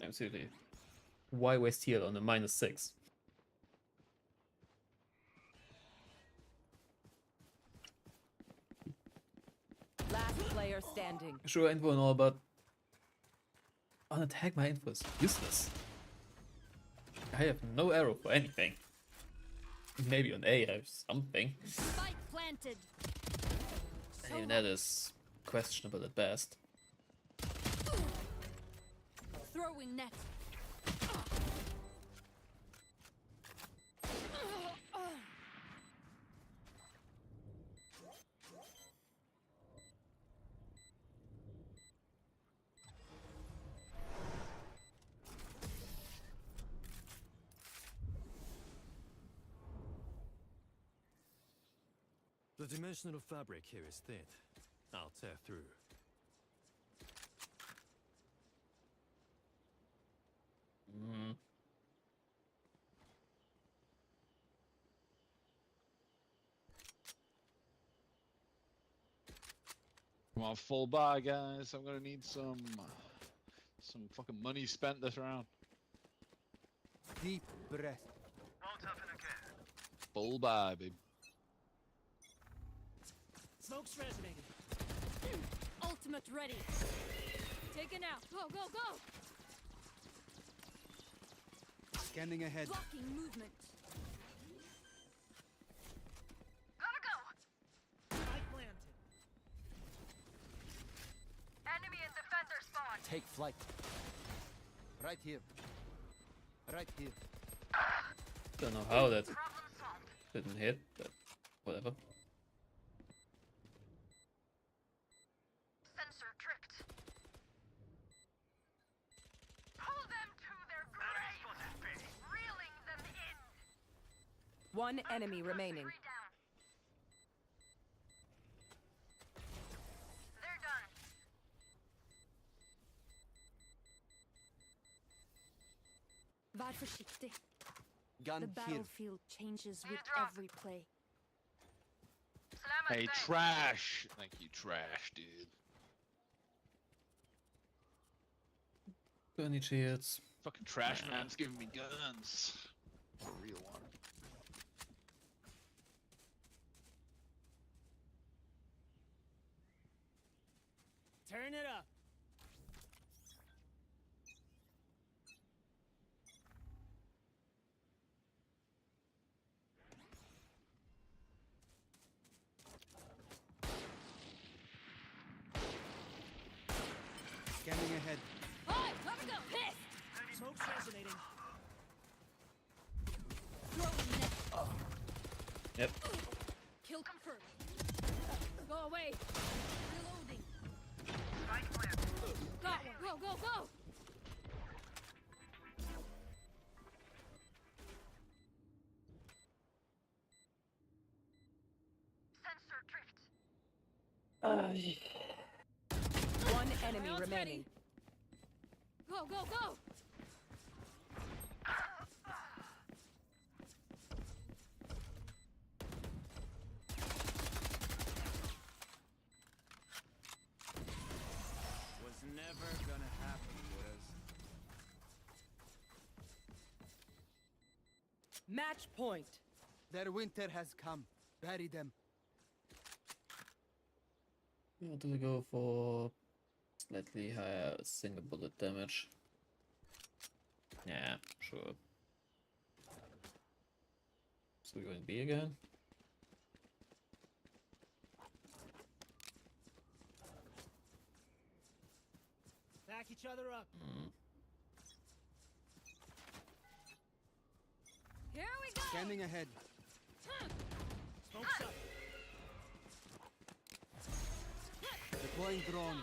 A: Absolutely. Why waste heal on a -6?
B: Last player standing.
A: Sure, info and all, but on attack, my info is useless. I have no arrow for anything. Maybe on A I have something.
J: Spike planted.
A: Even that is questionable at best.
J: Throwing net.
D: The dimensional fabric here is thin. I'll tear through.
K: Come on, full bar, guys. I'm gonna need some fucking money spent this round.
H: Deep breath.
K: Full bar, babe.
L: Smoke's resonating.
J: Ultimate ready. Taken out. Go, go, go.
H: Scanning ahead.
J: Blocking movement.
L: Spike planted.
J: Enemy and defender spawn.
H: Take flight. Right here. Right here.
A: Don't know how that didn't hit, but whatever.
J: Sensor tricked. Pull them to their grave. Reeling them in.
B: One enemy remaining.
J: Three down. They're done. Var försiktig.
H: Gun
J: The
H: here.
J: battlefield changes with every play. Slam
K: Hey, trash. Thank you, trash, dude.
A: Got any cheers?
K: Fucking trash
A: Nah.
K: man's giving me guns. A real one.
L: Turn it up.
C: Scanning ahead.
B: Hey, let me go. Pissed.
L: Smoke's resonating.
A: Yep.
B: Kill confirmed. Go away. Reloading. Go.
I: One enemy remaining.
B: Go.
C: Was never gonna happen with us.
I: Match point.
C: Their winter has come. Bury them.
A: What do we go for? Slightly higher single bullet damage. Yeah, sure. So we're going B again.
L: Back each other up.
B: Here we go.
C: Scanning ahead.
L: Smoke's up.
C: Deploying drone.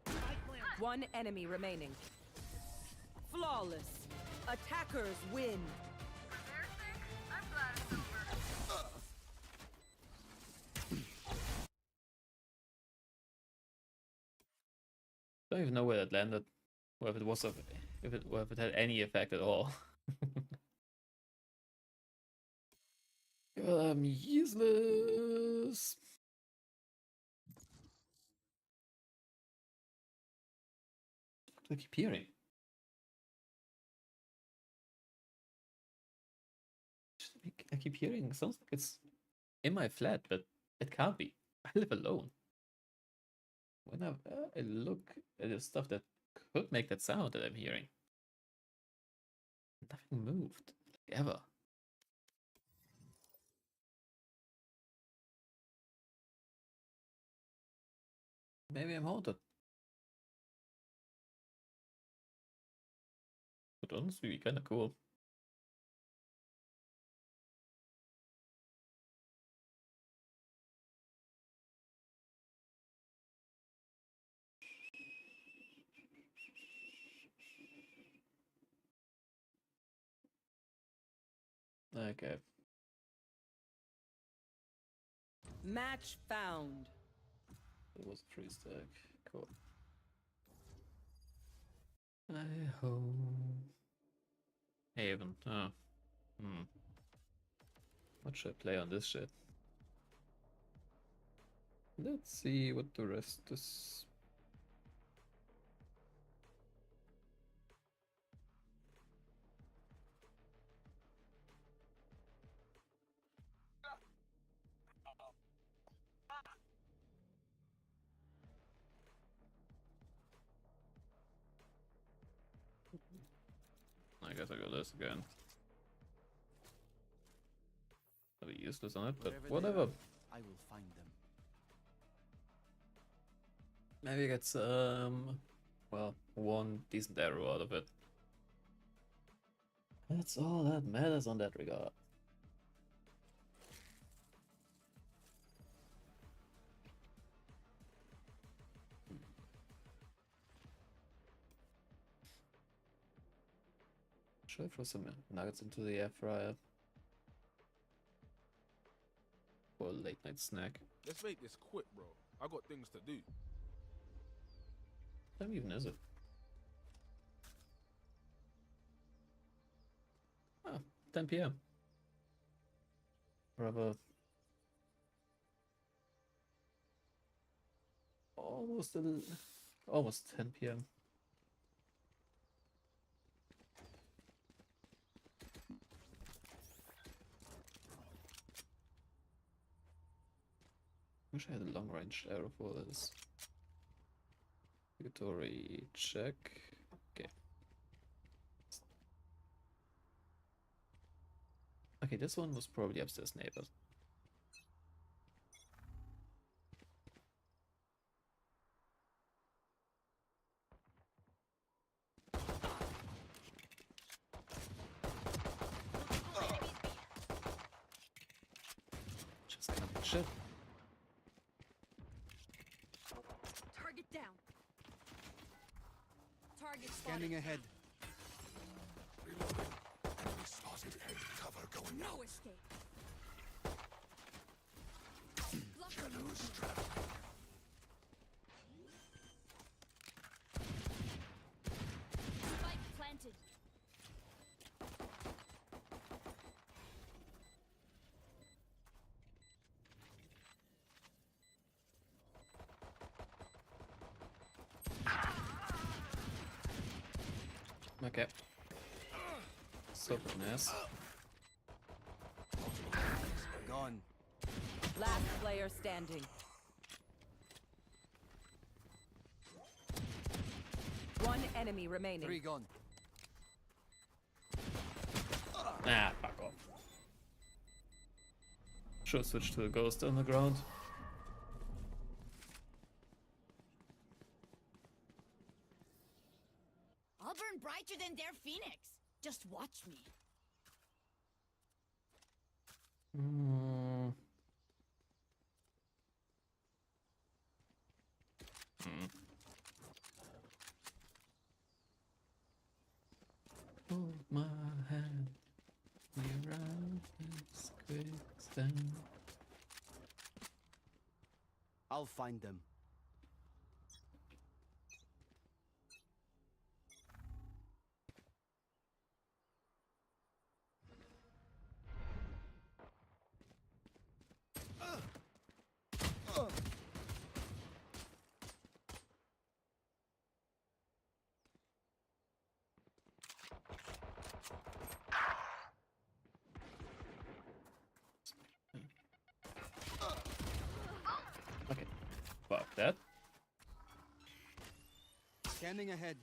L: Spike planted.
I: One enemy remaining. Flawless. Attackers win.
A: Don't even know where that landed, or if it was if it had any effect at all. God, I'm useless. I keep hearing. I keep hearing. Sounds like it's in my flat, but it can't be. I live alone. Whenever I look at the stuff that could make that sound that I'm hearing, nothing moved, like, ever. Maybe I'm haunted. Would honestly be kinda cool. Okay.
I: Match found.
A: It was a free stack. Cool. I home. Haven. Oh. What should I play on this shit? Let's see what the rest is. I guess I go this again. I'll be useless on it, but
C: Wherever they
A: whatever.
C: are, I will find them.
A: Maybe get well, one decent arrow out of it. That's all that matters on that regard. Should I throw some nuggets into the air fryer? For a late night snack.
M: Let's make this quick, bro. I got things to do.
A: What time even is it? 10 p.m. Rather almost 10 p.m. Wish I had a long range arrow for this. Victory check. Okay. Okay, this one was probably upstairs neighbors. Just kind of shit.
E: Target down. Target
H: Scanning ahead.
E: No escape. Spike planted.
A: Okay. So nice.
H: Gone.
B: Last player standing. One enemy remaining.
H: 3 gone.
A: Ah, fuck off. Should switch to a ghost on the ground.
E: I'll burn brighter than their phoenix. Just watch me.
A: Mm. Hold my hand. We're out this quicksand.
H: I'll find them.
A: Okay, fuck that.
H: Scanning ahead.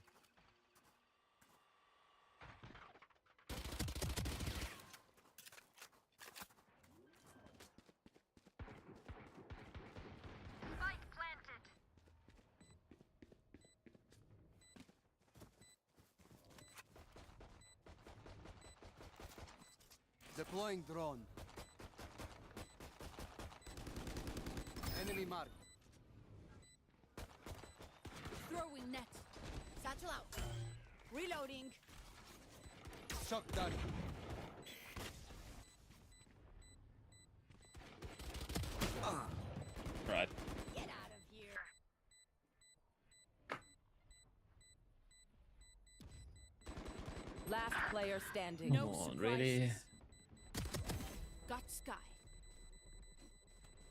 H: Deploying drone. Enemy marked.
E: Throwing net. Satchel out. Reloading.
H: Shock dart.
A: Right.
E: Get out of here.
B: Last player standing.
A: Come on, really?
E: Got Sky.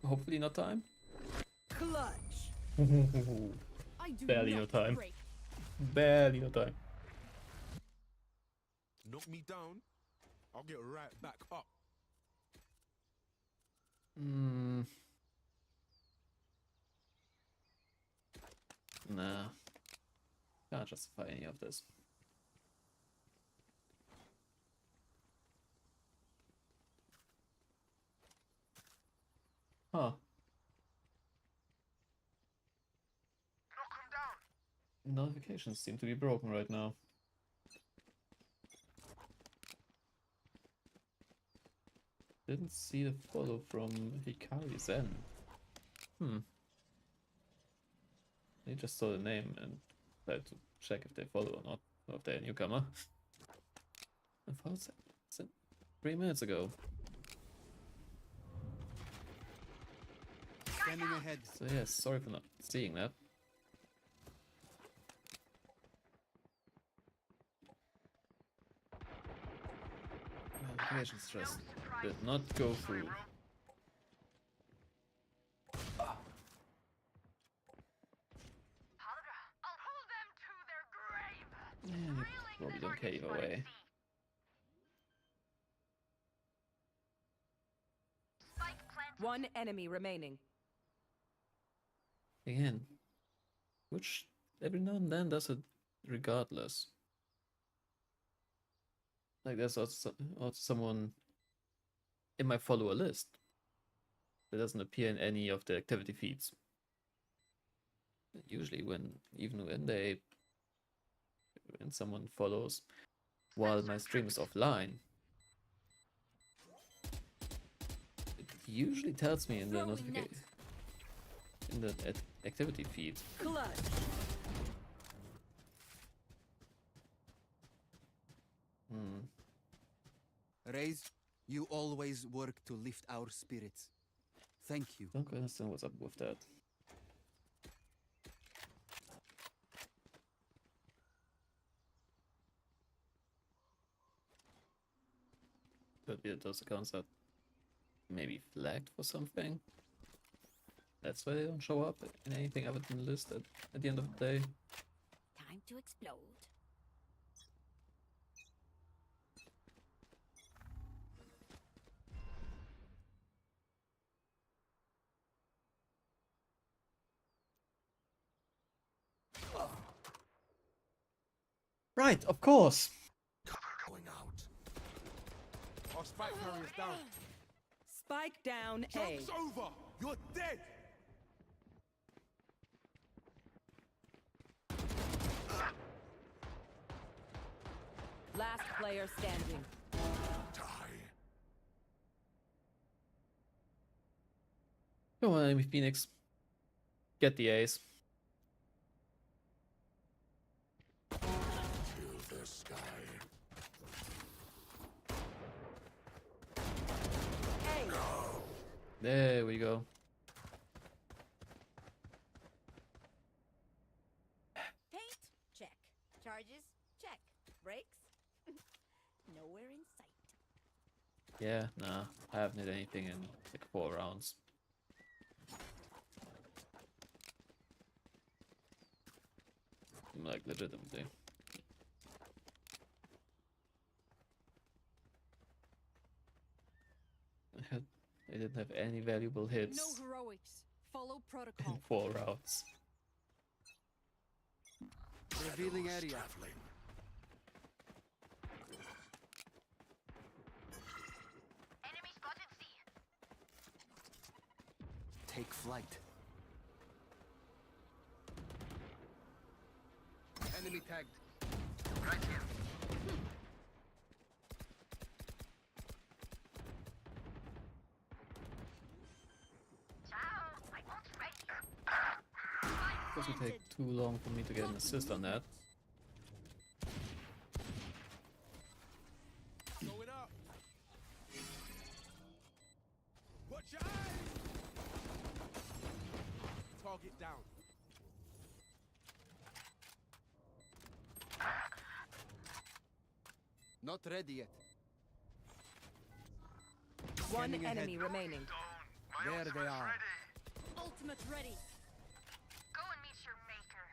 A: Hopefully not time.
E: Clutch. I do
A: Barely no
E: not
A: time.
E: break.
A: Barely no time.
M: Knock me down, I'll get right back up.
A: Nah. Can't justify any of this. Huh. Notifications seem to be broken right now. Didn't see the follow from Hikari Zen. I just saw the name and tried to check if they follow or not, or if they're a newcomer. I followed Zen 3 minutes ago.
H: Scanning ahead.
A: So yes, sorry for not seeing that. Investigations just did not go through. Yeah, probably don't care either way.
I: One enemy remaining.
A: Again, which every now and then does it regardless. Like there's also someone in my follower list that doesn't appear in any of the activity feeds. Usually even when someone follows while my stream is offline, it usually tells me in the notification in the activity feed.
I: Clutch.
C: Raze, you always work to lift our spirits. Thank you.
A: Don't quite understand what's up with that. But yeah, those accounts are maybe flagged for something. That's why they don't show up in anything other than the list at the end of the day.
E: Time to explode.
A: Right, of course.
M: Going out. Our spike carrier's down.
I: Spike down A.
M: Joke's over. You're dead.
I: Last player standing.
M: Die.
A: Come on, enemy Phoenix. Get the ace.
M: Kill the sky.
A: There we go.
E: Paint? Check. Charges? Check. Brakes? Nowhere in sight.
A: Yeah, nah. I haven't hit anything in like 4 rounds. Like legitimately. I didn't have any valuable hits
B: No heroics. Follow
A: in
B: protocol.
A: 4 rounds.
C: Revealing area.
M: Traveling.
J: Enemy spotted C.
C: Take flight. Enemy tagged.
J: Right here. Ciao. My ult's ready.
A: Doesn't take too long for me to get an assist on that.
M: Going up. Watch your eyes. Target down.
C: Not ready yet.
I: One
C: Scanning ahead.
I: enemy remaining.
C: There they are.
B: Ultimate ready.
J: Go and meet your maker.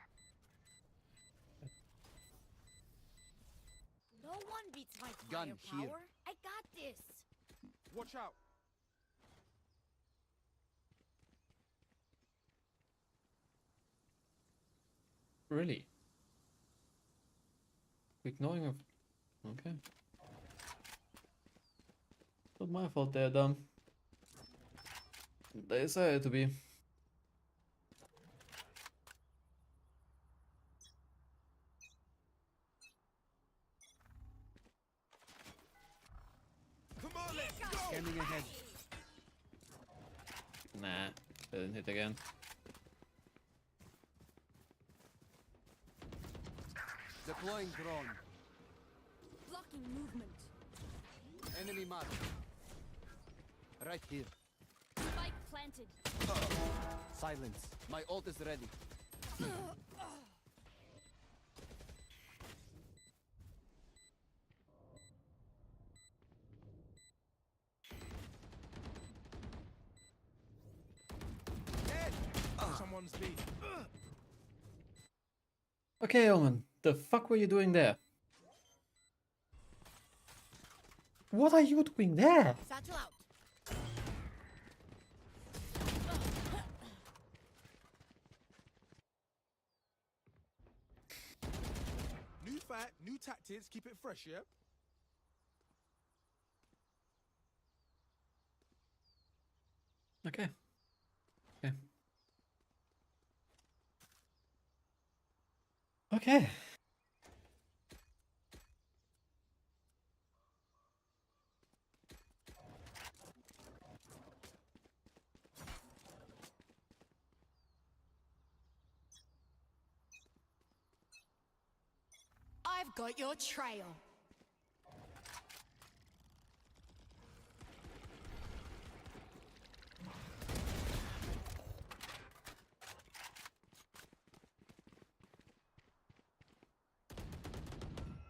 E: No one beats my
C: Gun
E: firepower.
C: here.
E: I got this.
M: Watch out.
A: Really? Ignoring of... Okay. Not my fault they're dumb. They decided to be.
M: Come on, let's go.
C: Scanning ahead.
A: Nah, they didn't hit again.
C: Deploying drone.
B: Blocking movement.
C: Enemy mark. Right here.
B: Spike planted.
C: Silence. My ult is ready.
M: Bronze B.
A: Okay, Omen, the fuck were you doing there? What are you doing there?
E: Satchel out.
M: New fight, new tactics. Keep it fresh, yeah?
A: Okay. Okay. Okay.
E: I've got your trail.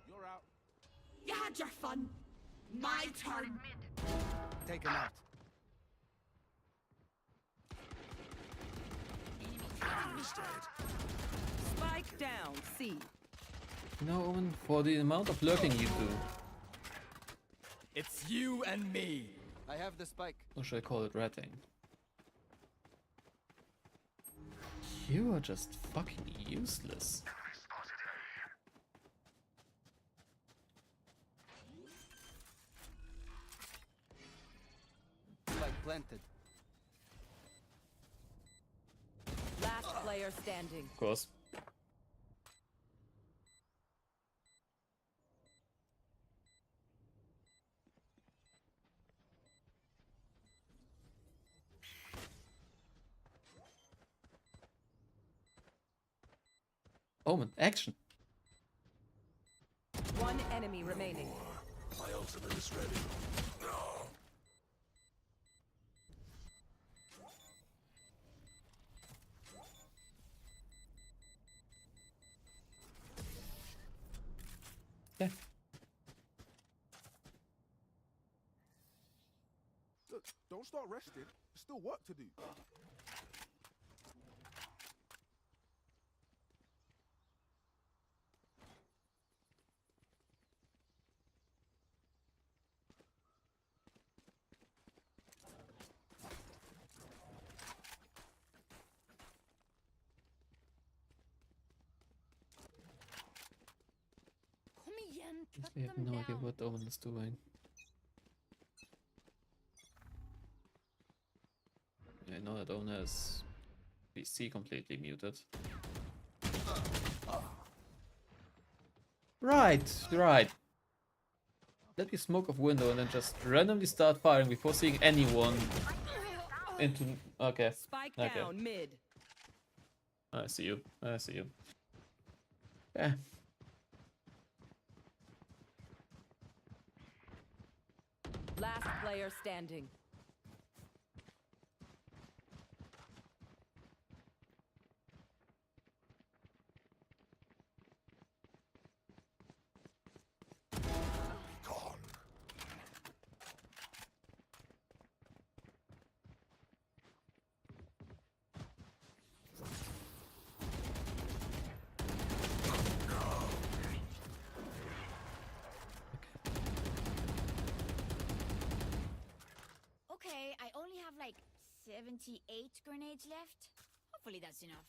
M: You're out.
E: You had your fun. My turn.
C: Take him out.
I: Spike down, C.
A: You know, Omen, for the amount of lurking you do,
L: It's you and me.
H: I have the spike.
A: or should I call it ratting? You are just fucking useless.
H: Spike planted.
I: Last player standing.
A: Of course. Omen, action!
I: One enemy remaining.
M: My ultimate is ready. No.
A: Yeah.
M: Look, don't start resting. There's still work to do.
E: Come again.
A: We have no idea what Omen is doing. I know that Omen has PC completely muted. Right. Let me smoke off window and then just randomly start firing before seeing anyone into. Okay.
I: Spike
A: Okay.
I: down, mid.
A: I see you. Yeah.
I: Last player standing.
E: Okay, I only have like 78 grenades left. Hopefully that's enough.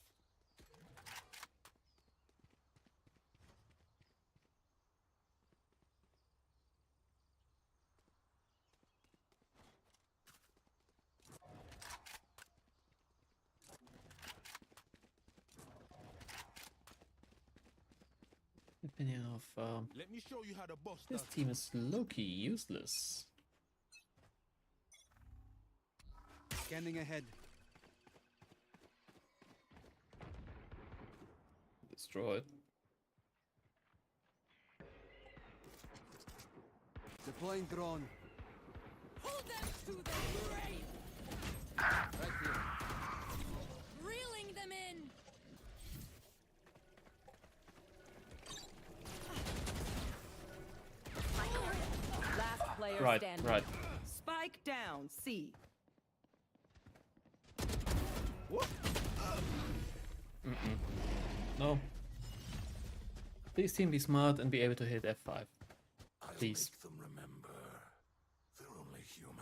A: Opinion of
M: Let me show you how the boss
A: this
M: does.
A: team is low-key useless.
C: Scanning ahead.
A: Destroyed.
C: Deploying drone.
E: Hold them to the grave!
C: Right here.
E: Reeling them in!
I: Last player
A: Right,
I: standing.
A: right.
I: Spike down, C.
M: What?
A: No. Please team be smart and be able to hit F5. Please.
N: Make them remember they're only human.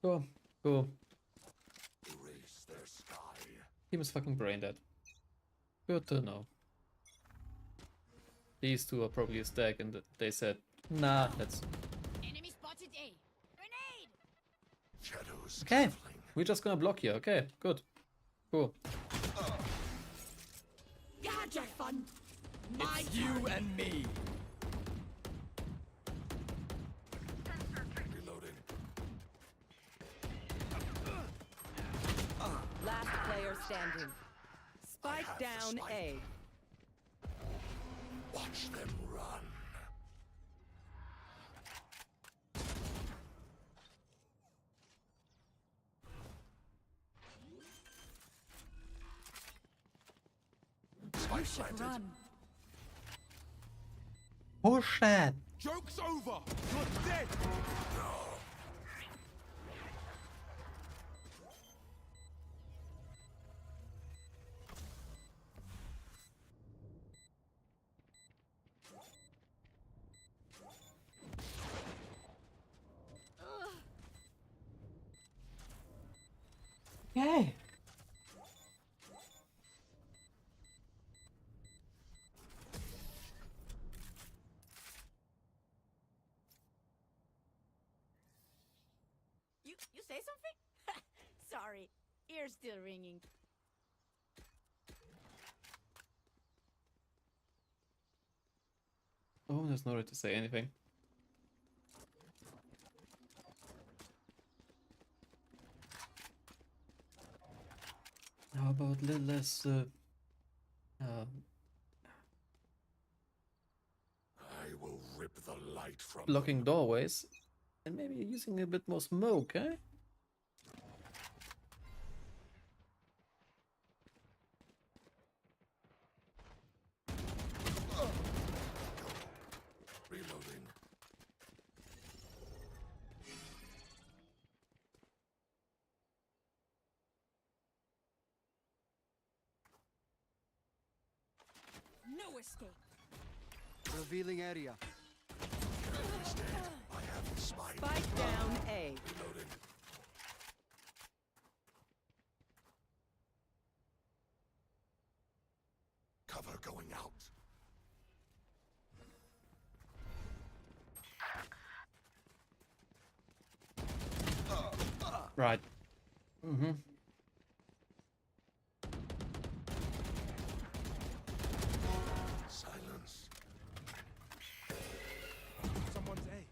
A: Cool. Cool.
N: Erase their sky.
A: Team is fucking brain dead. Good to know. These two are probably a stack and they said, nah, let's...
E: Enemy spotted A. Grenade!
N: Shadows.
A: Okay, we're just gonna block here. Okay, good. Cool.
E: God, you're fun!
L: It's you and me.
N: Reloading.
B: Last player standing. Spike down A.
N: Watch them run. Spike planted.
A: Push that!
M: Joke's over! You're dead!
A: Okay.
E: You say something? Sorry, ear's still ringing.
A: Oh, there's no way to say anything. How about a little less
N: I will rip the light from
A: blocking doorways and maybe using a bit more smoke, eh?
N: Reloading.
E: No escape.
C: Revealing area.
N: Enemy's dead. I have the spine.
B: Spike down A.
N: Reloading. Cover going out.
A: Right. Mm-hmm.
N: Silence.
M: Someone's A.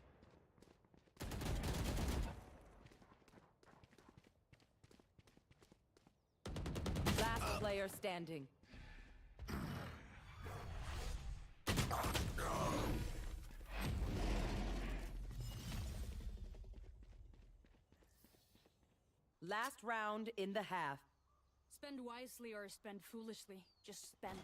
B: Last player standing. Last round in the half.
E: Spend wisely or spend foolishly. Just spend.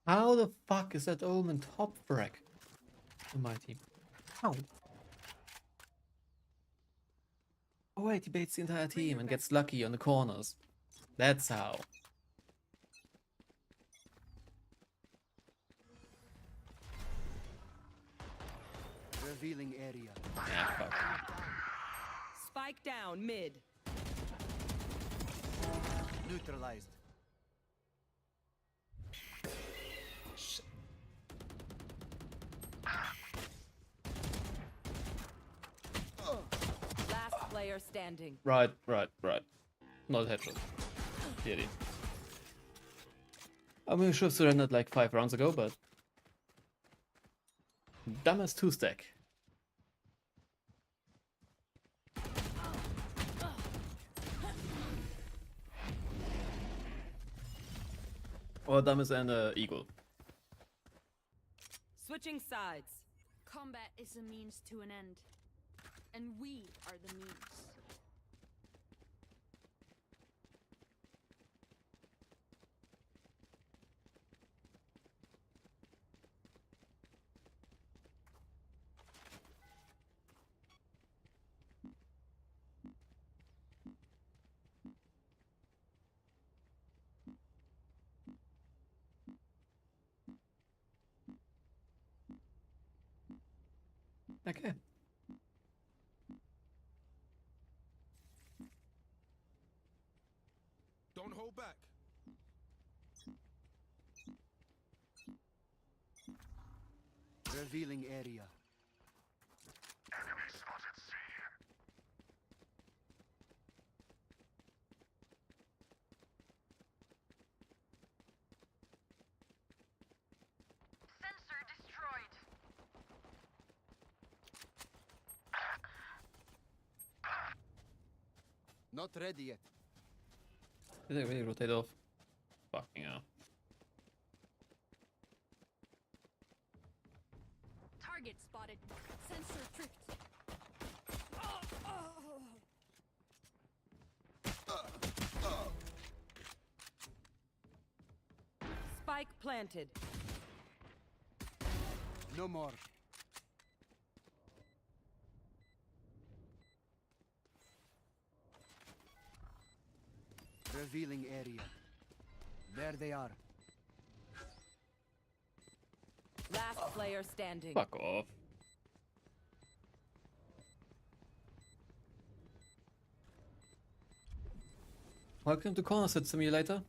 A: How the fuck is that Omen top frag on my team? How? Oh wait, he baits the entire team and gets lucky on the corners. That's how.
C: Revealing area.
A: Yeah, fuck.
B: Spike down mid.
C: Neutralized.
B: Last player standing.
A: Right. Not headshot. Clearly. I mean, we should have surrendered like 5 rounds ago, but... Dumb as 2-stack. Or Damis and Eagle.
B: Switching sides.
J: Combat is a means to an end, and we are the means.
A: Okay.
M: Don't hold back.
C: Revealing area.
N: Enemy spotted C.
J: Sensor destroyed.
C: Not ready yet.
A: Did they really rotate off? Fucking hell.
J: Target spotted. Sensor tricked.
B: Spike planted.
C: No more. Revealing area. There they are.
B: Last player standing.
A: Fuck off. Welcome to Corner Sit Simulator.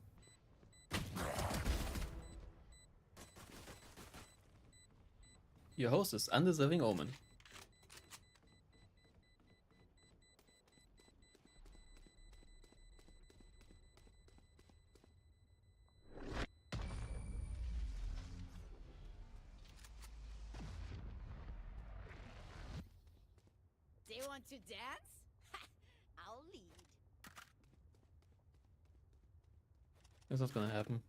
A: Your host is Undeserving Omen.
E: They want to dance? I'll lead.
A: That's not gonna happen.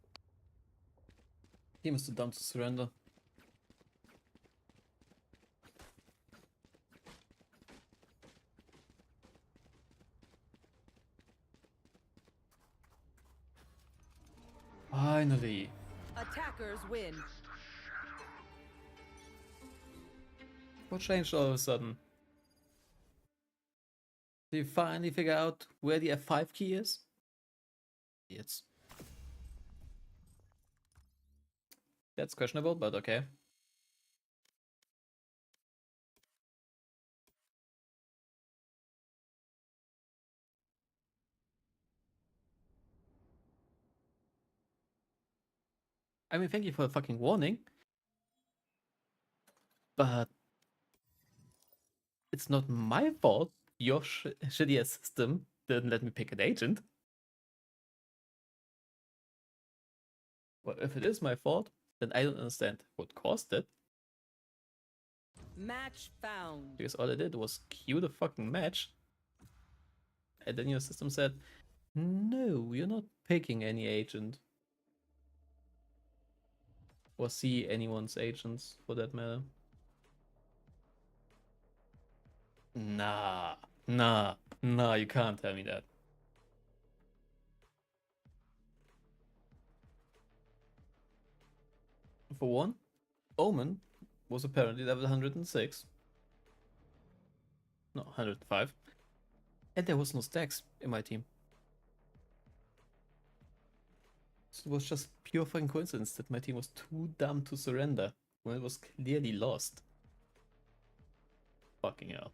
A: Team is too dumb to surrender. Finally.
B: Attackers win.
A: What changed all of a sudden? Did you finally figure out where the F5 key is? Idiots. That's questionable, but okay. I mean, thank you for the fucking warning. But it's not my fault your shitty ass system didn't let me pick an agent. Well, if it is my fault, then I don't understand what caused it.
B: Match found.
A: Because all I did was queue the fucking match. And then your system said, no, you're not picking any agent. Or see anyone's agents, for that matter. Nah, you can't tell me that. For one, Omen was apparently level 106. No, 105. And there was no stacks in my team. So it was just pure fucking coincidence that my team was too dumb to surrender when it was clearly lost. Fucking hell.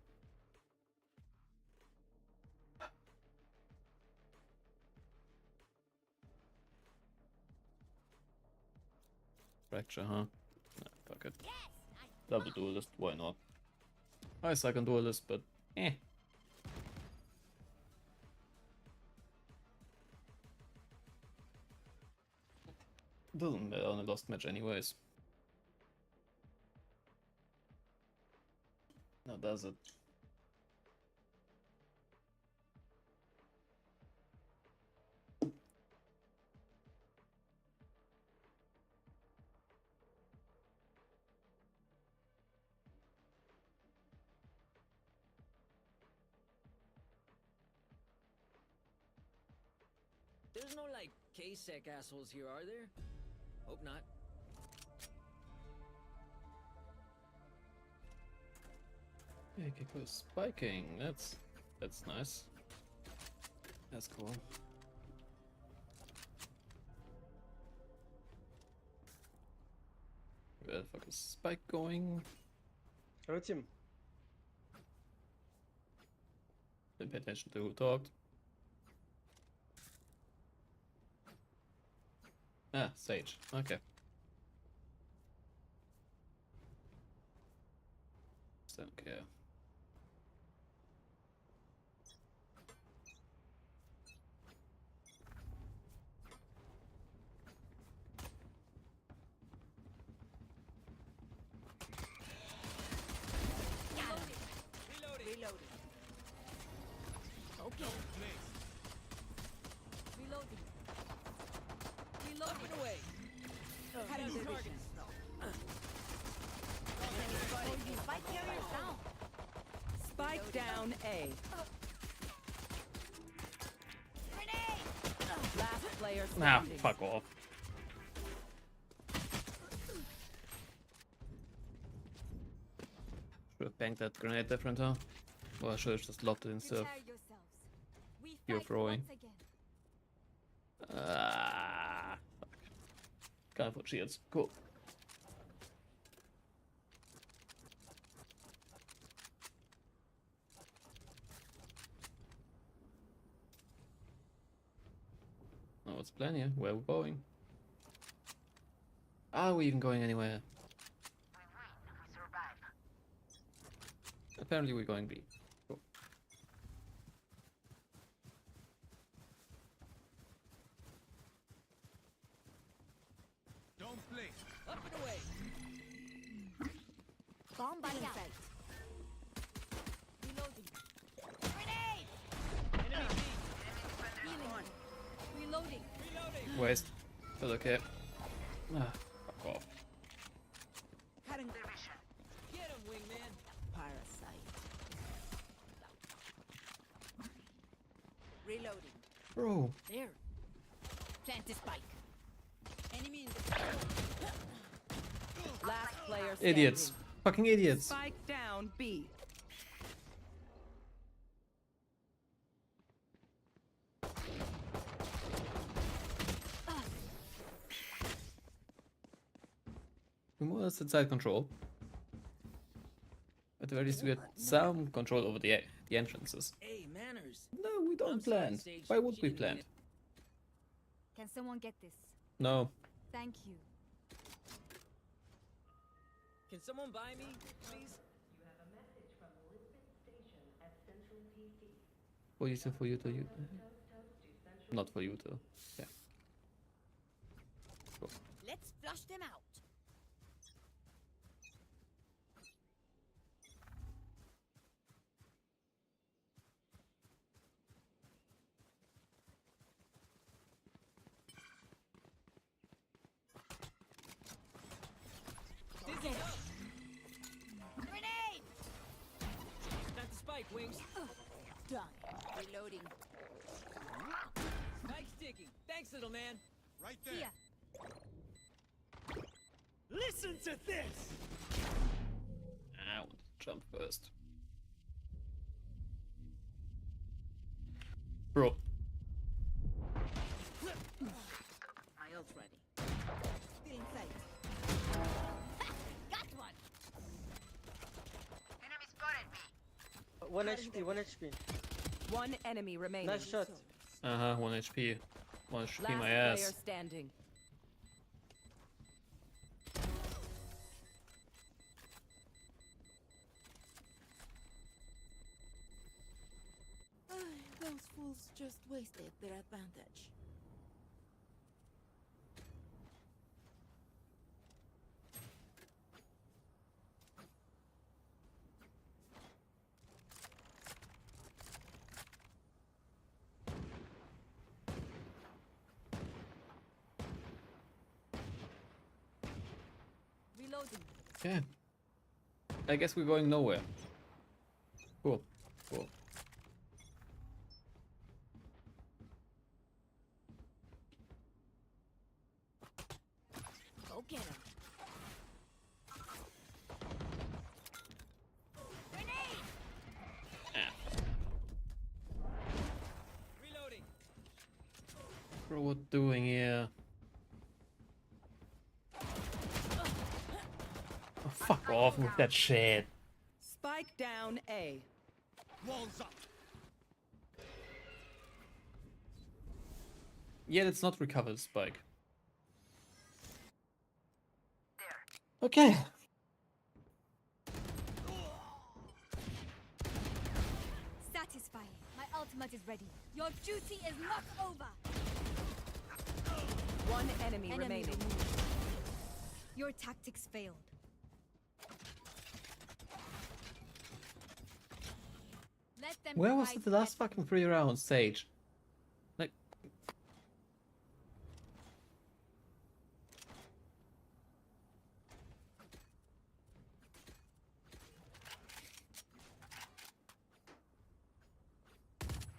A: Fracture, huh? Nah, fuck it. Double duelist, why not? I suck on duelist, but eh. Doesn't matter on a lost match anyways. Now does it?
I: There's no, like, K-Sec assholes here, are there? Hope not.
A: Yeah, Kiko is spiking. That's nice. That's cool. Where the fuck is Spike going?
O: Rotim.
A: Didn't pay attention to who talked. Ah, Sage. Okay. Just don't care.
B: Reloading. Okay. Reloading. Reloading away. Cutting the vision. Spike carrier down. Spike down A. Last player
A: Ah,
B: standing.
A: fuck off. Should have banged that grenade different, huh? Or I should have just lobbed it instead of you throwing. Ah, fuck. Can't afford shields. Cool. Oh, what's the plan here? Where are we going? Are we even going anywhere? Apparently we're going B. Cool.
M: Don't play.
I: Up and away.
B: Bomb by sight. Reloading. Grenade!
I: Enemy B.
B: Healing. Reloading.
I: Reloading.
A: Waste. But okay. Ah, fuck off.
B: Cutting the vision.
I: Get him, wingman.
B: Parasite. Reloading.
A: Bro.
B: There. Plant the spike. Enemy in the last player standing.
A: Idiots. Fucking idiots.
B: Spike down B.
A: We more or less had side control. At the very least we had some control over the entrances.
I: Hey, manners.
A: No, we don't
I: I'm sorry,
A: plan.
I: Sage.
A: Why would
I: She
A: we
I: didn't mean
A: plan?
I: it.
P: Can someone get this?
A: No.
P: Thank you.
I: Can someone buy me, please?
J: You have a message from Lisbon Station at Central PC.
A: For you to you. Not for you to. Yeah. Cool.
B: Let's flush them out.
I: Dizzy up.
B: Grenade!
I: That's the spike, wings.
B: Done. Reloading.
I: Spike's ticking. Thanks, little man.
M: Right there.
P: Here.
I: Listen to this.
A: I want to jump first. Bro.
B: My ult ready. Still in sight. Got one. Enemy spotted me.
O: 1 HP, 1 HP.
B: One enemy remaining.
O: Nice shot.
A: 1 HP. 1 HP
B: Last
A: my
B: player
A: ass.
B: standing. Those fools just wasted their advantage. Reloading.
A: Yeah. I guess we're going nowhere. Cool. Cool.
B: Go get him.
I: Reloading.
A: Bro, what doing here? Oh, fuck off with that shit.
B: Spike down A.
M: Walls up.
A: Yeah, let's not recover the spike. Okay.
P: Satisfying. My ultimate is ready. Your duty is not over.
B: One enemy remaining.
P: removed. Your tactics failed. Let them
A: Where was
P: fight
A: it the last fucking 3 rounds, Sage? Like,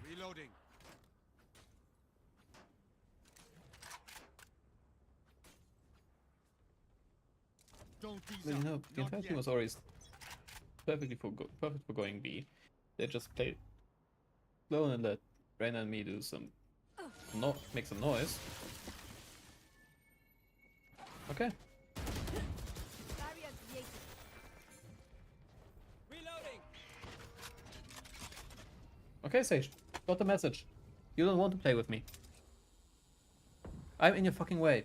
M: Reloading. Don't
A: I mean, no, the entire team was already perfect for going B. They just played slow and let Reyna and me do some make some noise. Okay.
P: Barrier created.
I: Reloading.
A: Okay, Sage. Got the message. You don't want to play with me. I'm in your fucking way.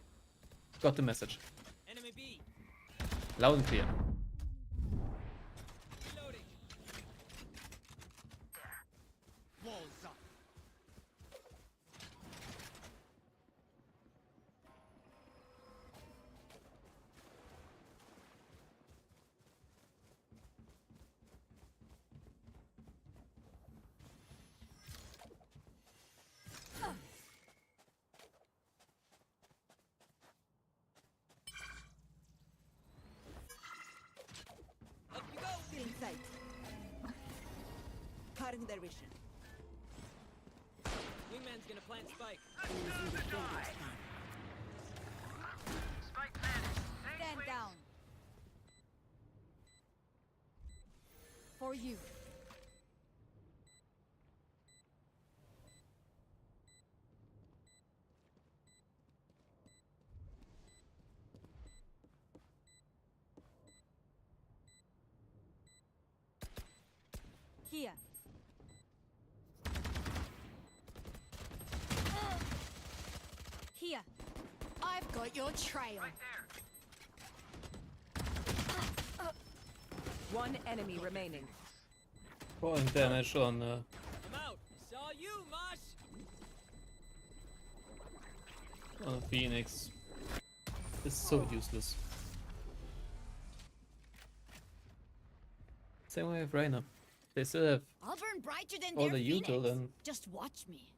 A: Got the message.
I: Enemy B.
A: Loud and clear.
I: Reloading.
M: Walls up.
I: Up you go.
B: Still in sight. Cutting their vision.
I: Wingman's gonna plant spike.
P: Stand down. For you. Here. Here.
B: I've got your trail. One enemy remaining.
A: Falling damage on
I: I'm out. Saw you, Mosh.
A: a Phoenix. It's so useless. Same way with Reyna. They still have
B: I'll burn brighter than
A: all
B: their
A: the util
B: phoenix.
A: and
B: Just watch me.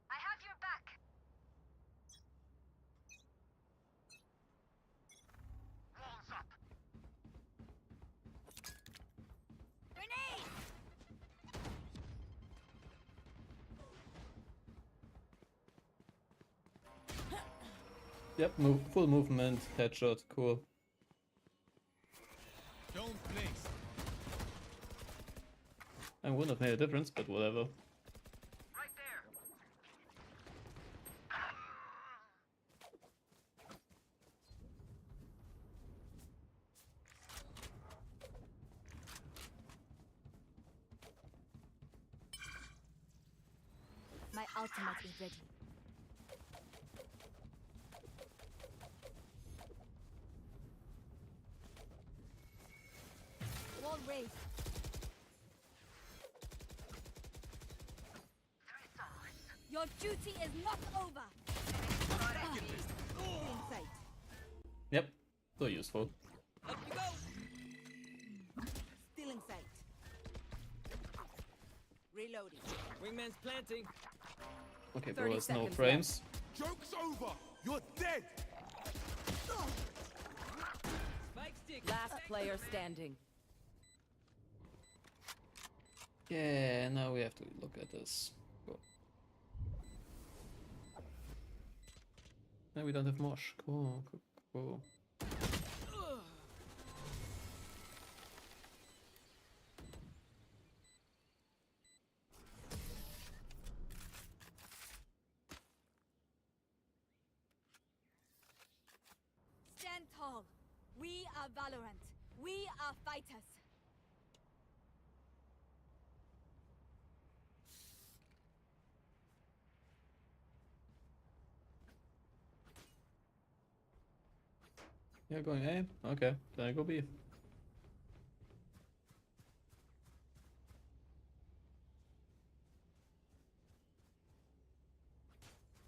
J: I have your back.
M: Walls up.
P: Grenade!
A: yep, full movement, headshot, cool.
M: Don't place.
A: I wouldn't have made a difference, but whatever.
J: Right there.
P: My ultimate is ready. Wall raised. Your duty is not over.
B: Still in sight.
A: Yep, so useful.
I: Up you go.
B: Still in sight. Reloading.
I: Wingman's planting.
A: Okay,
B: 30
A: bro, there's no
B: seconds
A: frames.
M: Joke's over! You're dead!
I: Spike stick.
B: Last player standing.
A: Yeah, now we have to look at this. Cool. No, we don't have Mosh. Cool, cool, cool.
P: Stand tall. We are Valorant. We are fighters.
A: You're going A? Okay, then I go B.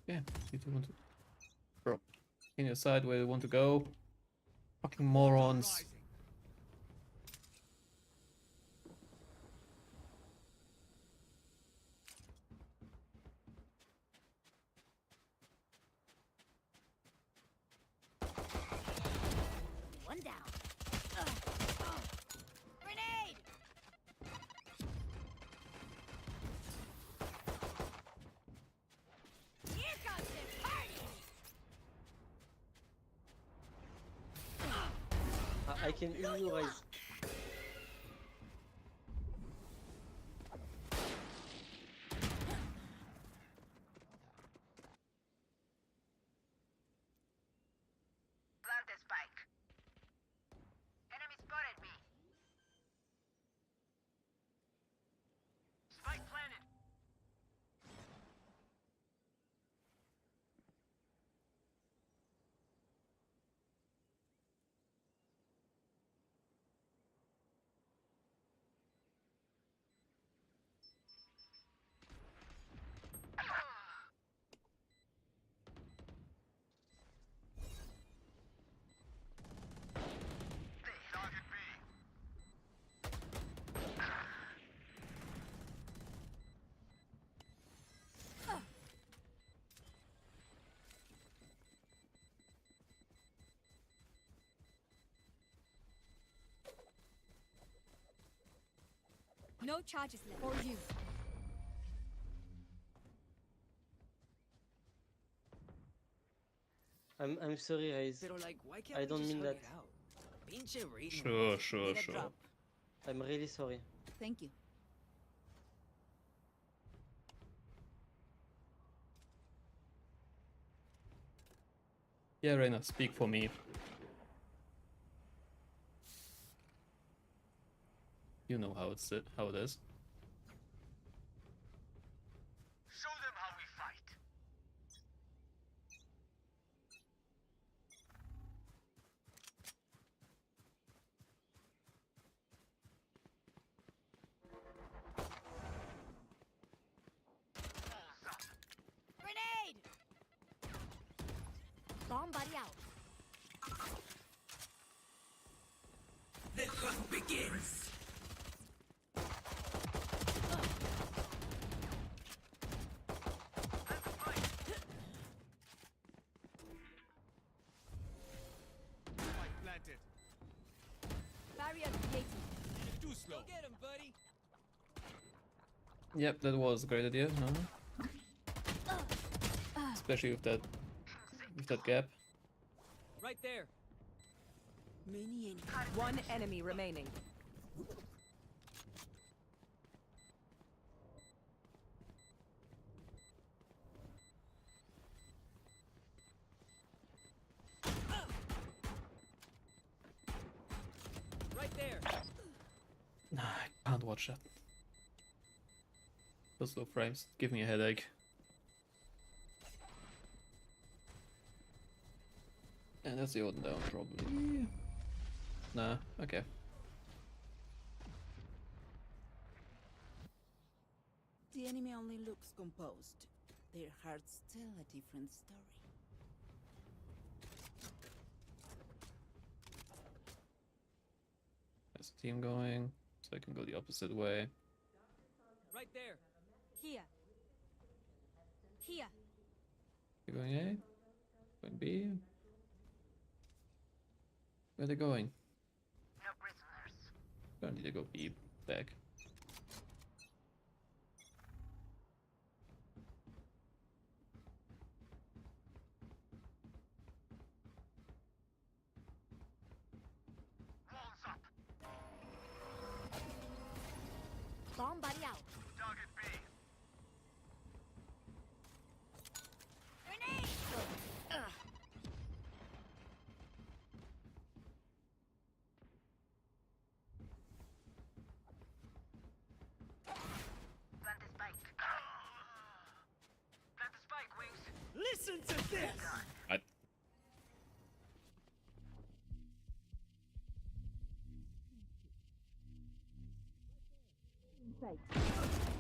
A: Yeah, you do want to. Bro, can you decide where you want to go? Fucking morons.
P: One down. Grenade! Here comes the party!
O: I can heal you, Raze.
E: Plant the spike. Enemy spotted me. Spike planted. Target B.
P: No charges left. For you.
O: I'm sorry, Raze.
I: Pero like, why can't
O: I
I: we
O: don't
I: just
O: mean
I: hug
O: that.
I: it out? Pinche rating.
A: Sure, sure,
B: Need a
A: sure.
B: drop.
O: I'm really sorry.
B: Thank you.
A: Yeah, Reina, speak for me. You know how how it is.
E: Show them how we fight.
P: Grenade! Bomb buddy out.
I: The hunt begins.
M: Spike planted.
P: Barrier created.
M: Too slow.
I: Go get him, buddy.
A: Yep, that was a great idea. Especially with that gap.
I: Right there.
B: One enemy remaining.
I: Right there.
A: Nah, I can't watch that. Those low frames give me a headache. And that's the old down, probably. Nah, okay.
B: The enemy only looks composed. Their hearts tell a different story.
A: There's a team going, so I can go the opposite way.
I: Right there.
P: Here. Here.
A: They're going A? Going B? Where are they going?
J: No prisoners.
A: Apparently they go B back.
J: Walls up.
P: Bomb buddy out.
J: Target B.
P: Grenade! Ugh.
J: Plant the spike. Plant the spike, Wings.
I: Listen to this!
A: I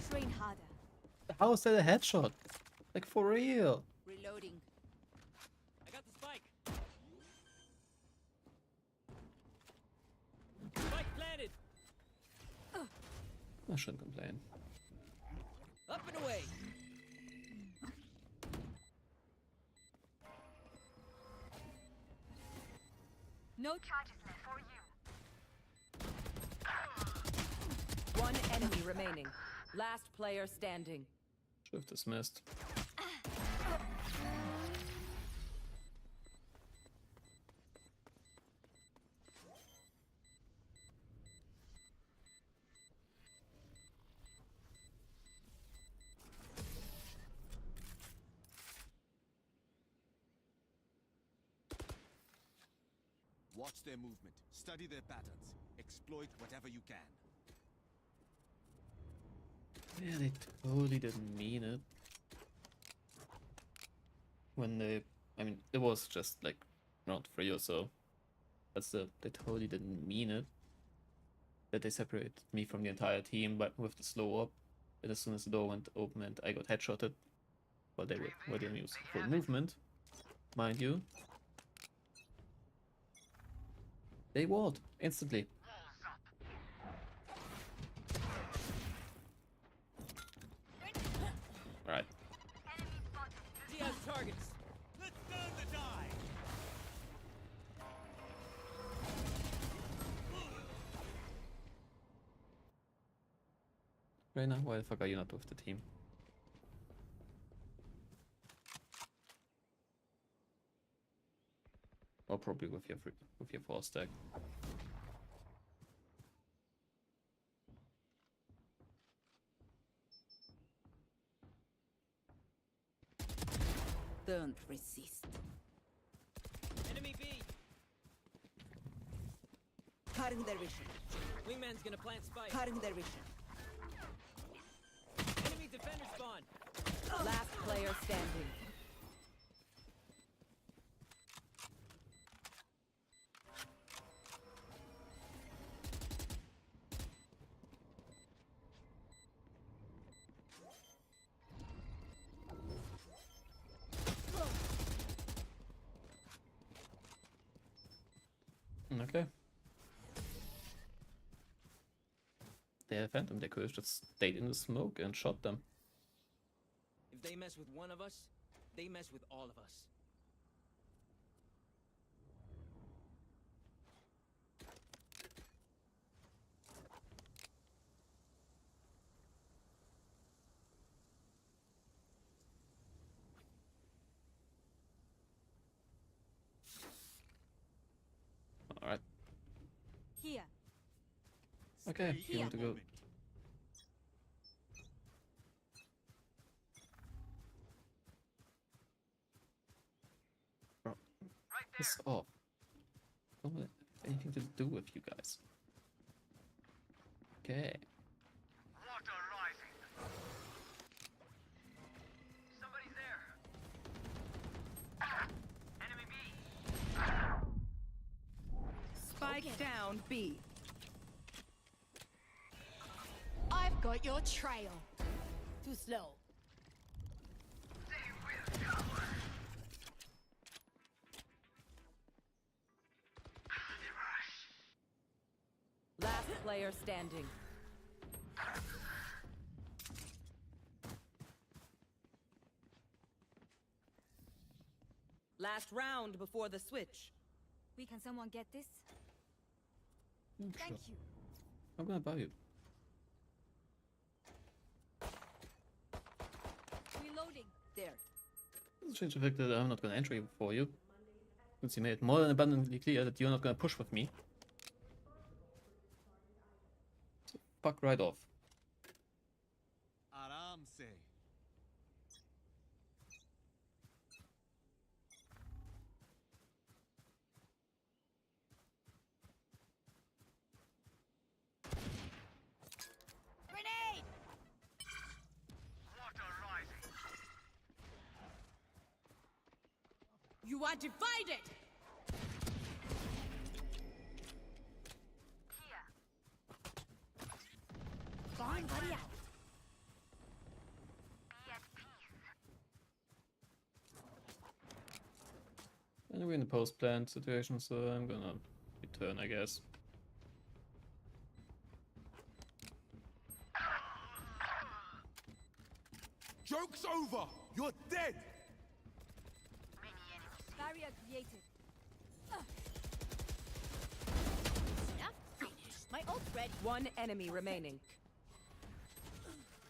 P: Train harder.
A: How is that a headshot? Like for real?
B: Reloading.
I: I got the spike. Spike planted.
A: I shouldn't complain.
I: Up and away.
P: No
J: Charges left for you.
B: One enemy remaining. Last player standing.
A: Should have dismissed.
C: Watch their movement, study their patterns, exploit whatever you can.
A: Yeah, they totally didn't mean it. When they, I mean, it was just like round 3 or so. They totally didn't mean it. That they separated me from the entire team, but with the slow up. And as soon as the door went open and I got headshotted, while they didn't use full movement, mind you. They walled instantly. Alright.
I: He has targets.
D: Let's turn the die.
A: Reyna, why the fuck are you not with the team? Or probably with your 4 stack.
B: Don't resist.
I: Enemy B.
B: Cutting their vision.
I: Wingman's gonna plant spike.
B: Cutting their vision.
I: Enemy defender spawn.
B: Last player standing.
A: Okay. They had Phantom, they could have just stayed in the smoke and shot them.
I: If they mess with one of us, they mess with all of us.
A: Alright.
P: Here.
A: Okay, you want to go. Bro, piss off. Don't have anything to do with you guys. Okay.
J: Water rising. Somebody's there. Enemy B.
B: Spike down B.
P: I've got your trail.
B: Too slow.
J: They will cover.
B: Last player standing. Last round before the switch.
P: Can someone get this?
A: Mm,
P: Thank
A: sure.
P: you.
A: I'm gonna buy you.
P: Reloading.
B: There.
A: Doesn't change the fact that I'm not gonna enter for you. Since you made it more than abundantly clear that you're not gonna push with me. So fuck right off.
C: Aram se.
P: Grenade!
B: You are divided!
P: Bomb buddy out.
A: And we're in the post-plant situation, so I'm gonna return, I guess.
M: Joke's over! You're dead!
P: Barrier created.
B: My ult's ready. One enemy remaining.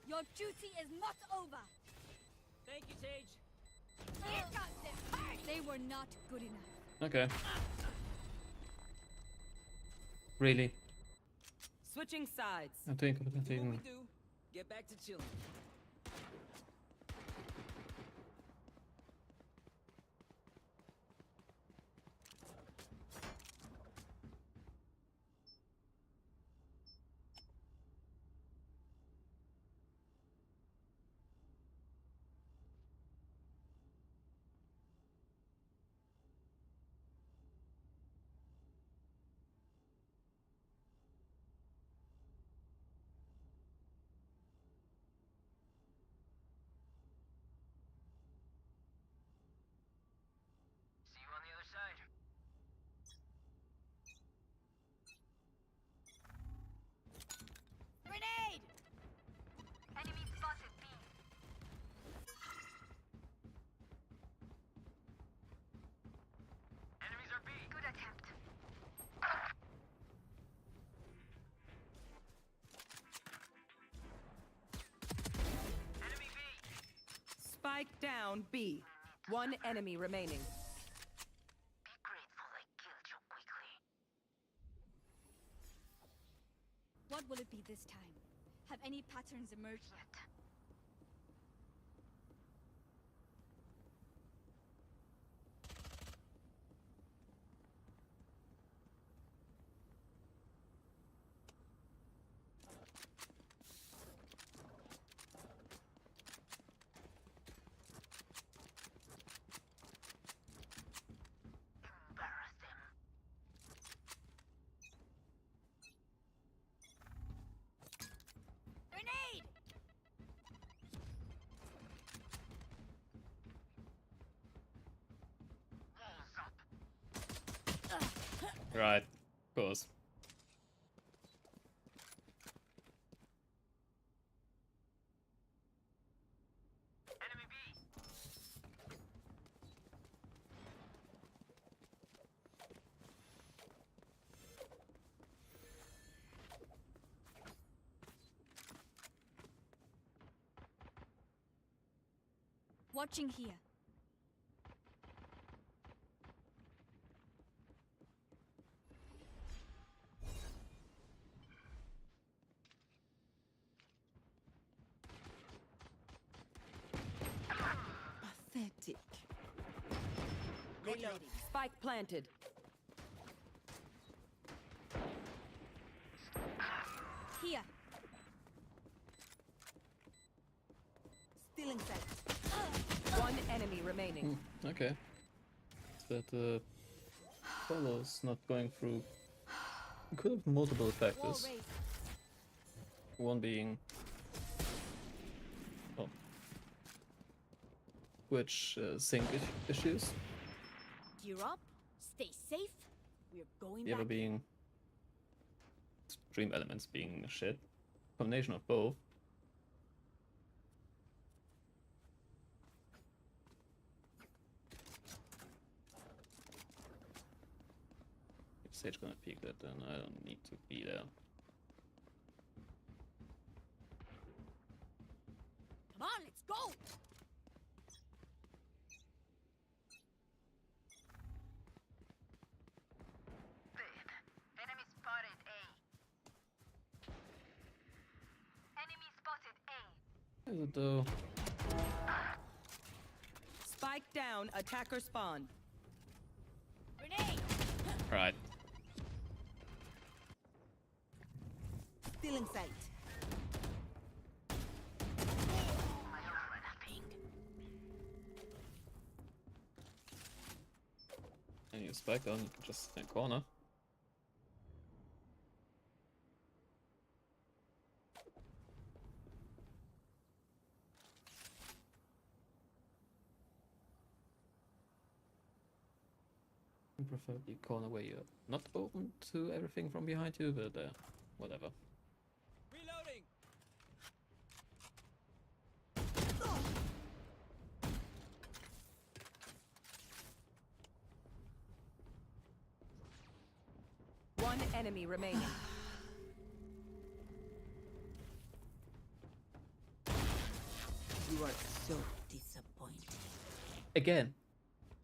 P: Your duty is not over.
I: Thank you, Sage.
P: Here comes them. They were not good enough.
A: Okay. Really?
B: Switching sides.
A: I'm doing completely.
I: Do what we do. Get back to chilling.
P: Grenade! Enemy spotted B.
J: Enemies are B.
P: Good attempt.
J: Enemy B.
B: Spike down B. One enemy remaining.
J: Be grateful I killed you quickly.
P: What will it be this time? Have any patterns emerged yet?
J: Embarrass them.
P: Grenade!
J: Walls up.
A: Right. Of course.
J: Enemy B.
P: Watching here.
B: Pathetic.
E: Reloading.
B: Spike planted.
P: Here.
E: Stealing sight.
B: One enemy remaining.
A: Okay. That follows not going through. Could have multiple
P: Wall
A: factors.
P: raised.
A: One being. Oh. Which sync issues.
E: Gear up. Stay safe. We're going
A: The other
E: back.
A: being. Stream elements being shit. Combination of both. Sage gonna peek that, then I don't need to be there.
P: Come on, let's go!
J: Enemy spotted A. Enemy spotted A.
A: Is it though?
B: Spike down, attacker spawn.
P: Grenade!
A: Right.
B: Still in sight.
A: And you spike on just in the corner. Preferably corner where you're not open to everything from behind you, but whatever.
I: Reloading.
B: One enemy remaining. You are so disappointed.
A: Again,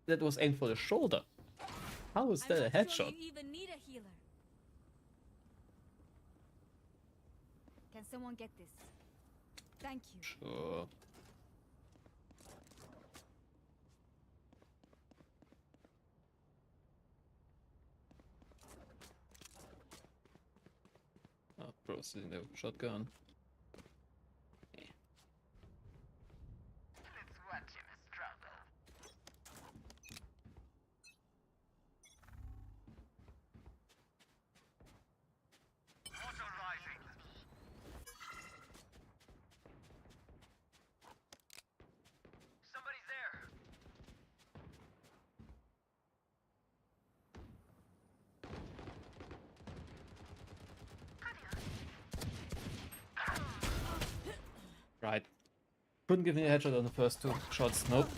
A: that was aimed for the shoulder. How is that a
P: I'm not
A: headshot?
P: sure you even need a healer. Can someone get this? Thank you.
A: Sure. Oh, bro's using the shotgun.
J: Let's watch him struggle. Water rising. Somebody's there.
A: Right. Couldn't give me a headshot on the first two shots, nope.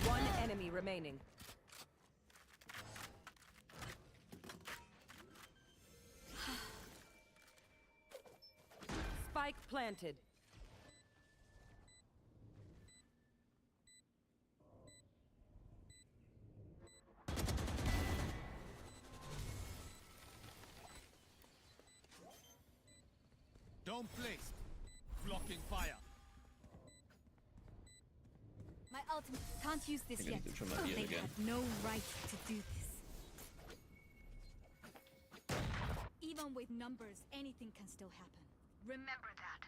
B: One enemy remaining. Spike planted.
M: Dome placed. Blocking fire.
P: My ultimate can't use this
A: You're
P: yet.
A: gonna do Traumatia
P: They
A: again.
P: had no right to do this. Even with numbers, anything can still happen.
J: Remember that.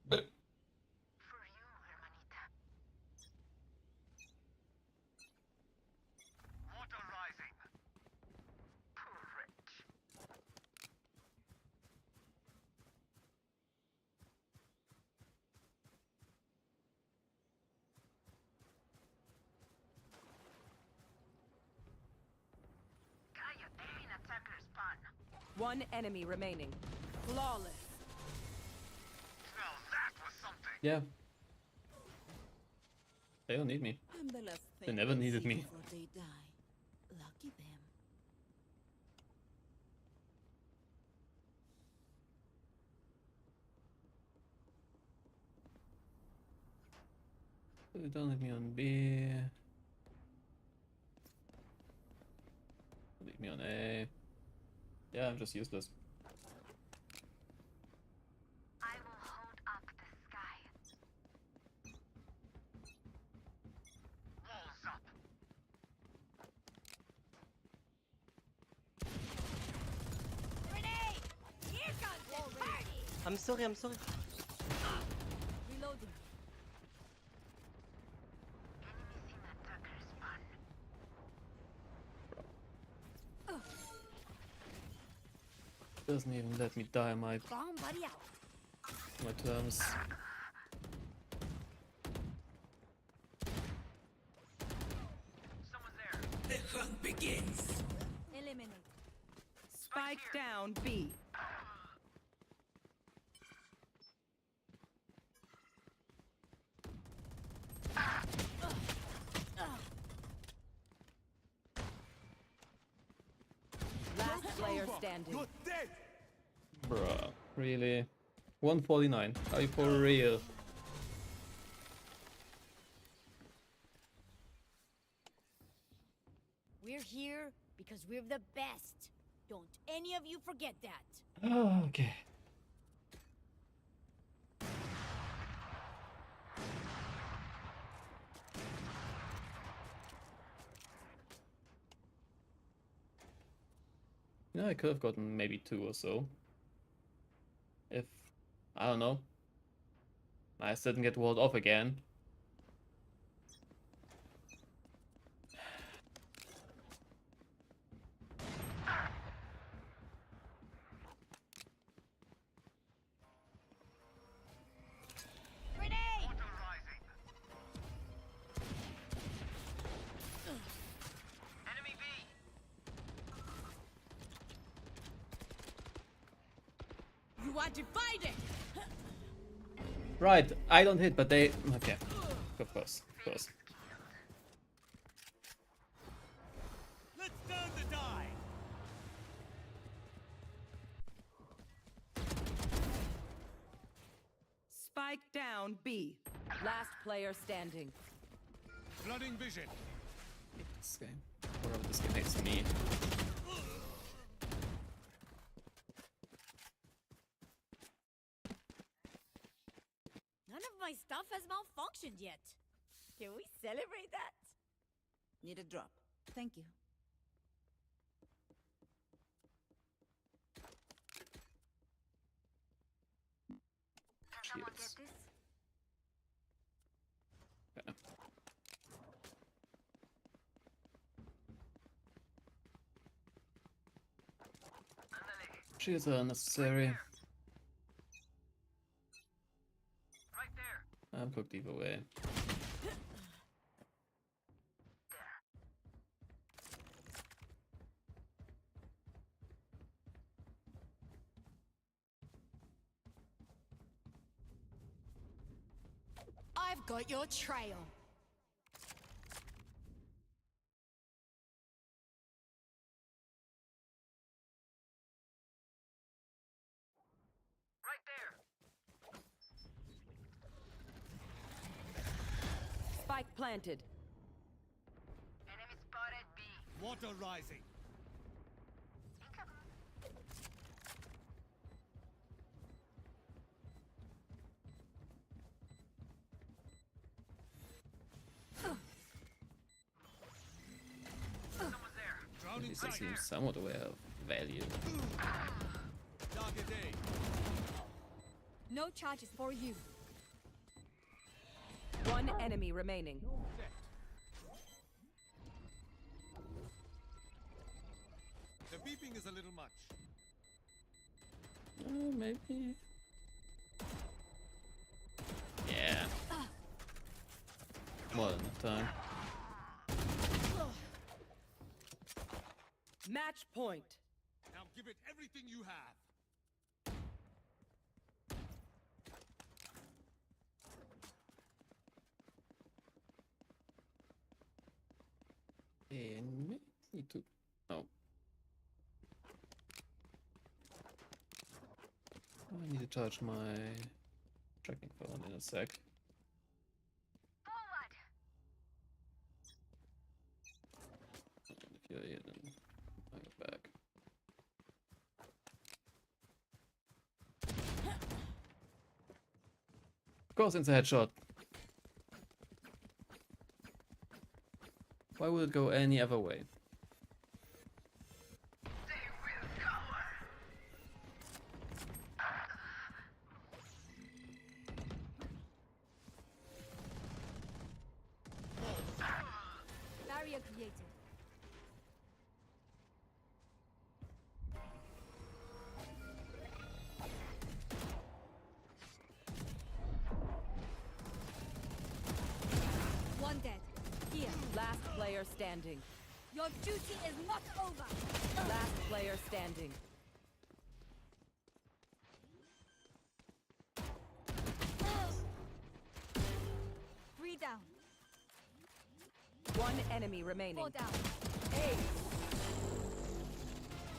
J: For you, hermanita. Water rising. Poor wretch. Gaia, enemy attacker spawn.
B: One enemy remaining. Flawless.
J: Well, that was something.
A: Yeah. They don't need me.
B: I'm the last
A: They never needed me.
B: before they die. Lucky them.
A: They don't leave me on B. Leave me on A. Yeah, I'm just useless.
J: I will hold up the sky. Walls up.
P: Grenade! Here comes the party!
O: I'm sorry, I'm sorry.
P: Reloading.
J: Enemy seen attacker spawn.
A: doesn't even let me die on my
P: Bomb buddy out.
A: terms.
L: The hunt begins.
P: Eliminate.
B: Spike down B. Last player standing.
M: You're dead!
A: Bruh, really? 149. Are you for real?
P: We're here because we're the best. Don't any of you forget that.
A: Oh, okay. Yeah, I could have gotten maybe 2 or so. If, I don't know, I didn't get walled off again.
B: You are divided.
A: Right, I don't hit, but they... Okay, of course, of course.
M: Let's turn the die!
B: Spike down B. Last player standing.
M: Flooding vision.
A: This game. Whatever this game hates me.
P: None of my stuff has malfunctioned yet. Can we celebrate that?
E: Need a drop. Thank you.
P: Someone get this?
A: Okay. Shields are unnecessary. I'm cooked either way.
P: I've got your trail.
B: Spike planted.
J: Enemy spotted B.
M: Water rising.
A: At least I seem somewhat aware of value.
M: Target A.
P: No charges for you.
B: One enemy remaining.
M: The beeping is a little much.
A: Maybe. Yeah. More than enough time.
B: Match point.
M: Now give it everything you have.
A: And need to. Oh. I need to charge my tracking phone in a sec. And if you're here, then I'll go back. Of course, it's a headshot. Why would it go any other way?
P: Barrier created.
B: player standing.
P: Your duty is not over.
B: Last player standing.
P: Three down.
B: One enemy remaining.
P: 4 down.
B: Ace.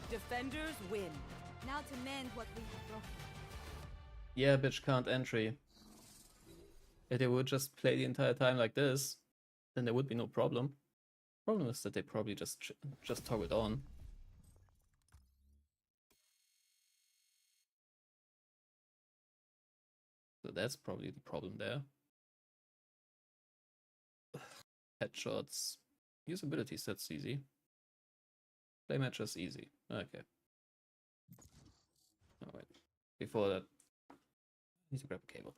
B: Defenders win.
P: Now to mend what we have broken.
A: Yeah, bitch can't entry. If they would just play the entire time like this, then there would be no problem. Problem is that they probably just toggled on. So that's probably the problem there. Headshots. Usability sets easy. Play matches easy. Okay. Oh wait. Before that, I need to grab a cable.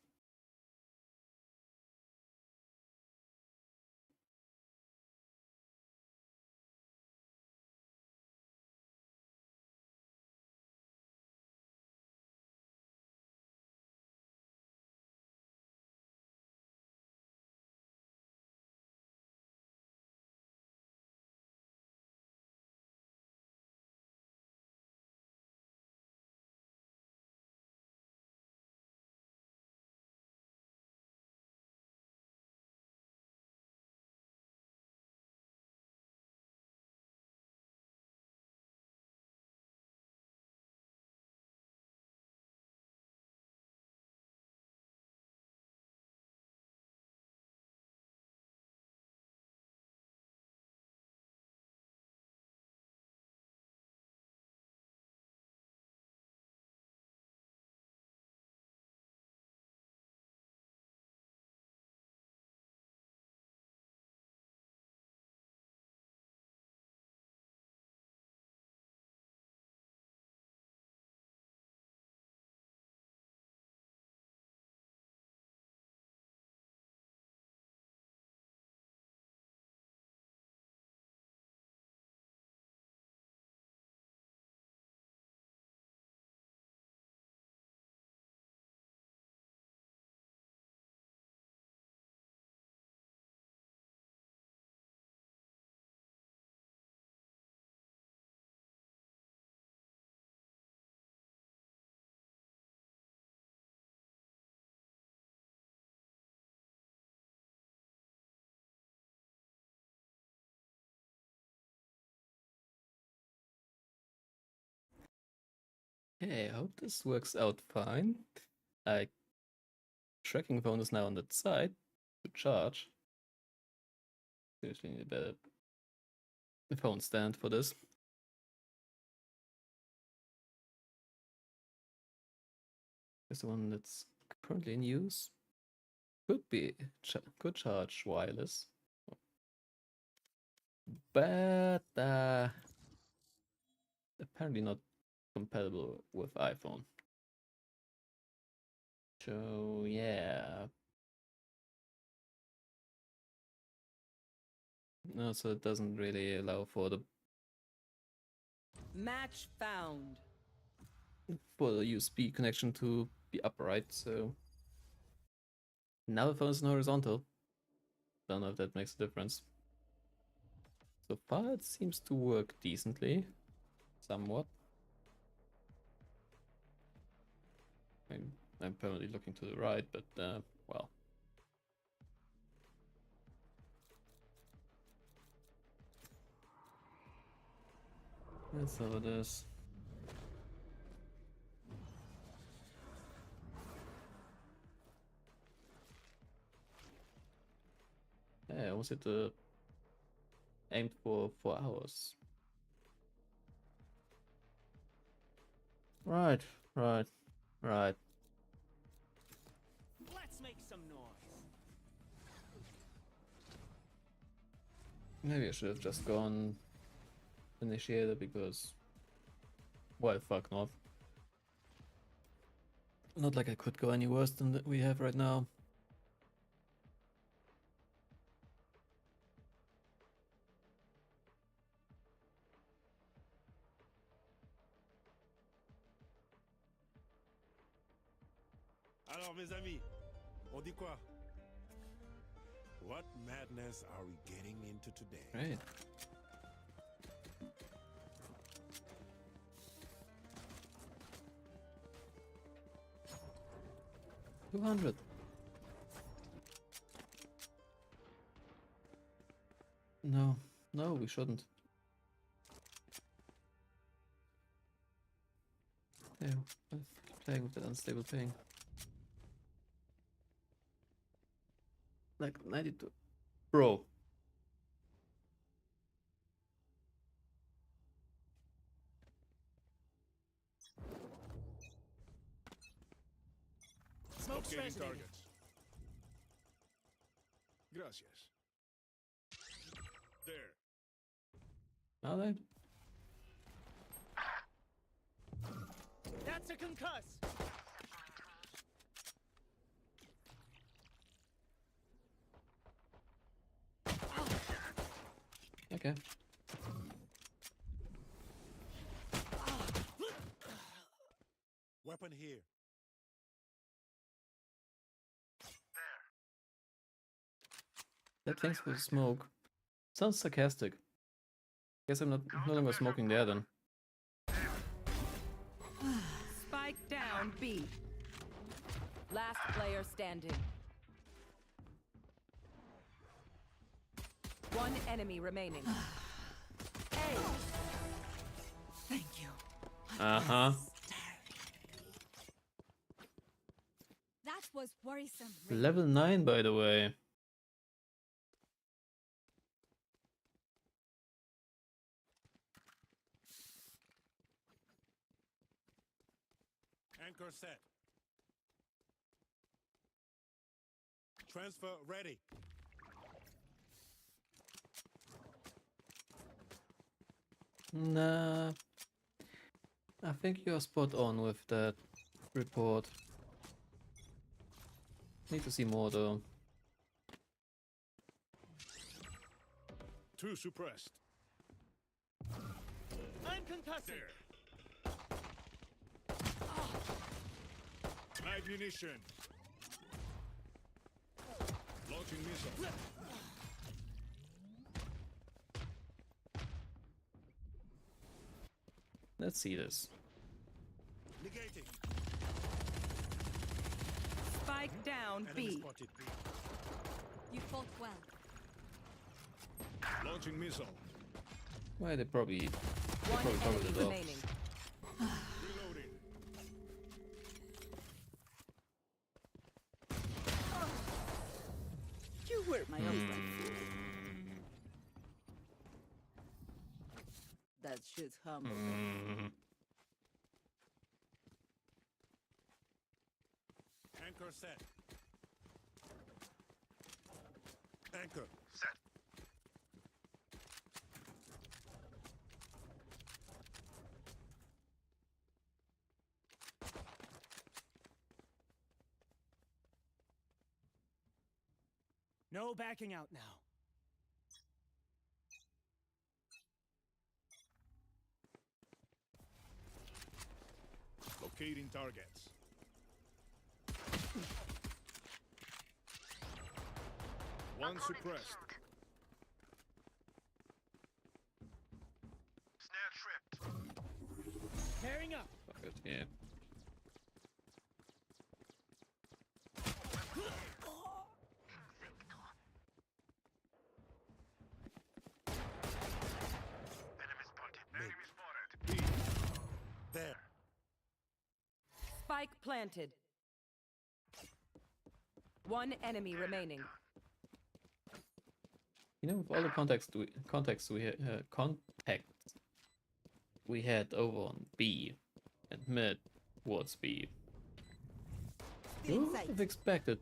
A: Okay, I hope this works out fine. Tracking phone is now on that side to charge. Seriously need a better phone stand for this. Is the one that's currently in use. Could be could charge wireless, but apparently not compatible with iPhone. So yeah. No, so it doesn't really allow for the
B: Match found.
A: USB connection to be upright, so now the phone is horizontal. Don't know if that makes a difference. So far it seems to work decently, somewhat. I'm permanently looking to the right, but well. That's how it is. Yeah, I almost hit the aimed for 4 hours. Right.
I: Let's make some noise.
A: Maybe I should have just gone initiator because why the fuck not? Not like I could go any worse than that we have right now.
M: Alors mes amis, on dit quoi?
N: What madness are we getting into today?
A: Right. $200. No, no, we shouldn't. Yeah, let's keep playing with that unstable ping. Like 92. Bro.
M: Smoke's targets. Gracias. There.
A: Are they?
I: That's a concuss.
A: Okay.
N: Weapon here.
A: That thing's with smoke. Sounds sarcastic. Guess I'm no longer smoking there then.
B: Spike down B. Last player standing. One enemy remaining. A. Thank you.
A: Uh-huh.
P: That was worrisome.
A: Level 9, by the way.
N: Anchor set. Transfer ready.
A: Nah. I think you're spot on with that report. Need to see more though.
M: Two suppressed.
I: I'm concussing.
M: Live munition. Launching missile.
A: Let's see this.
M: Negating.
B: Spike down
N: Enemy
B: B.
N: spotted B.
P: You fought well.
M: Launching missile.
A: Well, they probably
B: One
A: covered
B: enemy
A: it up.
B: remaining.
M: Reloading.
B: You were my That shit's humble.
N: Anchor set. Anchor set.
I: No backing out now.
M: Locating targets. One suppressed.
N: Snare tripped.
I: Pairing up.
A: Fuck it, yeah.
N: Enemy spotted. Enemy spotted. There.
B: Spike planted. One enemy remaining.
A: You know, with all the contacts we had over on B and mid towards B, you would have expected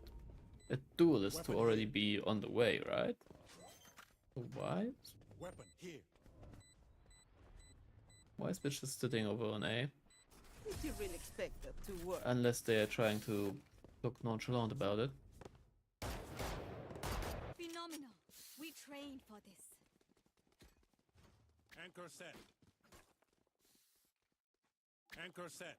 A: a duelist to already be on the way, right? Why?
N: Weapon here.
A: Why is bitch just sitting over on A?
B: Did you really expect that to work?
A: Unless they are trying to look nonchalant about it.
P: Phenomenal. We trained for this.
N: Anchor set. Anchor set.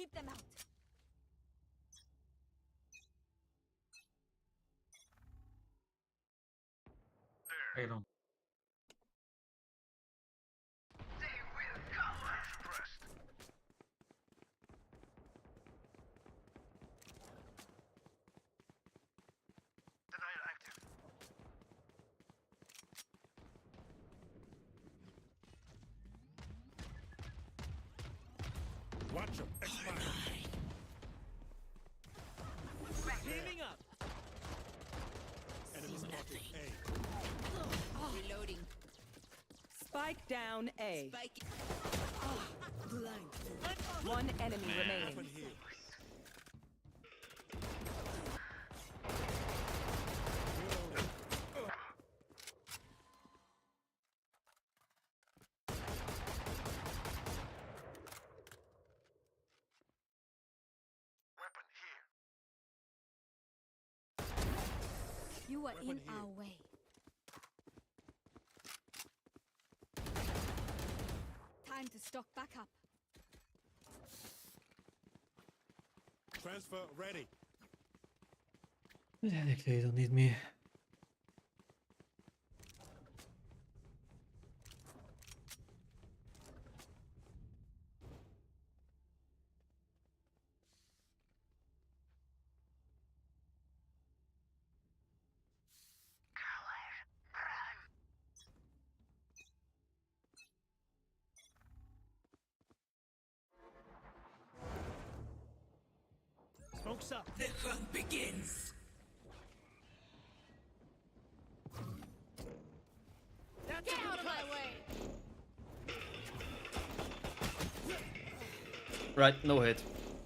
P: Keep them out.
Q: Hey, long.
M: Watch him.
I: Teaming up.
M: Enemy spotted. A.
E: Reloading.
B: Spike down A.
E: Spike.
B: One enemy remaining.
M: Weapon here.
P: You are in
M: Weapon here.
P: our way. Time to stock back up.
M: Transfer ready.
A: Technically, you don't need me.
I: Smoke's up.
L: The hunt begins.
P: Get out of my way!
A: Right, no hit.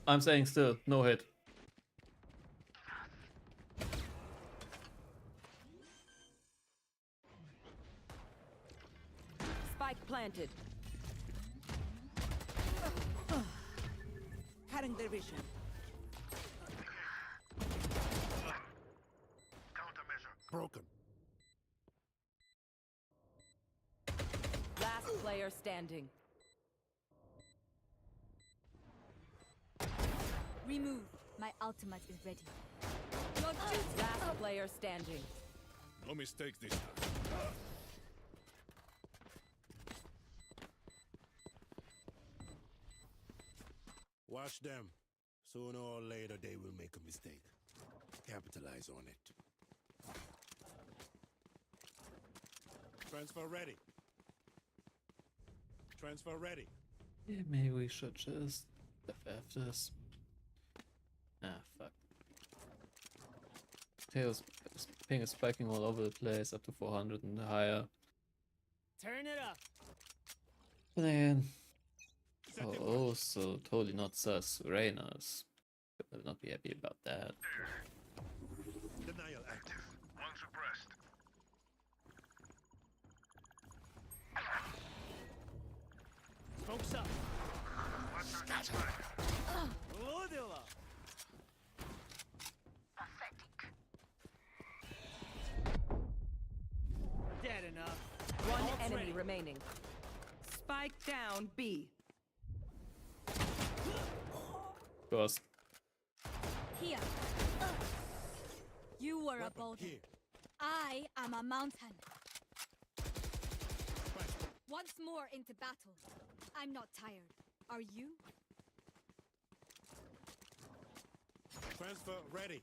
A: I'm saying still, no hit.
B: Spike planted.
E: Cutting their vision.
M: Broken.
B: Last player standing.
P: Remove. My ultimate is ready. Your duty.
B: Last player standing.
M: No mistakes this time. Watch them. Sooner or later they will make a mistake. Capitalize on it. Transfer ready. Transfer ready.
A: Yeah, maybe we should just FF this. Ah, fuck. Tails ping is spiking all over the place, up to 400 and higher.
I: Turn it up.
A: But then, also totally not sus. Reyna's will not be happy about that.
M: Denial active. One suppressed.
I: Smoke's up. Ludila. Dead enough.
B: One
I: Ult's
B: enemy
I: ready.
B: remaining. Spike down B.
A: Of course.
P: Here. You were a
M: Weapon
P: boulder.
M: here.
P: I am a mountain. Once more into battle. I'm not tired. Are you?
M: Transfer ready.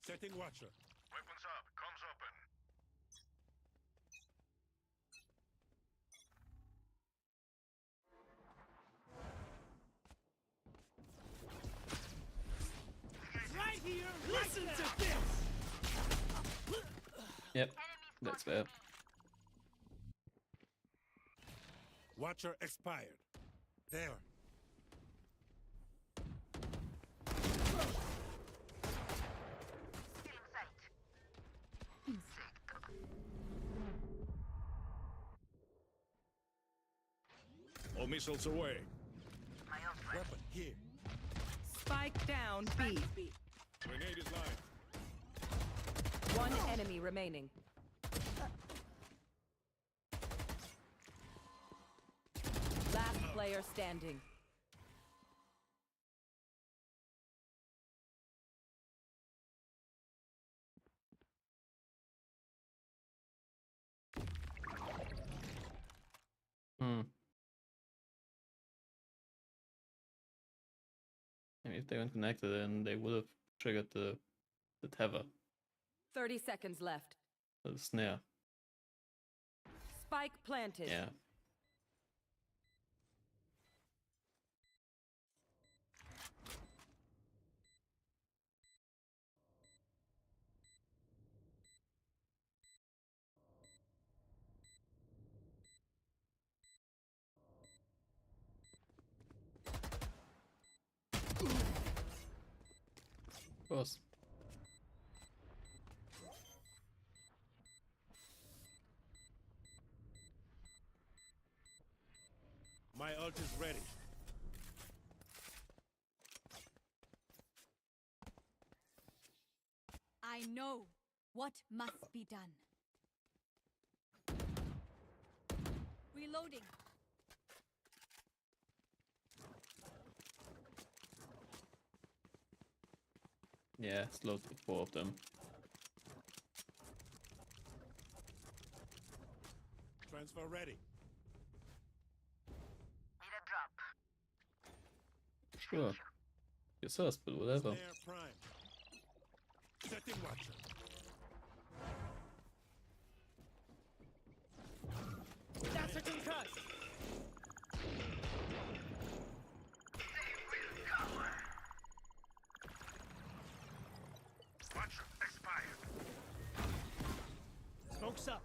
M: Setting watcher. Weapons up. Comms open.
I: Right here. Listen to this.
A: Yep, that's fair.
M: Watcher expired. There. All missiles away. Weapon here.
B: Spike down B.
M: Grenade is live.
B: One enemy remaining. Last player standing.
A: Hmm. And if they weren't connected, then they would have triggered the tether,
B: 30 seconds left.
A: the snare.
B: Spike planted.
A: Yeah. Of course.
M: My ult is ready.
P: I know what must be done. Reloading.
A: Yeah, it's loads of 4 of them.
M: Transfer ready.
A: Sure. You're sus, but whatever.
M: Snare prime. Setting watcher.
I: That's a concuss.
N: Watcher expired.
I: Smoke's up.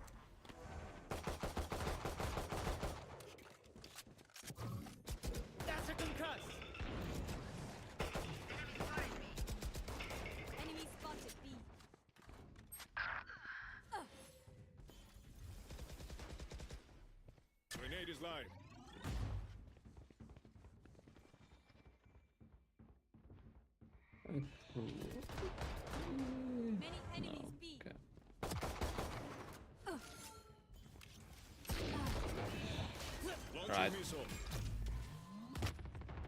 I: That's a concuss.
P: Enemy spotted B.
M: Grenade is live.
P: Many enemies B.
A: Okay.
M: Launching
A: Right.
M: missile.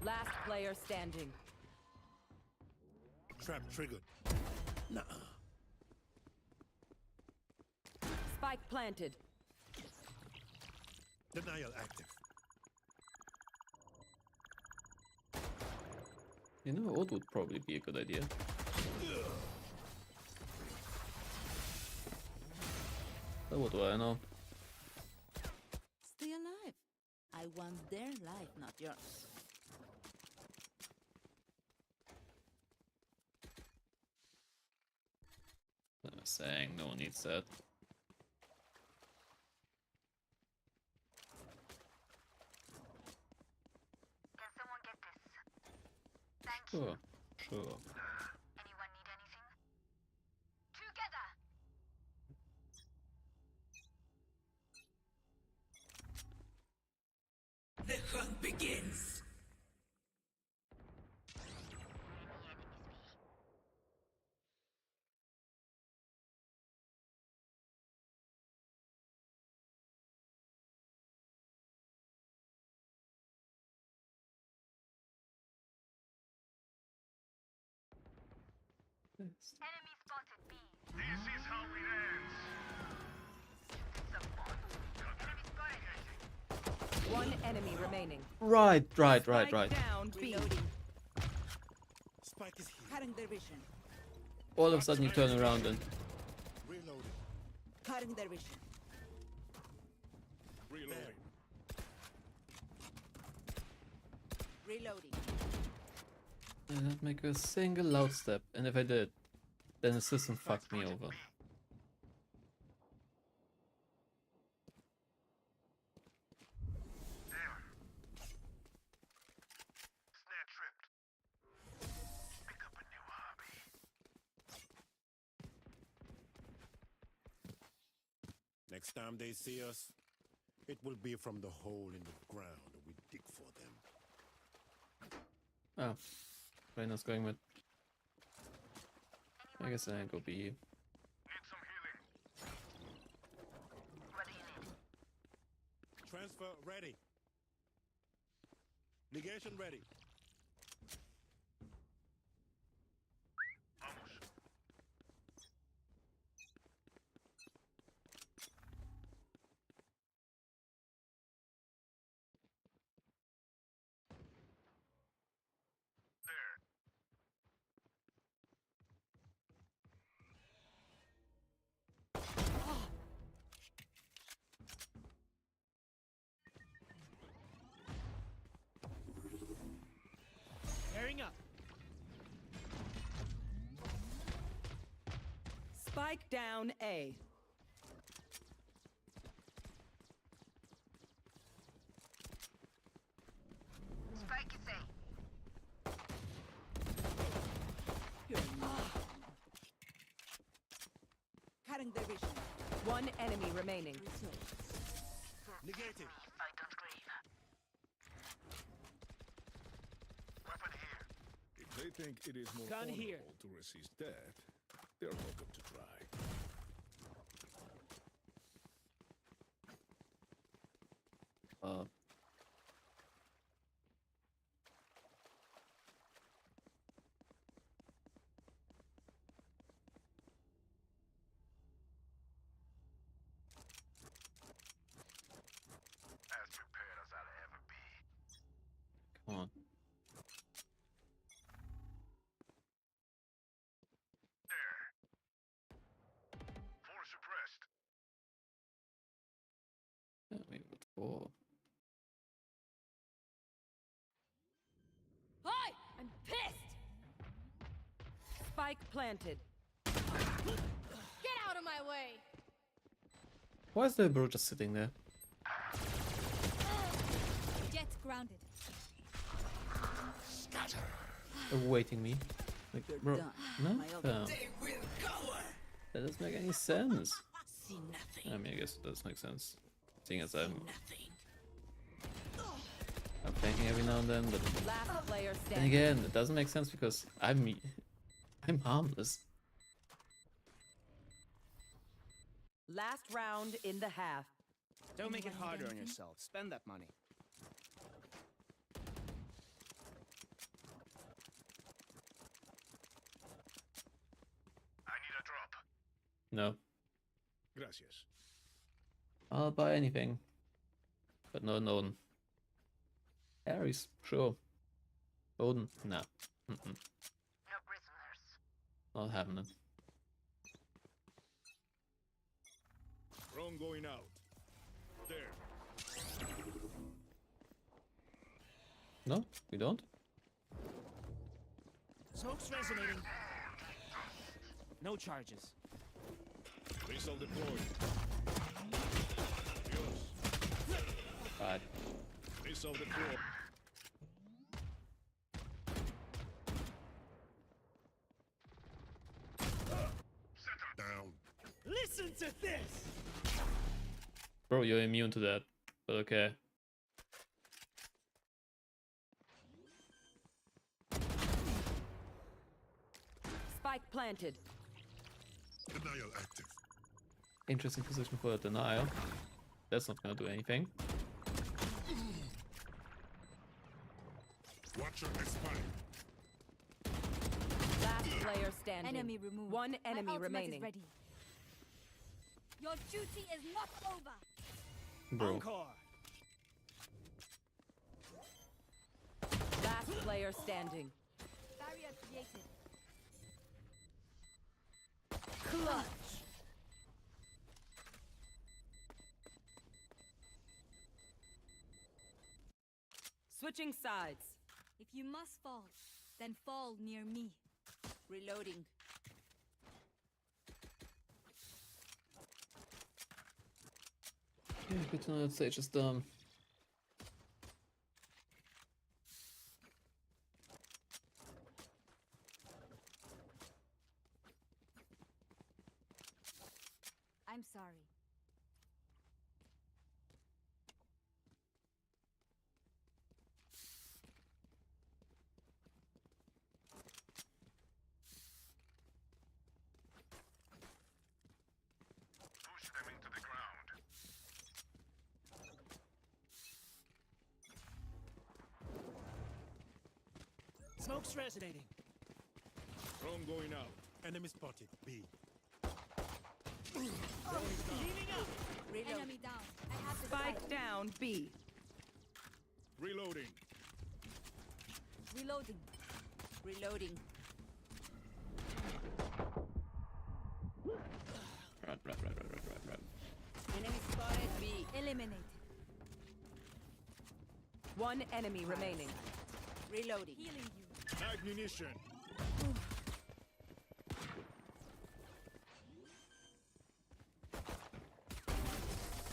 B: Last player standing.
M: Trap triggered. Nah.
B: Spike planted.
M: Denial active.
A: You know, ult would probably be a good idea. But what do I know?
E: Stay alive. I want their life, not yours.
A: I'm saying no one needs that.
J: Can someone get this? Thank
A: Sure, sure.
J: Anyone need anything? Together!
L: The hunt begins.
J: Enemy spotted B. This is how it ends. Enemy spotted.
B: One enemy remaining.
A: Right.
B: Spike down B.
M: Spike is here.
E: Cutting their vision.
A: All of a sudden you turn around and
M: Reloading.
E: Cutting their vision.
M: Reloading.
E: Reloading.
A: I didn't make a single loud step, and if I did, then the system fucked me over.
N: Snare tripped. Pick up a new hobby.
M: Next time they see us, it will be from the hole in the ground we dig for them.
A: Oh, Reyna's going with. I guess I go B.
M: Transfer ready. Negation ready.
I: Pairing up.
B: Spike down A.
N: Spike is A.
B: Cutting their vision. One enemy remaining.
M: Negated.
N: I don't grieve. Weapon here.
R: If they think it is more
I: Gun
R: honorable
I: here.
R: to resist death, they're welcome to try.
N: As prepared as I'll ever be.
A: Come on.
N: There. Force suppressed.
A: Yeah, maybe with 4.
P: Hi! I'm pissed!
B: Spike planted.
P: Get out of my way!
A: Why is the bro just sitting there?
P: Jet's grounded.
A: Awaiting me? Like, bro, no? That doesn't make any sense.
E: See nothing.
A: I mean, I guess it does make sense. Seeing as I'm flanking every now and then, but
B: Last player
A: then
B: standing.
A: again, it doesn't make sense because I'm harmless.
B: Last round in the half.
I: Don't make it harder on yourself. Spend that money.
N: I need a drop.
A: No.
R: Gracias.
A: I'll buy anything. But no Odin. Harry's, sure. Odin, nah.
N: No prisoners.
A: Not having it.
R: Drone going out. There.
A: No, we don't.
I: Smoke's resonating. No charges.
R: Missile deployed. Adios.
A: Bad.
R: Missile deployed.
M: Down.
I: Listen to this!
A: Bro, you're immune to that. But okay.
B: Spike planted.
M: Denial active.
A: Interesting position for a denial. That's not gonna do anything.
M: Watcher expired.
B: Last player standing.
P: Enemy removed.
B: One
P: My
B: enemy
P: ultimate
B: remaining.
P: Is ready. Your duty is not over.
A: Bro.
I: Encore.
B: Last player standing.
P: Barrier created.
B: Clutch. Switching sides.
P: If you must fall, then fall near me.
E: Reloading.
A: Yeah, good to know that stage is done.
P: I'm sorry.
D: Smoke's resonating.
R: Drone going out.
M: Enemy spotted. B.
D: Healing up.
E: Reload.
P: Enemy down. I have the
B: Spike down B.
R: Reloading.
P: Reloading.
E: Reloading.
A: Right.
E: Enemy spotted B.
P: Eliminated.
B: One enemy remaining.
E: Reloading.
P: Healing you.
R: Ammunition.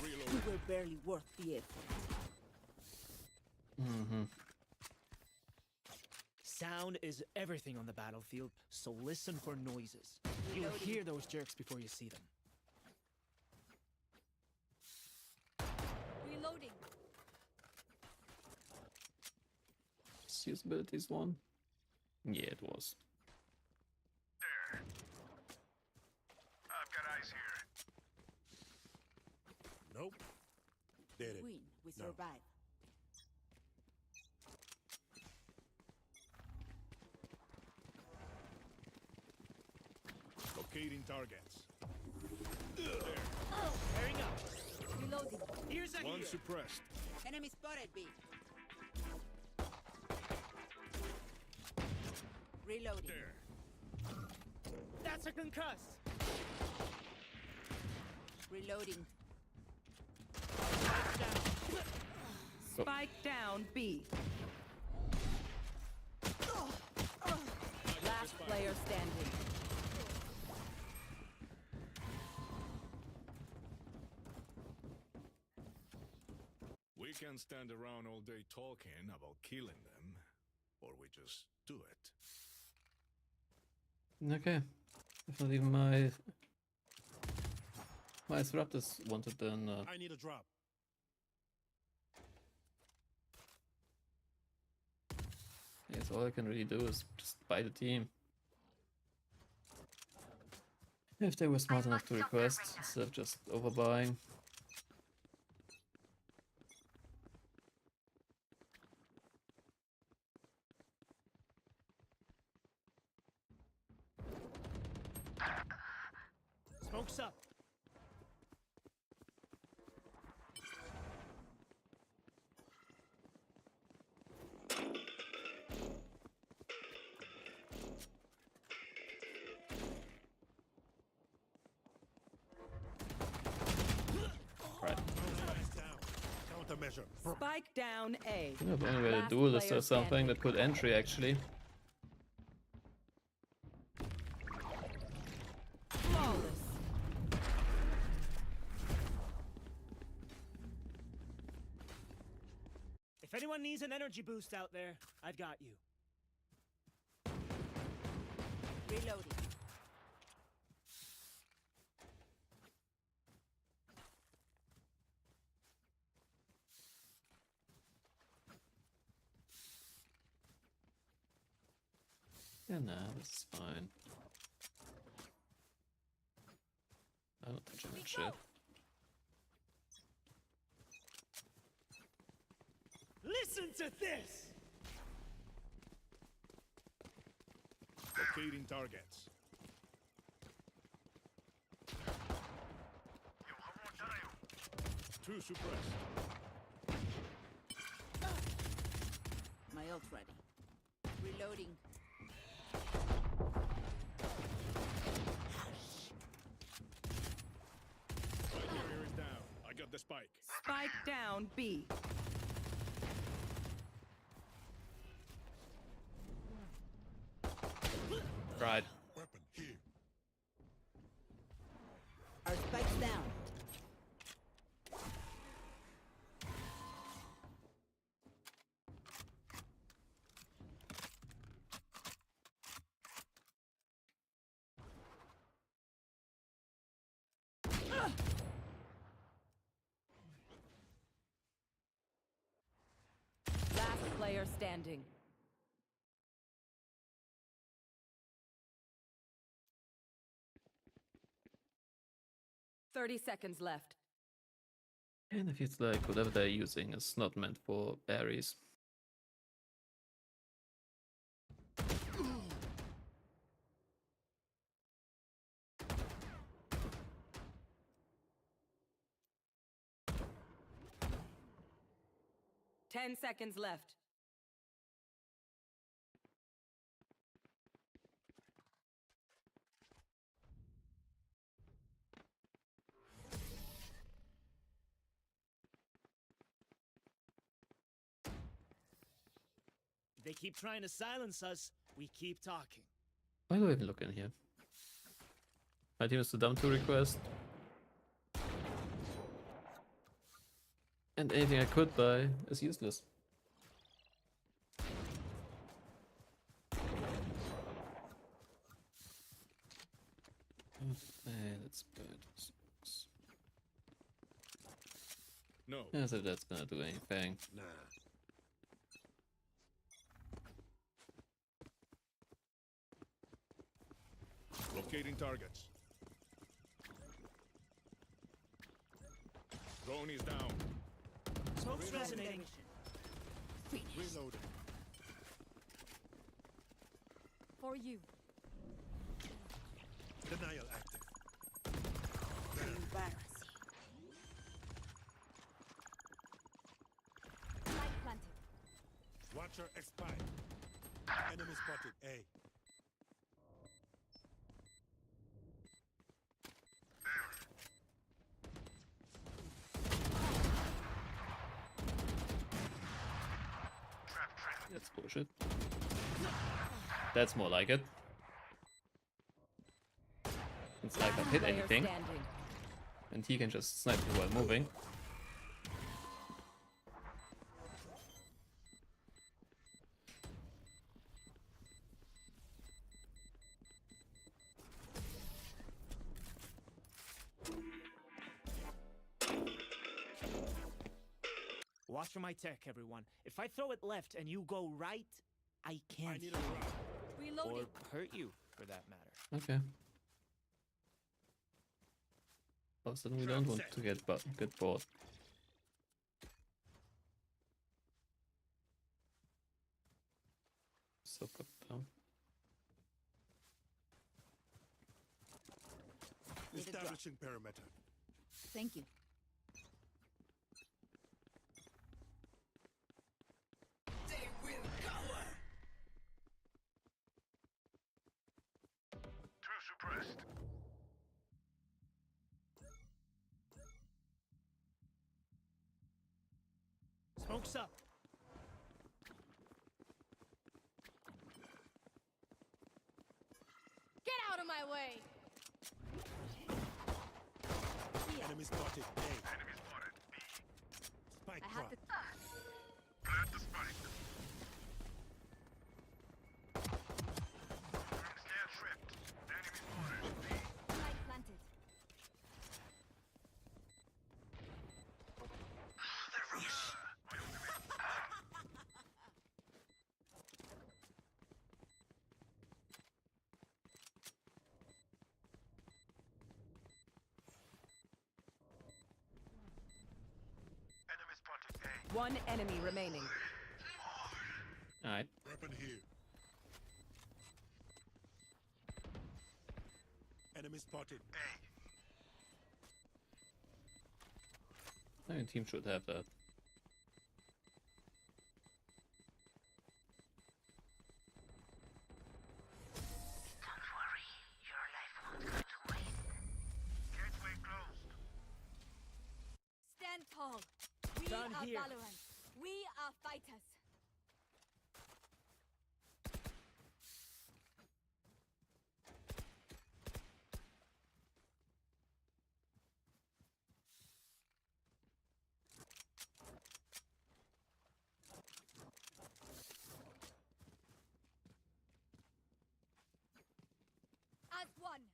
E: You were barely worth the effort.
A: Mm-hmm.
D: Sound is everything on the battlefield, so listen for noises. You'll
E: Reloading.
D: hear those jerks before you see them.
P: Reloading.
A: Usability is one. Yeah, it was.
N: There. I've got eyes here.
M: Nope. Did it.
E: Win. We
M: No.
E: survive.
R: Locating targets.
D: Pairing up.
P: Reloading.
D: Here's a
R: One
D: here.
R: suppressed.
E: Enemy spotted B. Reloading.
R: There.
D: That's a concuss.
E: Reloading.
B: Spike down B. Last player standing.
R: We can stand around all day talking about killing them, or we just do it.
A: Okay. If not even my Raptors wanted, then
M: I need a drop.
A: yes, all I can really do is just buy the team. If they were smart enough to request instead of just overbuying.
D: Smoke's up.
A: Right.
M: Countermeasure.
B: Spike down A.
A: I don't know if anyway
B: Last
A: a duelist
B: player
A: or something
B: standing.
A: that could entry actually.
B: Flawless.
D: If anyone needs an energy boost out there, I've got you.
E: Reloading.
A: Yeah, nah, this is fine. I don't touch that shit.
D: Listen to this!
R: Locating targets. Two suppressed.
E: My ult ready. Reloading.
R: Spike carrier is down. I got the spike.
B: Spike down B.
A: Right.
M: Weapon here.
E: Our spike's down.
B: Last player standing. "30 seconds left.
A: And if it's like whatever they're using is not meant for Ares.
B: 10 seconds left.
I: They keep trying to silence us. We keep talking.
A: Why do I even look in here? My team is too dumb to request. And anything I could buy is useless. Okay, let's buy those books.
R: No.
A: As if that's gonna do anything.
M: Nah.
R: Locating targets. Drone is down.
I: Smoke's resonating.
M: Reloading.
P: For you.
M: Denial active.
P: Light planted.
M: Watcher expired. Enemy spotted. A.
A: That's bullshit. That's more like it. It's like I hit
B: Player
A: anything,
B: standing.
A: and he can just snipe me while moving.
I: Watch for my tech, everyone. If I throw it left and you go right, I can't
M: need
I: heal
M: a
I: you.
P: Reloading.
I: Or hurt you, for that matter.
A: Okay. Well, then we don't want to get bored. So up down.
M: Establishing perimeter.
P: Thank you.
L: They will cower.
N: Two suppressed.
I: Smoke's up.
P: Get out of my way.
M: Enemy spotted. A.
N: Enemy spotted. B.
M: Spike
P: I have
M: drop.
P: to.
N: Plant the spike. Scan tripped. Enemy spotted. B.
P: Light planted.
N: The rush. My ultimate. Enemy spotted. A.
B: One enemy remaining.
A: Alright.
M: Weapon here. Enemy spotted.
N: A.
A: My team should have that.
L: Don't worry, your life won't go to waste.
N: Gateway closed.
P: Stand tall. We
I: Down
P: are
I: here.
P: Valorant. We are fighters. As one.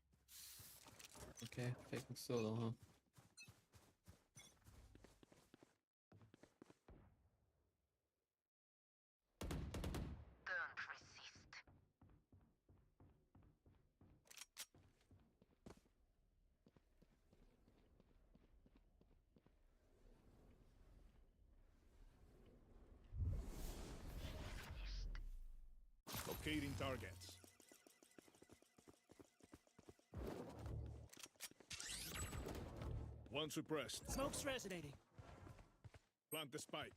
A: Okay, taking solo, huh?
L: Don't resist.
R: Locating targets. One suppressed.
I: Smoke's resonating.
R: Plant the spike.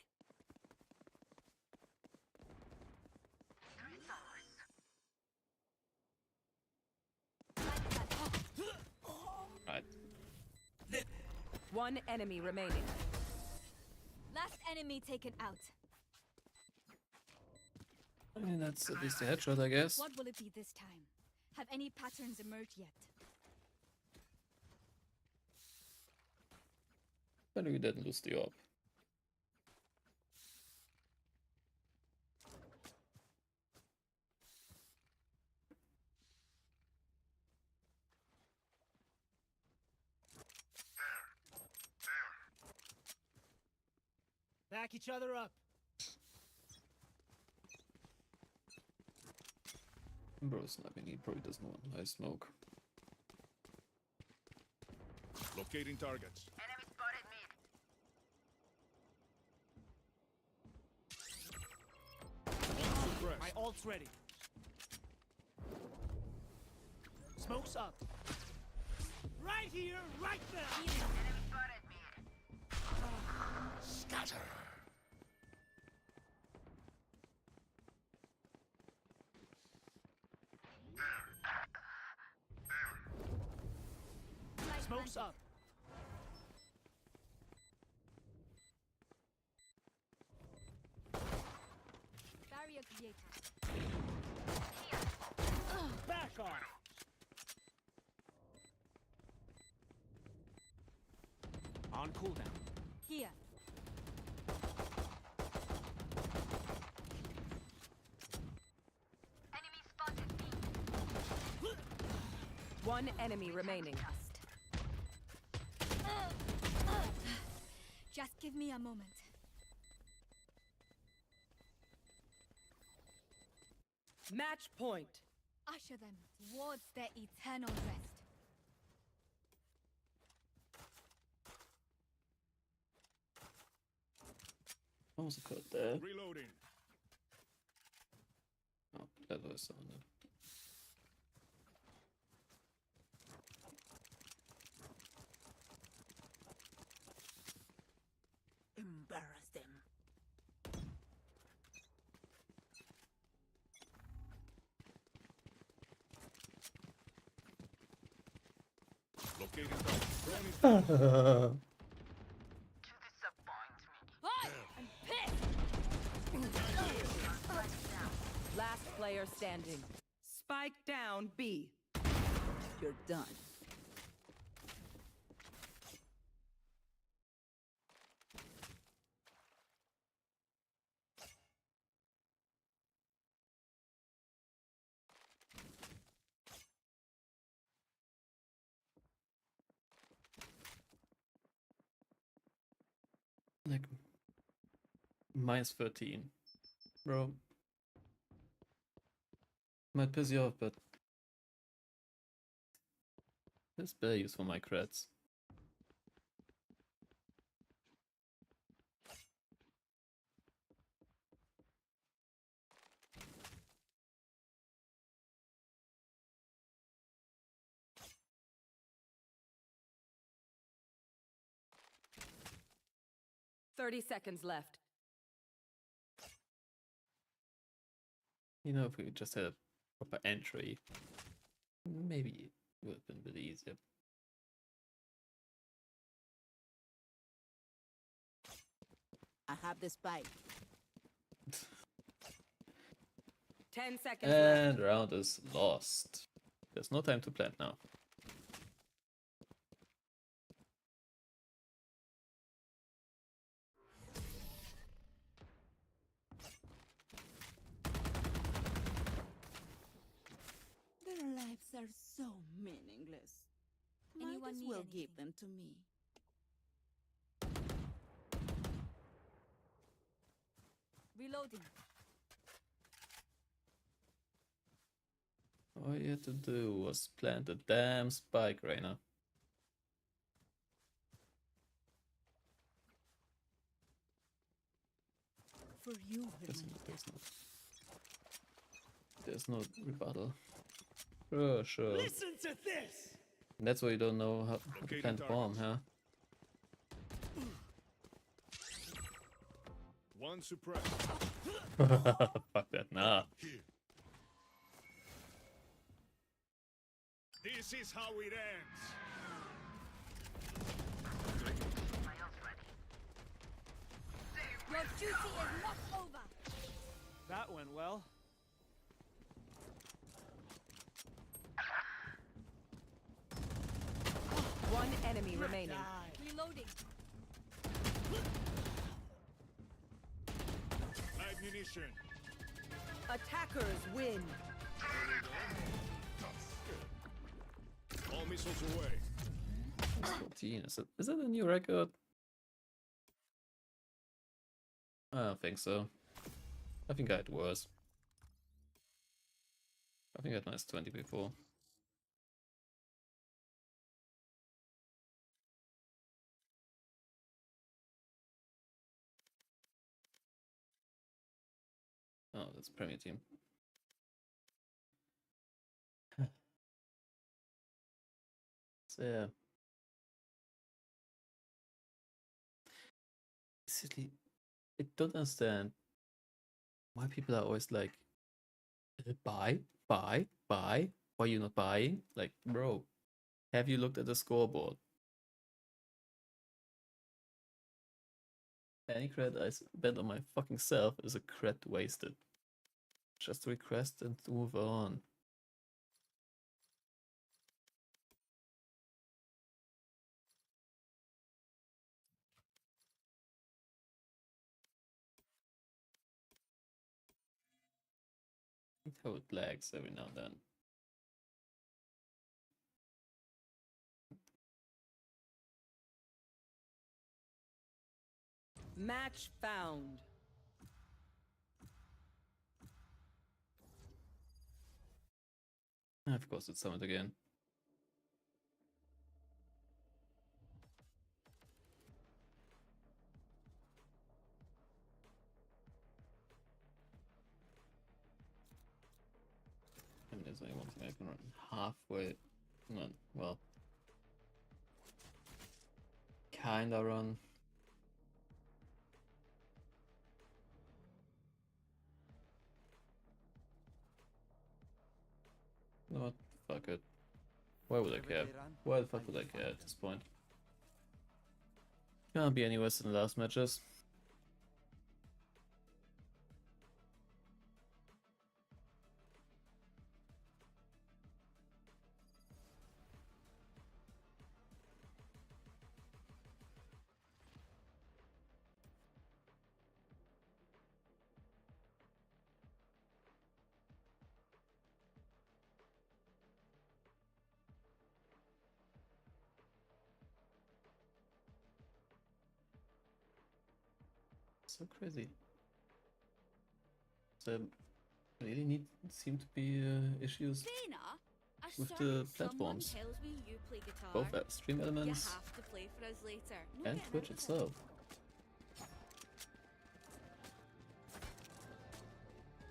B: One enemy remaining.
P: Last enemy taken out.
A: I mean, that's at least a headshot, I guess.
P: What will it be this time? Have any patterns emerged yet?
A: But we didn't lose the orb.
I: Back each other up.
A: Bro, sniping, he probably doesn't want high smoke.
R: Locating targets.
L: Enemy spotted mid.
I: My ult's ready. Smoke's up. Right here, right there.
L: Enemy spotted mid.
R: Scatter.
I: Smoke's up.
P: Barrier created.
I: Back off. On cooldown.
P: Here.
L: Enemy spotted B.
B: One enemy remaining.
P: Just give me a moment.
B: Match point.
P: Usher them towards their eternal rest.
A: What was it called there?
R: Reloading.
A: Oh, that was sounded.
E: Embarrass them.
R: Locating targets.
P: Hi! I'm pissed!
B: Last player standing. Spike down B. You're done.
A: Like, minus 13. Bro. Might piss you off, but there's better use for my creds.
B: Thirty seconds left.
A: You know, if we just had a proper entry, maybe it would have been a bit easier.
E: I have the spike.
B: 10 seconds left.
A: And round is lost. There's no time to plant now.
E: Their lives are so meaningless. Might
P: Anyone
E: as
P: need
E: well
P: anything?
E: give them to me.
P: Reloading.
A: All you had to do was plant a damn spike, Reyna.
E: For you,
A: There's no rebuttal. Sure, sure.
I: Listen to this.
A: And that's why you don't know how to plant a bomb, huh?
R: One suppressed.
A: Fuck that, nah.
R: This is how it ends.
P: Your duty is not over.
I: That went well.
B: One enemy remaining.
P: Reloading.
R: Ammunition.
B: Attackers win.
R: All missiles away.
A: 14. Is it a new record? I don't think so. I think I had worse. I think I had minus 20 before. Oh, that's Premier Team. So yeah. Basically, I don't understand why people are always like, buy. Why are you not buying? Like, bro, have you looked at the scoreboard? Any credit I spent on my fucking self is a credit wasted. Just request and move on. I hate how it lags every now and then.
B: Match found.
A: Of course, it's summoned again. I mean, there's only one thing I can run halfway. No, well, kinda run. You know what? Fuck it. Why would I care? Why the fuck would I care at this point? Can't be any worse than the last matches. So crazy. So really seem to be issues
P: Dana, I
A: with
P: swear
A: the
P: someone
A: platforms.
P: tells me you play guitar.
A: Both at Stream Elements
P: You have to play for us later. No
A: and
P: getting
A: Twitch
P: out of it.
A: itself.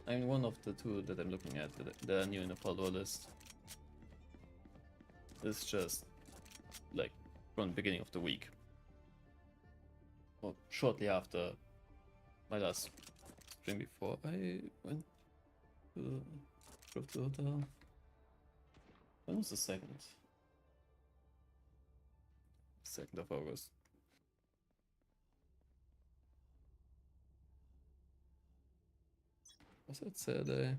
A: I mean, one of the two that I'm looking at that are new in the follower list is just like from the beginning of the week. Or shortly after my last stream before I went to the hotel. When was the 2nd? 2nd of August. Was it Saturday?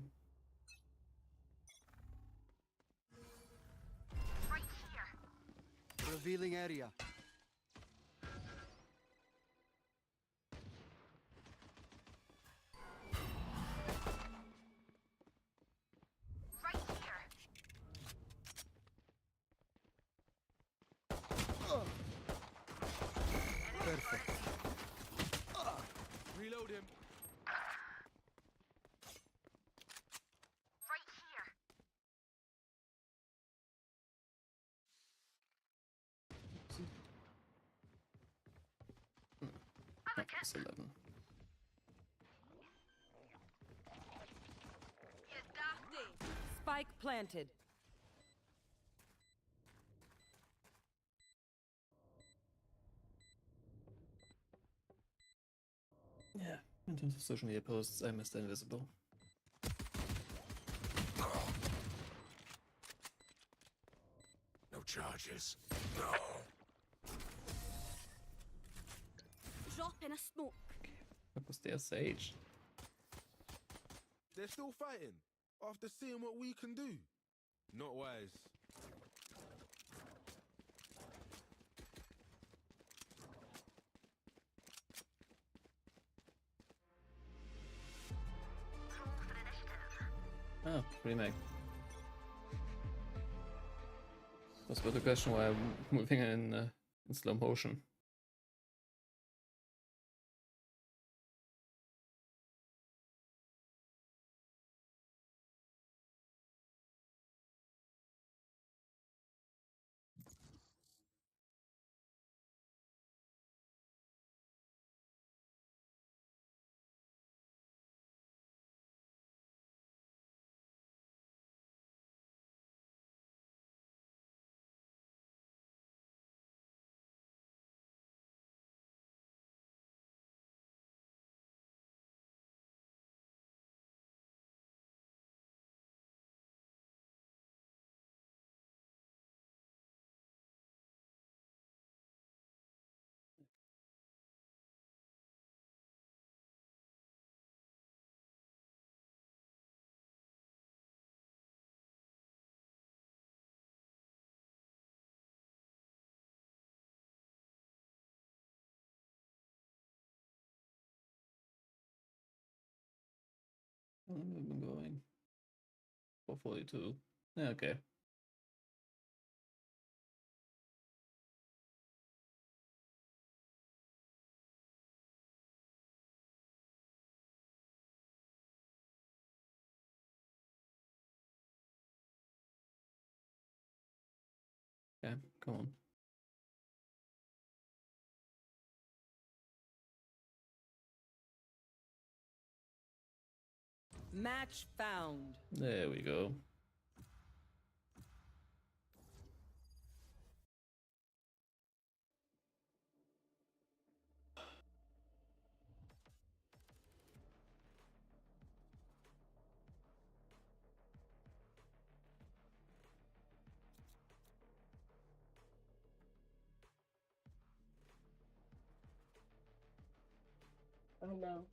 H: Right here. Revealing area.
L: Right here.
H: Perfect.
K: Reload him.
L: Right here.
A: No, it's 11.
B: Spike planted.
A: Yeah, in terms of social media posts, I'm Mr. Invisible.
M: No charges. No.
P: Drop in a smoke.
A: fuck was their sage?
N: They're still fighting after seeing what we can do. Not wise.
A: Oh, remake. Was the question why I'm moving in slow motion. How long have we been going? 442. Yeah, okay. Okay, come on.
B: Match found.
A: There we go.
O: Oh no.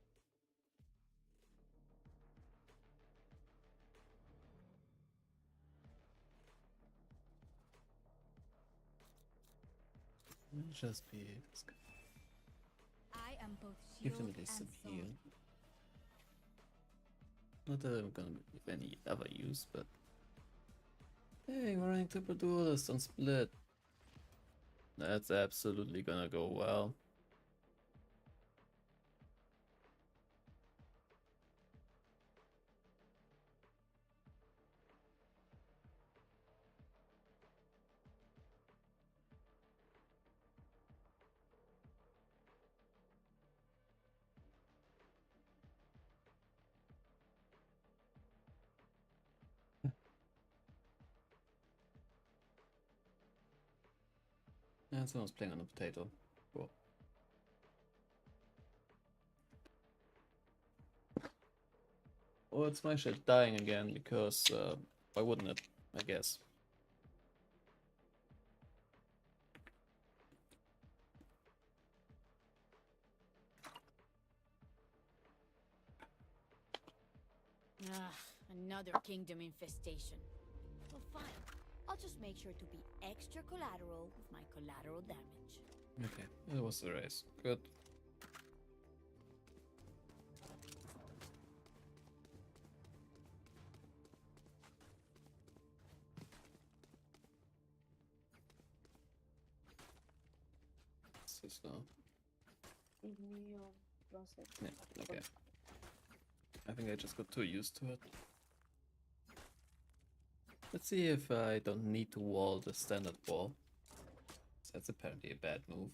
A: Just be.
P: I am both
A: Give
P: shield
A: them
P: and
A: at least some
P: sword.
A: heal. Not that I'm gonna give any other use, but hey, we're running triple duelist on split. That's absolutely gonna go well. Yeah, someone's playing on a potato. Cool. Oh, it's my shit dying again because why wouldn't it? I guess.
P: Another kingdom infestation. Well, fine. I'll just make sure to be extra collateral with my collateral damage.
A: Okay, it was the race. Good. This is now. Yeah, okay. I think I just got too used to it. Let's see if I don't need to wall the standard wall. That's apparently a bad move.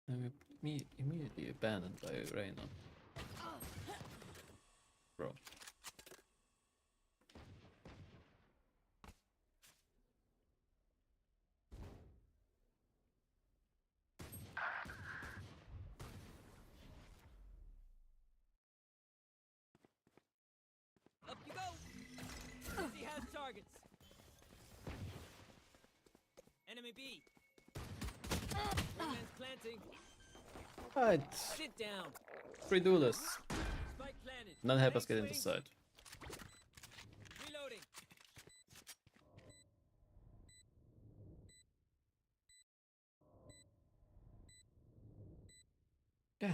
A: I'm immediately abandoned by Reina. Bro.
I: Up you go! He has targets. Enemy B. Man's planting.
A: Right.
I: Sit down.
A: 3 duelists.
I: Spike planted.
A: None help us get into side.
I: Reloading.
A: Yeah.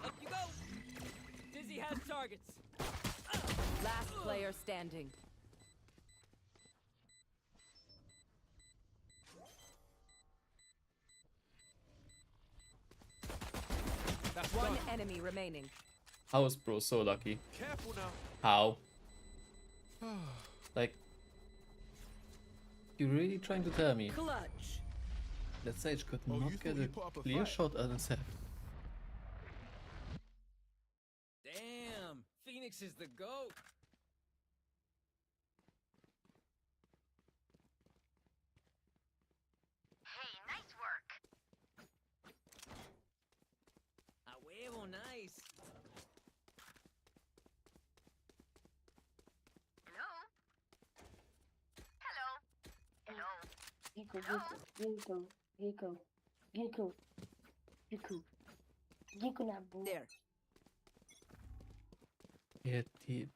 I: Up you go. Dizzy has targets.
B: Last player standing.
I: That's
B: One
I: done.
B: enemy remaining.
A: How is bro so lucky?
N: Careful now.
A: How? Like, you really trying to tell me
B: Clutch.
A: that Sage could
N: Oh, you
A: not
N: thought
A: get
N: you
A: a
N: put up a
A: clear
N: fight?
A: shot at himself?
I: Damn. Phoenix is the GOAT.
L: Hey, nice work.
I: A huevo, nice.
L: Hello? Hello? Hello?
S: Ginkgo, Ginkgo, Ginkgo, Ginkgo, Ginkgo, Ginkgo not blue.
B: There.
A: He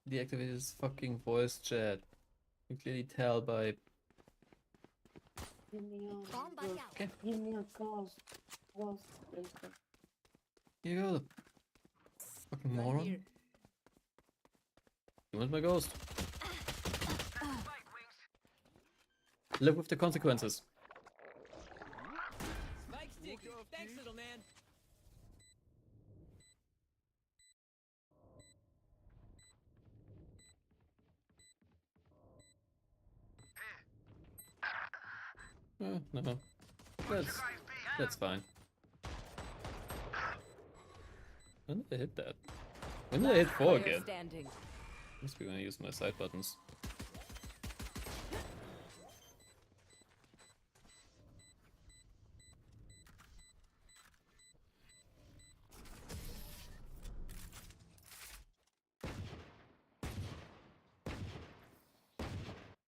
A: deactivated his fucking voice chat. You can clearly tell by.
S: Give me a
P: Bomb buddy out.
A: Okay,
S: give me a ghost, Ginkgo.
A: here you go. Fucking
I: Right
A: moron.
I: here.
A: You want my ghost? Live with the consequences.
I: Spike stick. Thanks, little man.
A: No. That's fine. When did I hit that? When did I hit 4
B: Player
A: again?
B: standing.
A: Must be when I use my side buttons.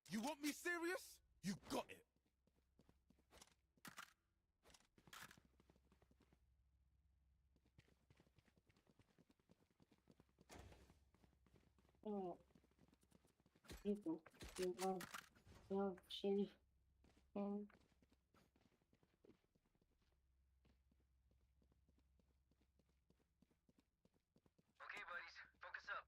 N: You want me serious? You got it.
S: Oh, Ginkgo, you love, shitty.
N: Okay, buddies, focus up.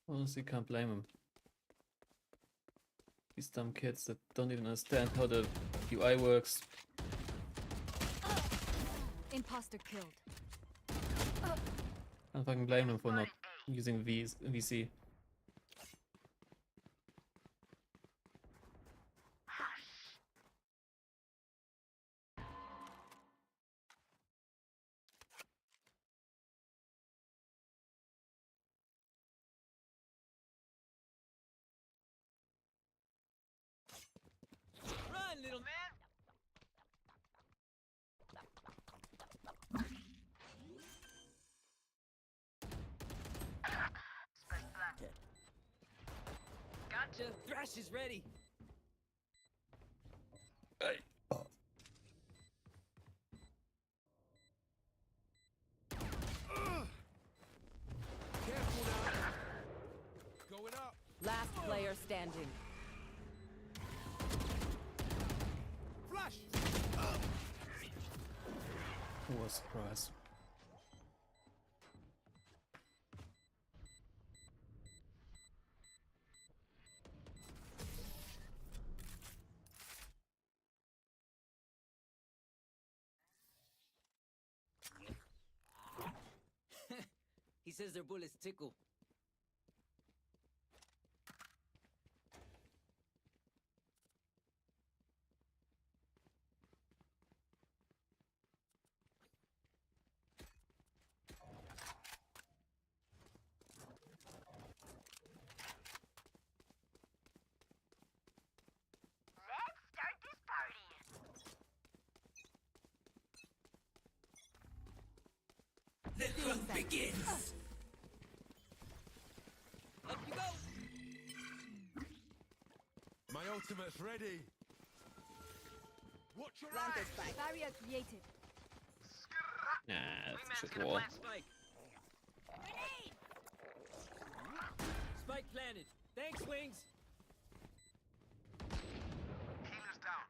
A: Honestly, can't blame him. These dumb kids that don't even understand how the UI works.
P: Imposter killed.
A: Can't fucking blame him for not using VC.
I: Run, little man. Gotcha. Thrash is ready.
N: Careful now. Going up.
B: Last player standing.
N: Flash.
A: What a surprise.
I: He says their bullets tickle.
B: The hunt begins.
E: Up you go.
M: My ultimate's ready.
N: Watch your
E: Planted
N: eyes.
E: spike.
P: Barrier created.
A: Nah, that's a shit wall.
I: Spike. Spike planted. Thanks, Wings.
N: Healer's down.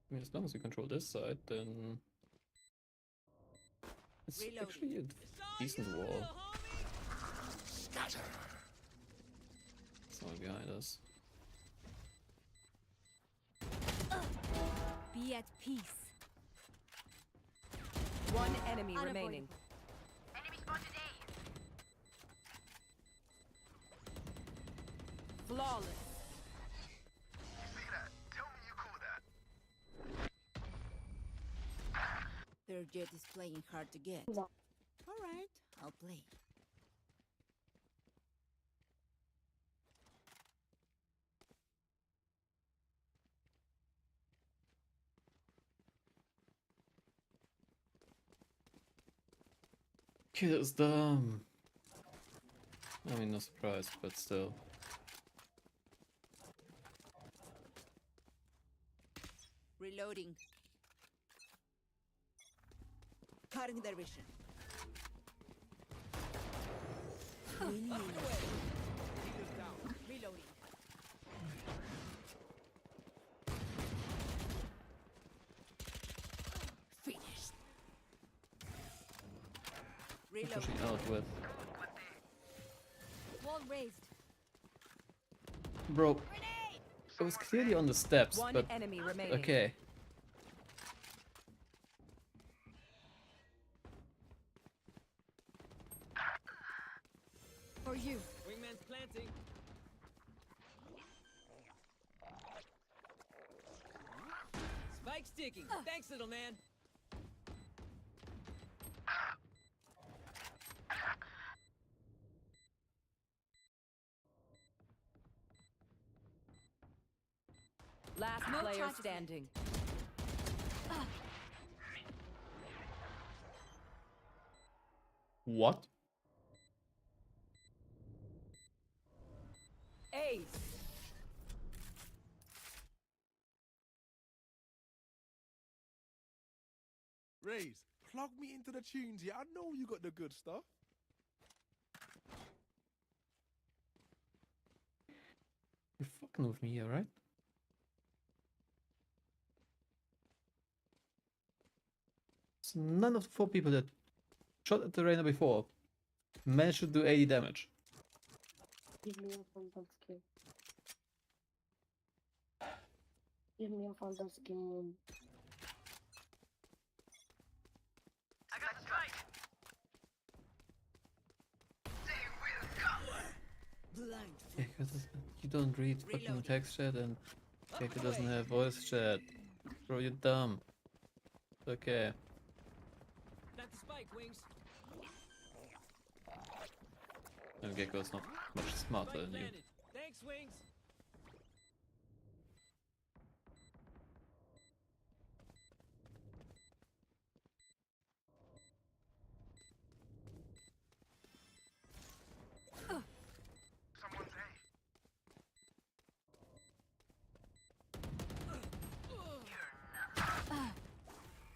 A: I mean, as long as we control this side, then it's
E: Reloading.
A: actually a decent wall.
M: Scatter.
A: Someone behind us.
P: Be at peace.
B: One enemy
P: Unavoidable.
B: remaining.
L: Enemy spotted A.
B: Flawless.
N: You see that? Tell me you call that.
E: Their jet is playing hard to get.
S: No.
E: All right, I'll play.
A: Okay, that was dumb. I mean, no surprise, but still.
E: Reloading. Cutting their vision. Reloading. Finished. Reload.
A: Pushing out with.
P: Wall raised.
A: Bro, it was clearly on the steps,
B: One
A: but
B: enemy remaining.
A: okay.
P: For you.
I: Wingman's planting. Spike sticking. Thanks, little man.
B: Last
P: No
B: player
P: charges
B: standing.
A: What?
B: Ace.
M: Raze, plug me into the tunes, yeah? I know you got the good stuff.
A: You're fucking with me here, right? So none of the 4 people that shot at the Reyna before managed to do 80 damage.
S: Give me a phantom skin. Give me a phantom skin.
N: I got the strike. They will come.
E: Blind.
A: Gecko you don't read fucking text chat, and Gecko doesn't have voice chat. Bro, you're dumb. Okay.
I: Plant the spike, Wings.
A: And Gecko's not much smarter
I: Spike
A: than you.
I: planted. Thanks, Wings.
N: Someone's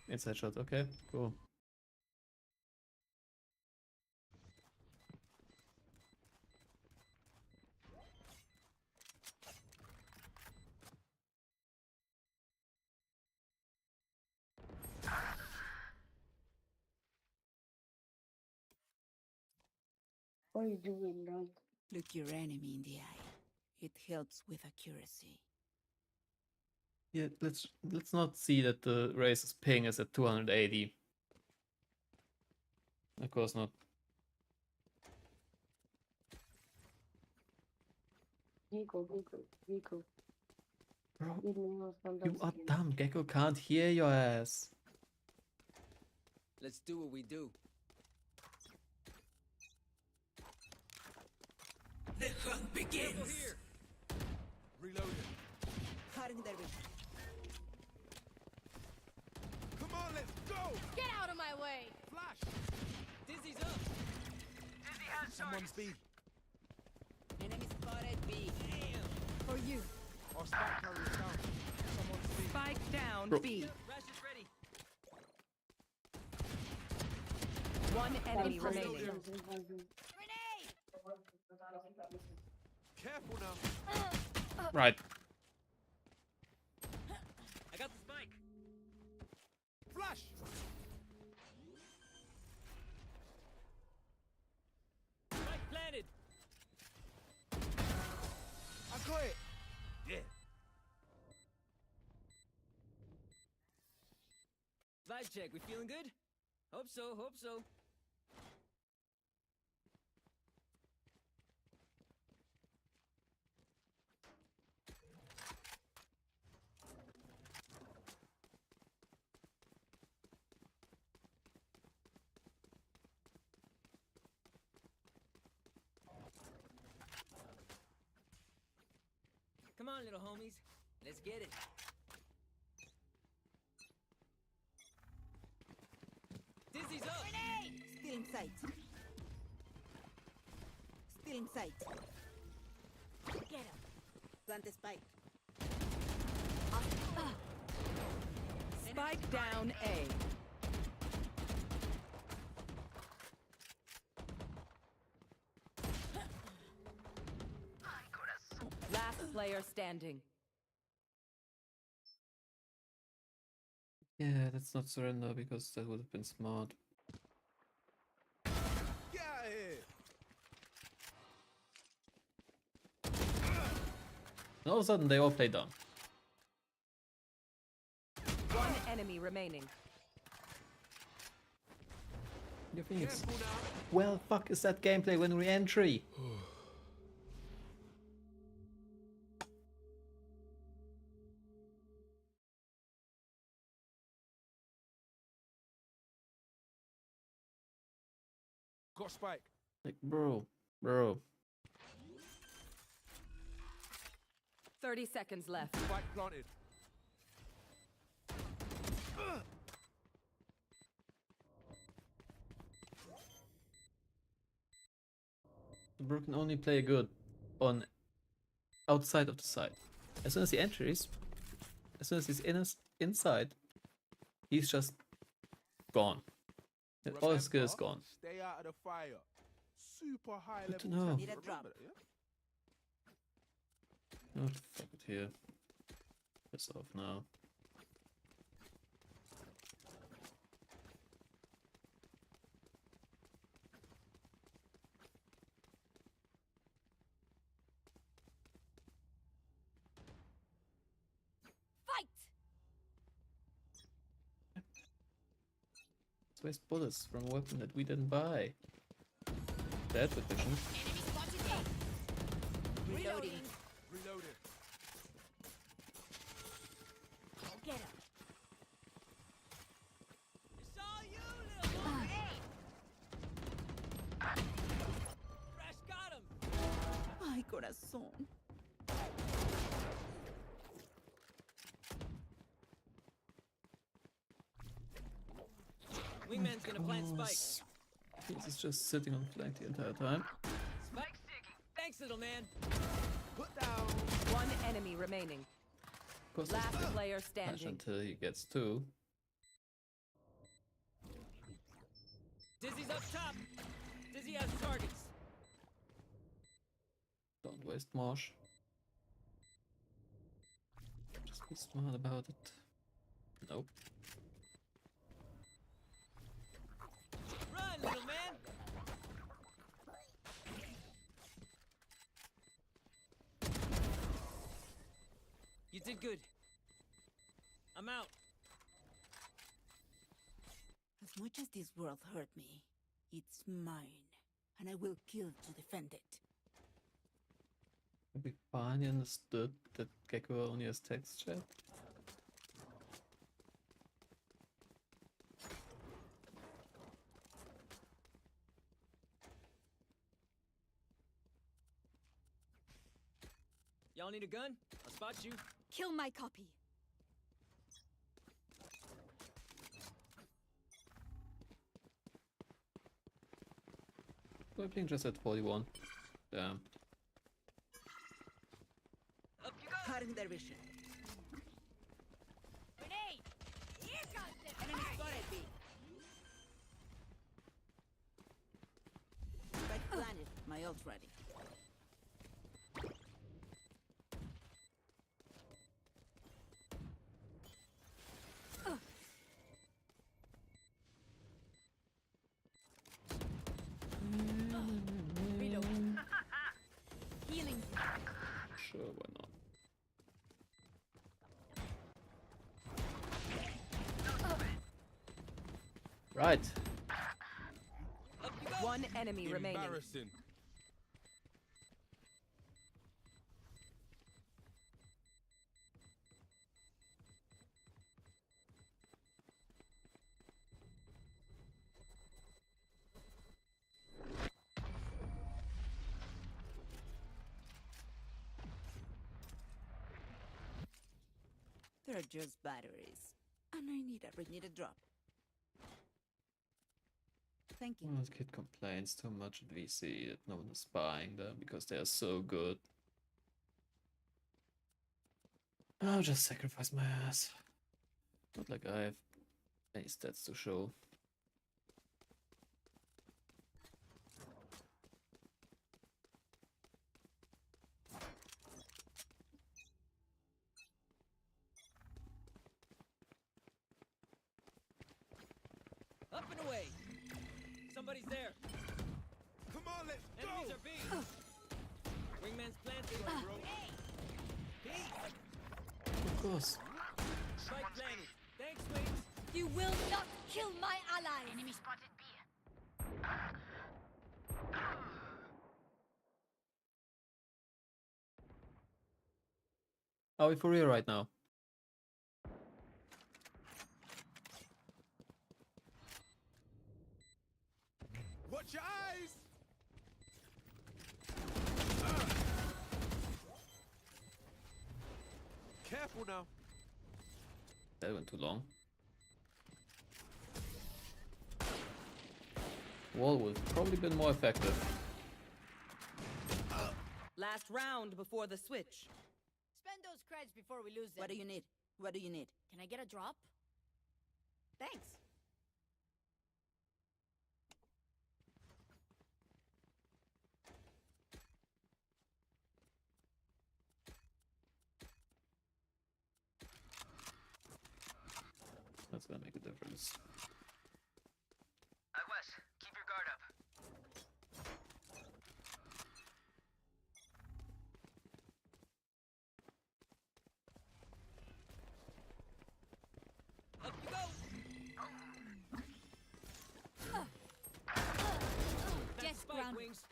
N: A.
A: Inside shot, okay, cool.
S: What are you doing, dog?
E: Look your enemy in the eye. It helps with accuracy.
A: Yeah, let's not see that the Raze's ping is at 280. Of course not.
S: Vico.
A: Bro,
S: Give me a phantom
A: you are
S: skin.
A: dumb. Gecko can't hear your ass.
C: Let's do what we do.
I: The hunt begins.
H: Reloading.
E: Cutting their vision.
H: Come on, let's go!
P: Get out of my way!
H: Flash!
E: Dizzy's up.
N: Dizzy has
H: Someone's B.
E: Enemy spotted B.
P: For you.
H: Our spike carrier down. Someone's B.
B: Spike down
A: Bro.
B: B.
E: Rush is ready.
B: One enemy
S: Five,
B: remaining.
P: Grenade!
H: Careful now.
A: Right.
E: I got the spike.
H: Flash!
E: Spike planted.
H: I got it.
E: Yeah. Vibe check. We feeling good? Hope so. Hope so. Come on, little homies. Let's get it. Dizzy's up.
P: Grenade!
E: Still in sight. Still in sight.
P: Get him.
E: Plant the spike.
B: Spike down A. Last player standing.
A: Yeah, let's not surrender because that would have been smart.
H: Get out of here!
A: And all of a sudden they all play dumb.
B: One enemy remaining.
A: You think it's
H: Careful now.
A: well, fuck is that gameplay when re-entry?
H: Got spike.
A: Like, bro.
B: 30 seconds left.
H: Spike planted.
A: The bro can only play good on outside of the site. As soon as he enters, as soon as he's inside, he's just gone. And all his skill is gone.
H: Stay out of the fire. Super high
A: Good to
H: level.
A: know.
H: tech.
E: Need a drop.
H: Remember that, yeah?
A: Oh, fuck it here. Piss off now.
P: Fight!
A: Let's waste bullets from a weapon that we didn't buy. That's efficient.
P: Enemy spotted A.
E: Reloading.
H: Reloaded.
P: Go get him.
E: It's all you, little homie. Crash got him.
B: Ay, corazón.
E: Wingman's gonna plant spike.
A: This is just sitting on flank the entire time.
E: Spike sticking. Thanks, little man.
H: Put down.
B: One enemy remaining.
A: Of course,
B: Last
A: it's
B: player
A: flash
B: standing.
A: until he gets two.
E: Dizzy's up top. Dizzy has targets.
A: Don't waste Marsh. Just be smart about it. Nope.
E: Run, little man. You did good. I'm out.
B: As much as this world hurt me, it's mine, and I will kill to defend it.
A: Maybe finally understood that Gecko only has text chat.
E: Y'all
I: Y'all need a gun? I'll spot you.
P: Kill my copy.
A: My ping just at 41. Damn.
E: Up you go. Cutting their vision.
P: Grenade! Here comes the
E: Enemy spotted B. Spike planted. My ult's ready.
P: Reload. Healing.
A: Sure, why not? Right.
E: One enemy remaining.
M: Embarrassing.
B: They're just batteries. And I need a drop. Thank you.
A: Well, this kid complains too much at VC that no one is buying them because they are so good. I'll just sacrifice my ass. Not like I have any stats to show.
I: Up and away. Somebody's there.
M: Come on, let's
I: Enemies
M: go.
I: are B. Wingman's planted.
A: Of course.
I: Strike planted. Thanks, Wings.
P: You will not kill my ally.
L: Enemy spotted B.
A: Are we for real right now?
M: Watch your eyes. Careful now.
A: That went too long. Wall would probably been more effective.
E: Last round before the switch.
P: Spend those creds before we lose them.
B: What do you need? What do you need?
P: Can I get a drop?
E: Thanks.
A: That's gonna make a difference.
L: Wes, keep your guard up.
I: Up you go. That's
P: Just
I: Spike,
P: ground.
I: Wings.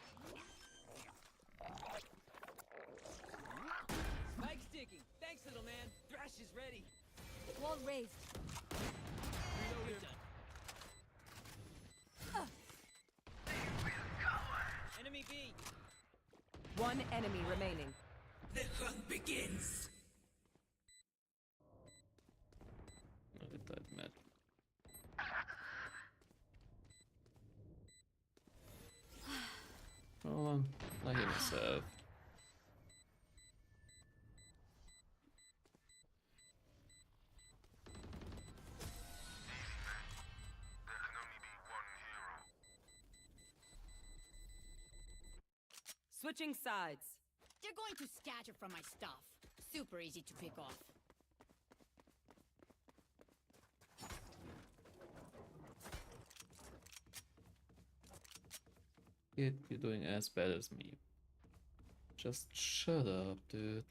I: Spike sticking. Thanks, little man. Thrash is ready.
P: Wall raised.
I: Reload him. Enemy B.
E: One enemy remaining.
B: The hunt begins.
A: I did that mad. Hold on, I hear myself.
E: Switching sides.
P: They're going to scatter from my stuff. Super easy to pick off.
A: Kid, you're doing as bad as me. Just shut up, dude.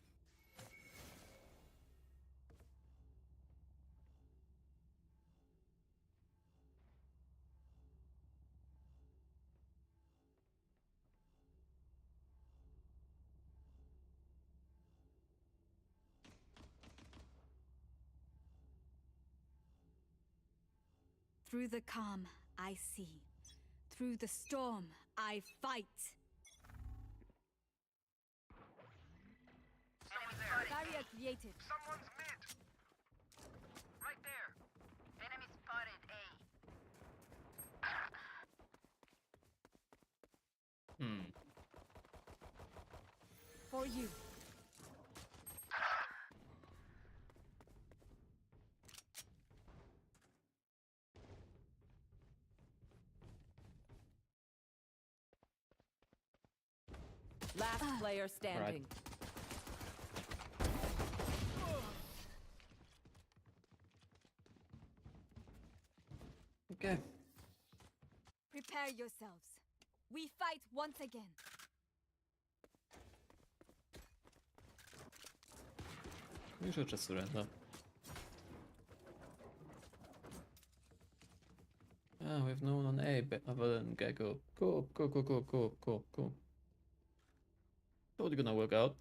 P: Through the calm, I see. Through the storm, I fight. created.
N: Someone's mid. Right there. Enemy spotted A.
P: For you.
E: Last player standing.
A: Okay.
P: Prepare yourselves. We fight once again.
A: We should just surrender. Ah, we have no one on A other than Gecko. Cool. Totally gonna work out.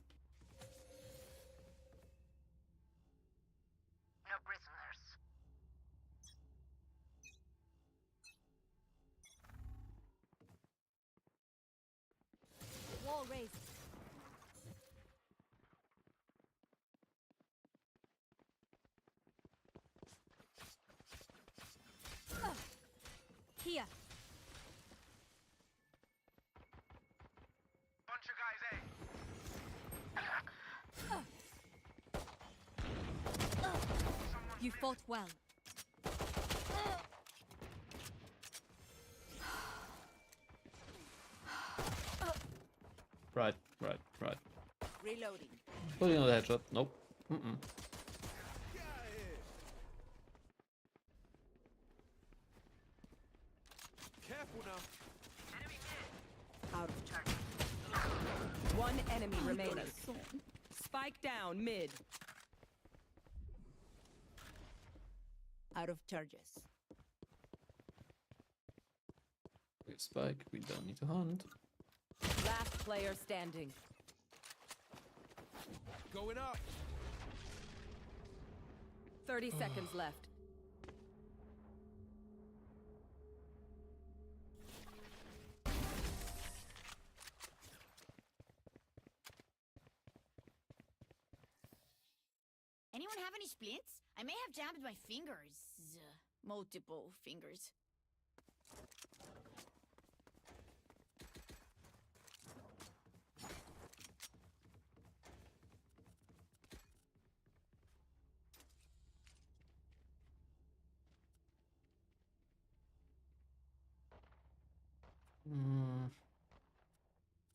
L: No prisoners.
P: Wall raised. Here.
N: Bunch of guys A.
P: You fought well.
A: Right.
E: Reloading.
A: Putting on the headshot. Nope.
N: Careful now.
E: Out of charge. One enemy remaining. Spike down mid. Out of charges.
A: We have Spike. We don't need to hunt.
E: Last player standing.
N: Going up.
E: 30 seconds left.
P: Anyone have any splints? I may have jammed my fingers. Multiple fingers.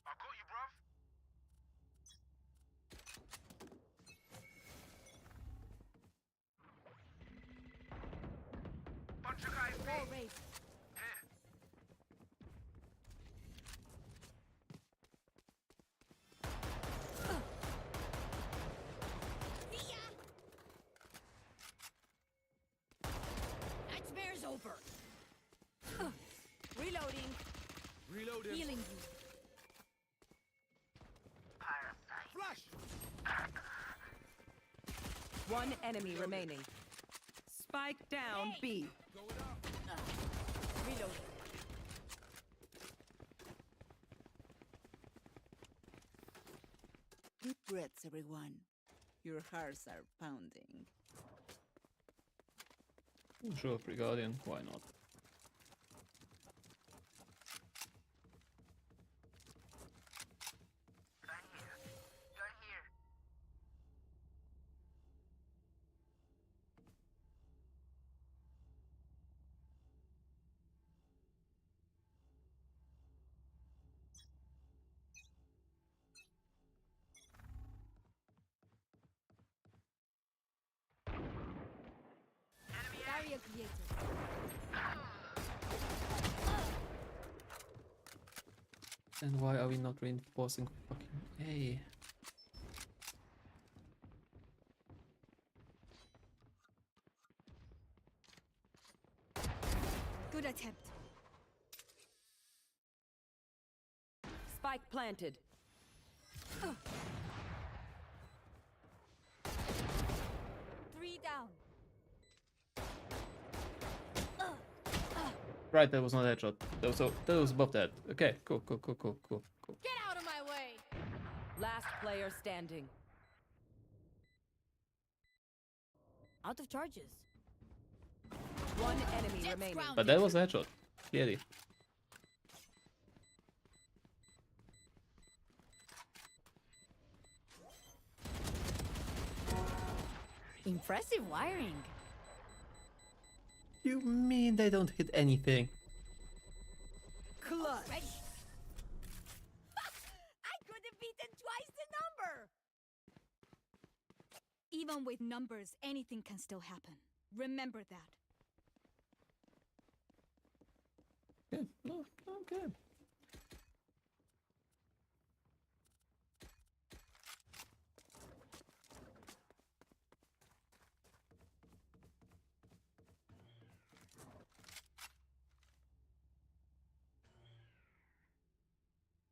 N: I got you, bruv. Bunch of guys B.
P: Wall raised.
N: Here.
P: Nightmare's over. Reloading.
N: Reloading.
P: Healing you.
N: Flash.
E: One enemy remaining. Spike down B.
N: Going up.
P: Reloading.
B: Deep breaths, everyone. Your hearts are pounding.
A: Sure, Free Guardian. Why not?
P: Barrier created.
A: And why are we not reinforcing fucking A?
P: Good attempt.
E: Spike planted.
P: 3 down.
A: Right, that was not a headshot. That was above that. Okay, cool.
P: Get out of my way.
E: Last player standing.
P: Out of charges.
E: One enemy
P: Jet's
E: remaining.
P: grounded.
A: But that was a headshot, clearly.
P: Impressive wiring.
A: You mean they don't hit anything?
E: Clutch.
P: Ready. I could have beaten twice the number.
T: Even with numbers, anything can still happen. Remember that.
A: Yeah, no, okay.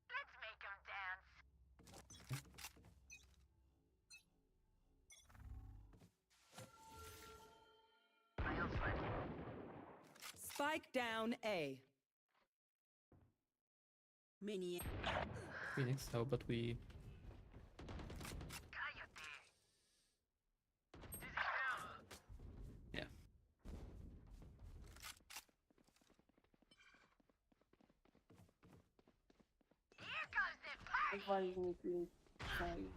L: Let's make 'em dance.
E: Spike down A.
B: Many.
A: Phoenix, how about we... Yeah.
S: Revive me, please. Sorry.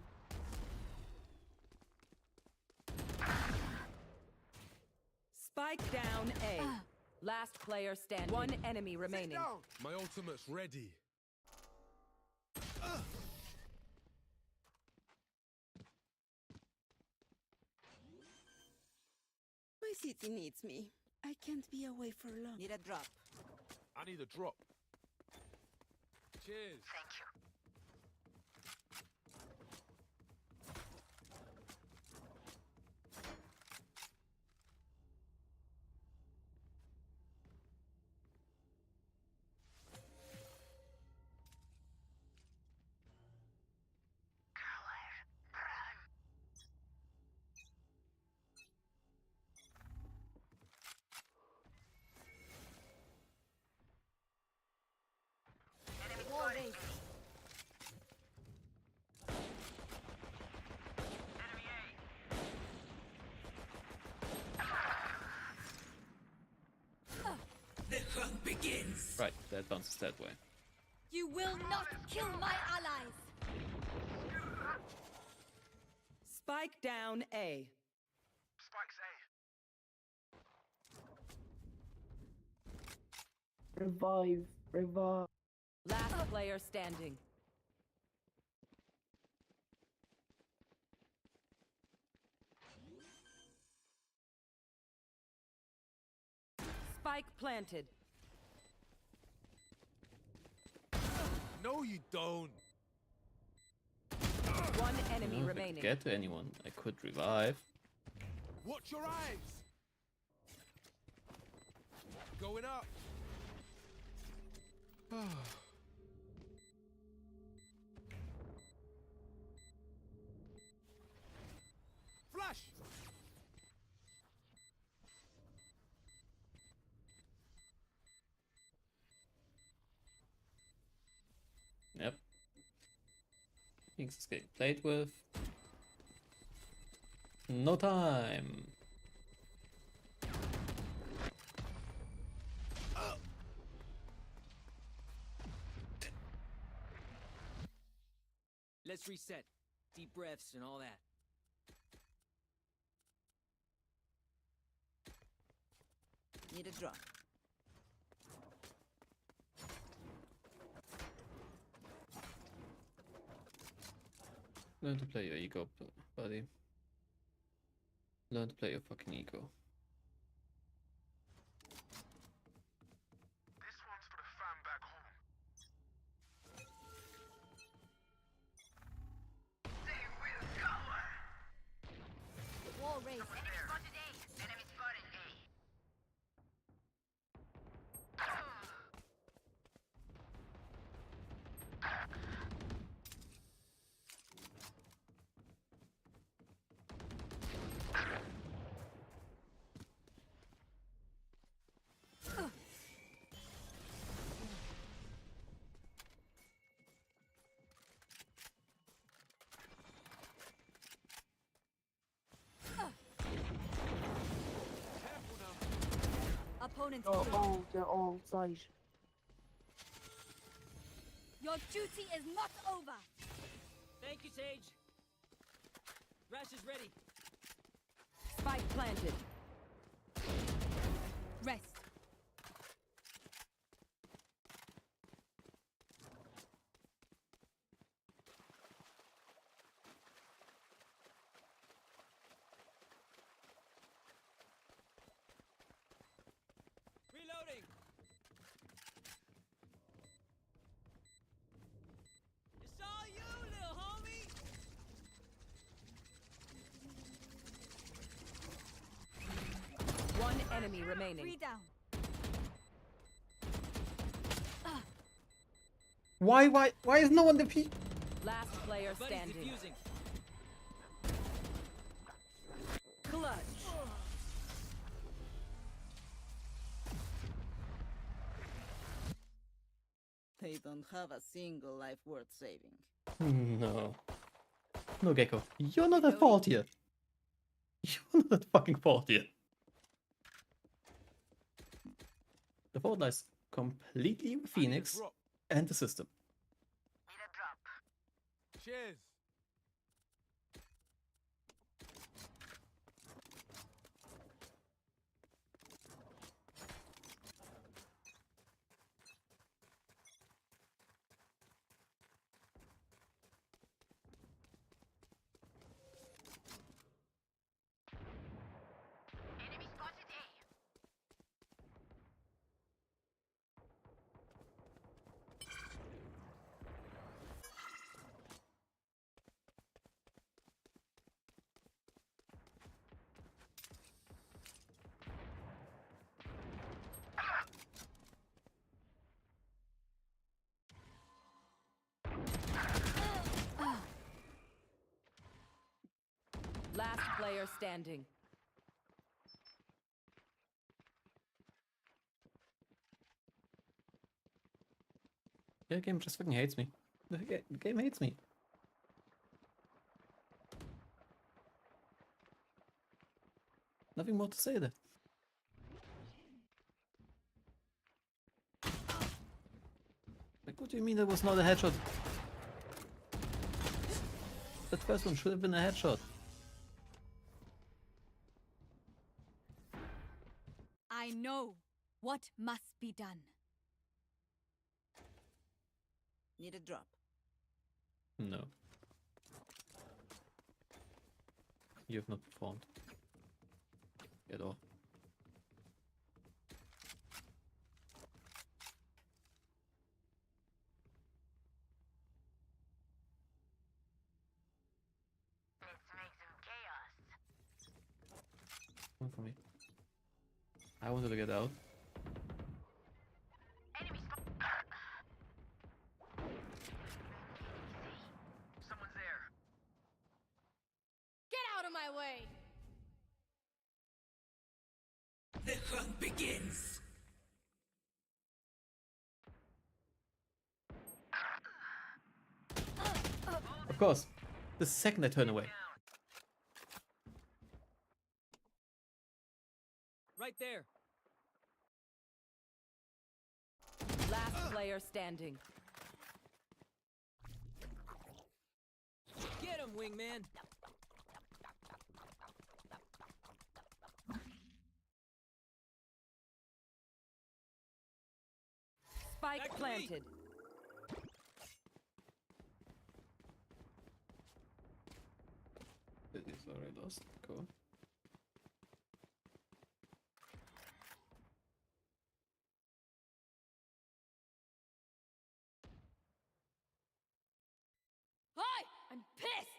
E: Spike down A. Last player standing. One enemy remaining.
R: My ultimate's ready.
B: My city needs me. I can't be away for long.
E: Need a drop.
R: I need a drop. Cheers.
L: Thank you.
P: Wall raised.
B: The hunt begins.
A: Right, that bounces that way.
T: You will not kill my allies.
E: Spike down A.
N: Spike's A.
S: Revive. Revive.
E: Last player standing. Spike planted.
R: No, you don't.
E: One
A: I
E: enemy
A: don't know if I
E: remaining.
A: could get to anyone. I could revive.
R: Watch your eyes. Going up. Flash.
A: Yep. Phoenix is getting played with. No time.
I: Let's reset. Deep breaths and all that.
E: Need a drop.
A: Learn to play your ego, buddy. Learn to play your fucking ego.
N: This one's for the fam back home.
L: They will cower.
T: Wall raised.
L: Enemy spotted A. Enemy spotted A.
T: opponent's
S: Oh,
T: blue.
S: oh, they're all side.
T: Your duty is not over.
I: Thank you, Sage. Rash is ready.
E: Spike planted.
T: Rest.
I: Reloading. It's all you, little homie.
E: One enemy remaining.
T: 3 down.
A: Why is no one defeat?
E: Last player
I: Buddy's
E: standing.
I: defusing.
E: Clutch.
B: They don't have a single life worth saving.
A: No. No, Gecko. You're not at fault here. You're not at fucking fault here. The fault lies completely with Phoenix and the system.
H: Cheers.
L: Enemy spotted A.
E: Last player standing.
A: The game just fucking hates me. The game hates me. Nothing more to say there. Like, what do you mean that was not a headshot? That first one should have been a headshot.
T: I know what must be done.
B: Need a drop.
A: No. You have not performed. At all.
L: Let's make some chaos.
A: One for me. I wanted to get out.
L: Enemy spot. Someone's there.
P: Get out of my way!
B: The hunt begins.
A: Of course. The second I turn away.
I: Right there.
E: Last player standing.
I: Get him, wingman.
E: Spike
I: Back to me.
E: planted.
A: It is already lost. Cool.
P: Hi! I'm pissed!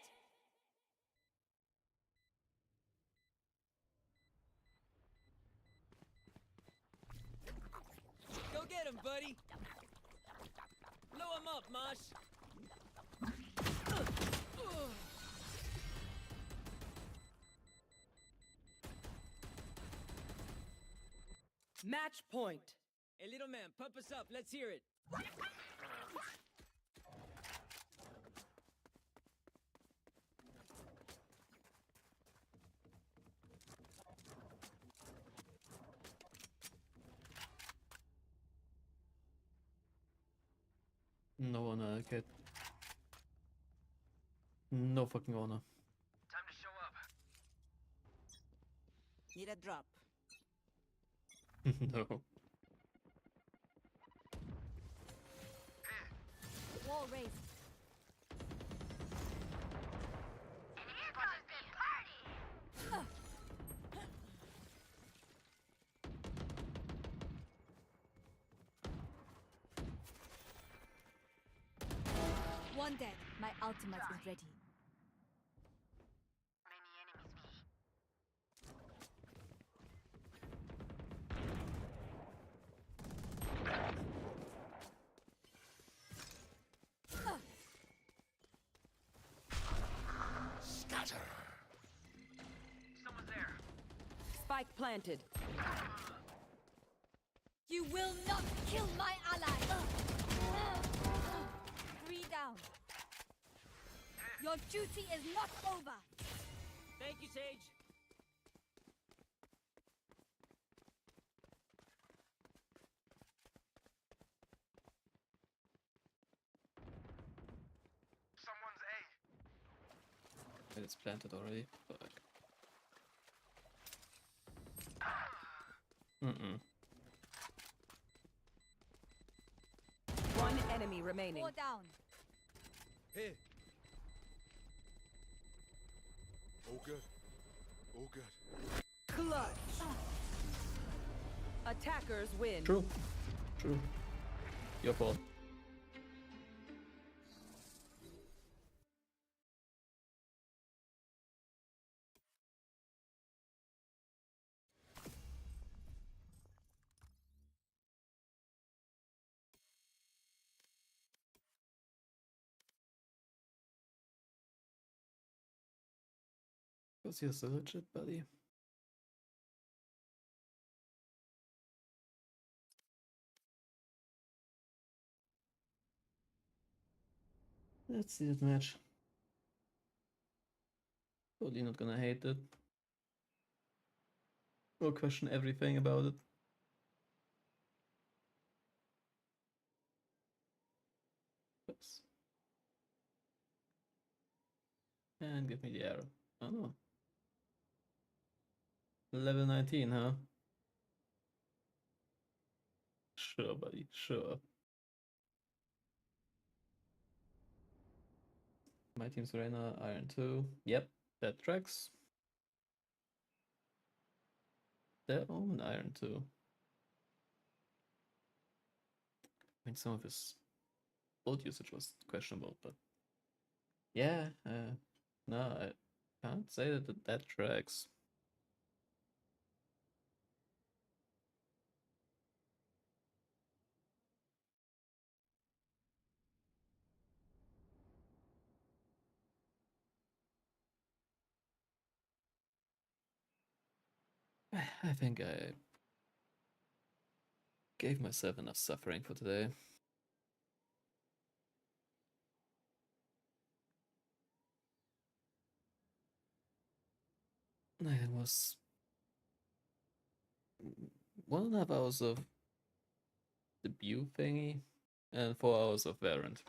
I: Go get him, buddy. Blow him up, Mosh.
E: Match point.
I: Hey, little man, pump us up. Let's hear it.
A: No honor, kid. No fucking honor.
N: Time to show up.
E: Need a drop.
A: No.
P: Wall raised. One dead. My ultimate is ready.
N: Scatter. Someone's there.
E: Spike planted.
P: You will not kill my ally. 3 down. Your duty is not over.
I: Thank you, Sage.
N: Someone's A.
A: It's planted already. Fuck.
E: One enemy remaining.
P: 4 down.
N: Hey. Oh good. Oh good.
E: Clutch. Attackers win.
A: True. True. Your fault. Was you're so legit, buddy. Let's see that match. Totally not gonna hate it. Or question everything about it. Oops. And give me the arrow. Oh no. Level 19, huh? Sure, buddy, sure. My team's Reyna, Iron 2. Yep, that tracks. Their own Iron 2. I mean, some of his bolt usage was questionable, but yeah, no, I can't say that tracks. I think I gave myself enough suffering for today. It was 1.5 hours of debut thingy and 4 hours of Variant.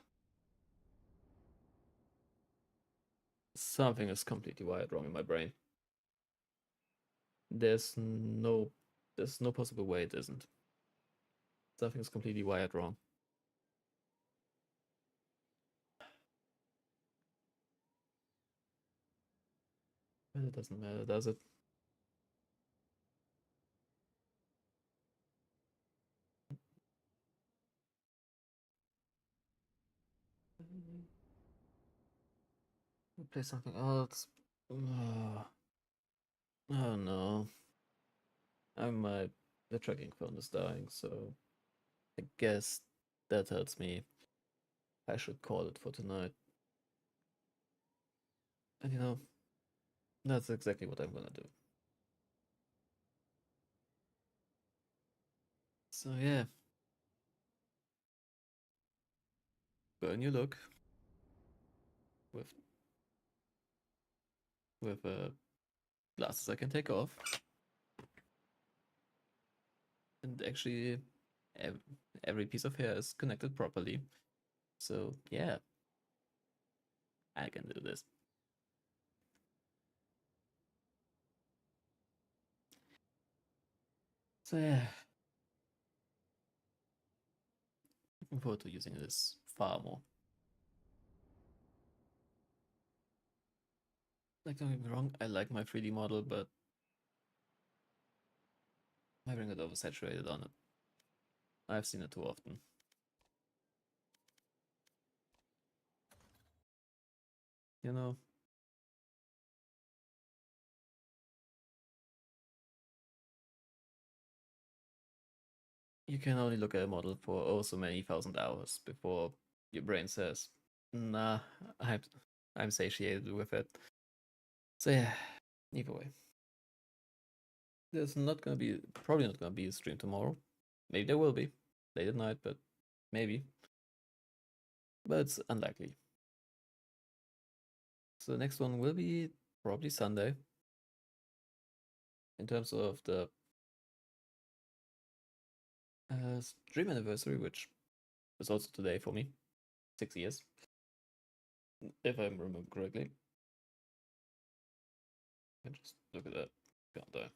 A: Something is completely wired wrong in my brain. There's no possible way it isn't. Something is completely wired wrong. But it doesn't matter, does it? We'll play something else. Oh no. The tracking phone is dying, so I guess that tells me I should call it for tonight. And you know, that's exactly what I'm gonna do. So yeah. Burn your look. With glasses I can take off. And actually every piece of hair is connected properly. So yeah, I can do this. So yeah, looking forward to using this far more. Like, don't get me wrong, I like my 3D model, but I bring it oversaturated on it. I've seen it too often. You know? You can only look at a model for oh so many thousand hours before your brain says, nah, I'm satiated with it. So yeah, either way. There's probably not gonna be a stream tomorrow. Maybe there will be, late at night, but maybe. But it's unlikely. So the next one will be probably Sunday. In terms of the stream anniversary, which was also today for me. 6 years. If I remember correctly. I can just look at that, can't I?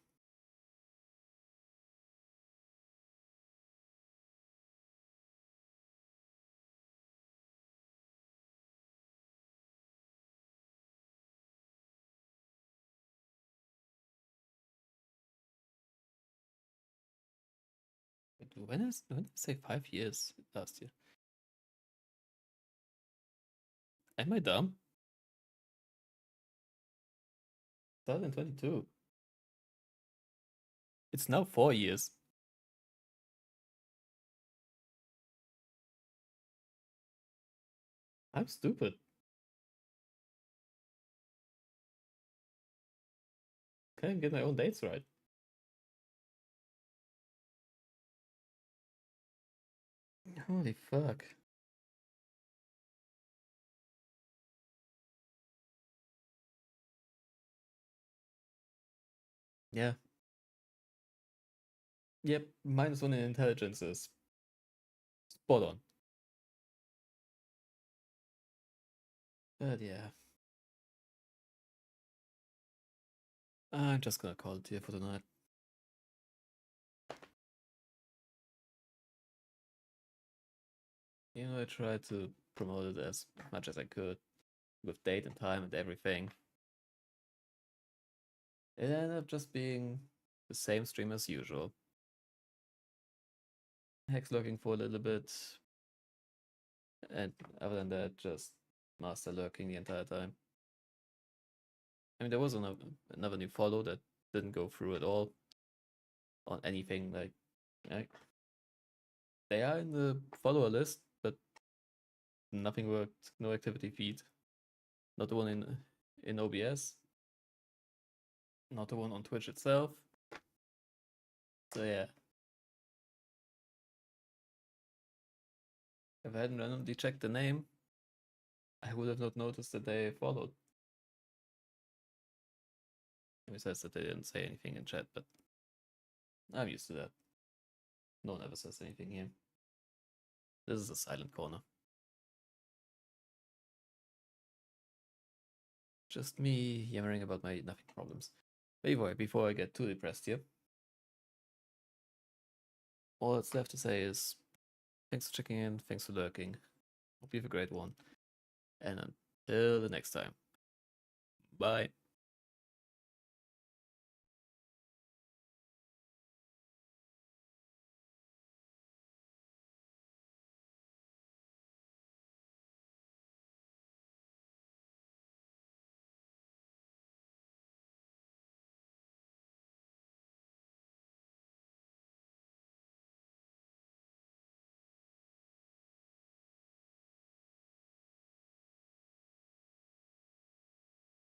A: When did I say 5 years last year? Am I dumb? 2022. It's now 4 years. I'm stupid. Can't get my own dates right. Holy fuck. Yeah. Yep, -1 in intelligence is spot on. But yeah. I'm just gonna call it here for tonight. You know, I tried to promote it as much as I could, with date and time and everything. It ended up just being the same stream as usual. Hex lurking for a little bit, and other than that, just Master lurking the entire time. I mean, there was another new follow that didn't go through at all on anything like they are in the follower list, but nothing worked, no activity feed. Not the one in OBS. Not the one on Twitch itself. So yeah. If I hadn't randomly checked the name, I would have not noticed that they followed. Besides that they didn't say anything in chat, but I'm used to that. No one ever says anything here. This is a silent corner. Just me yammering about my nothing problems. But anyway, before I get too depressed here, all that's left to say is thanks for checking in, thanks for lurking. Hope you have a great one. And until the next time, bye.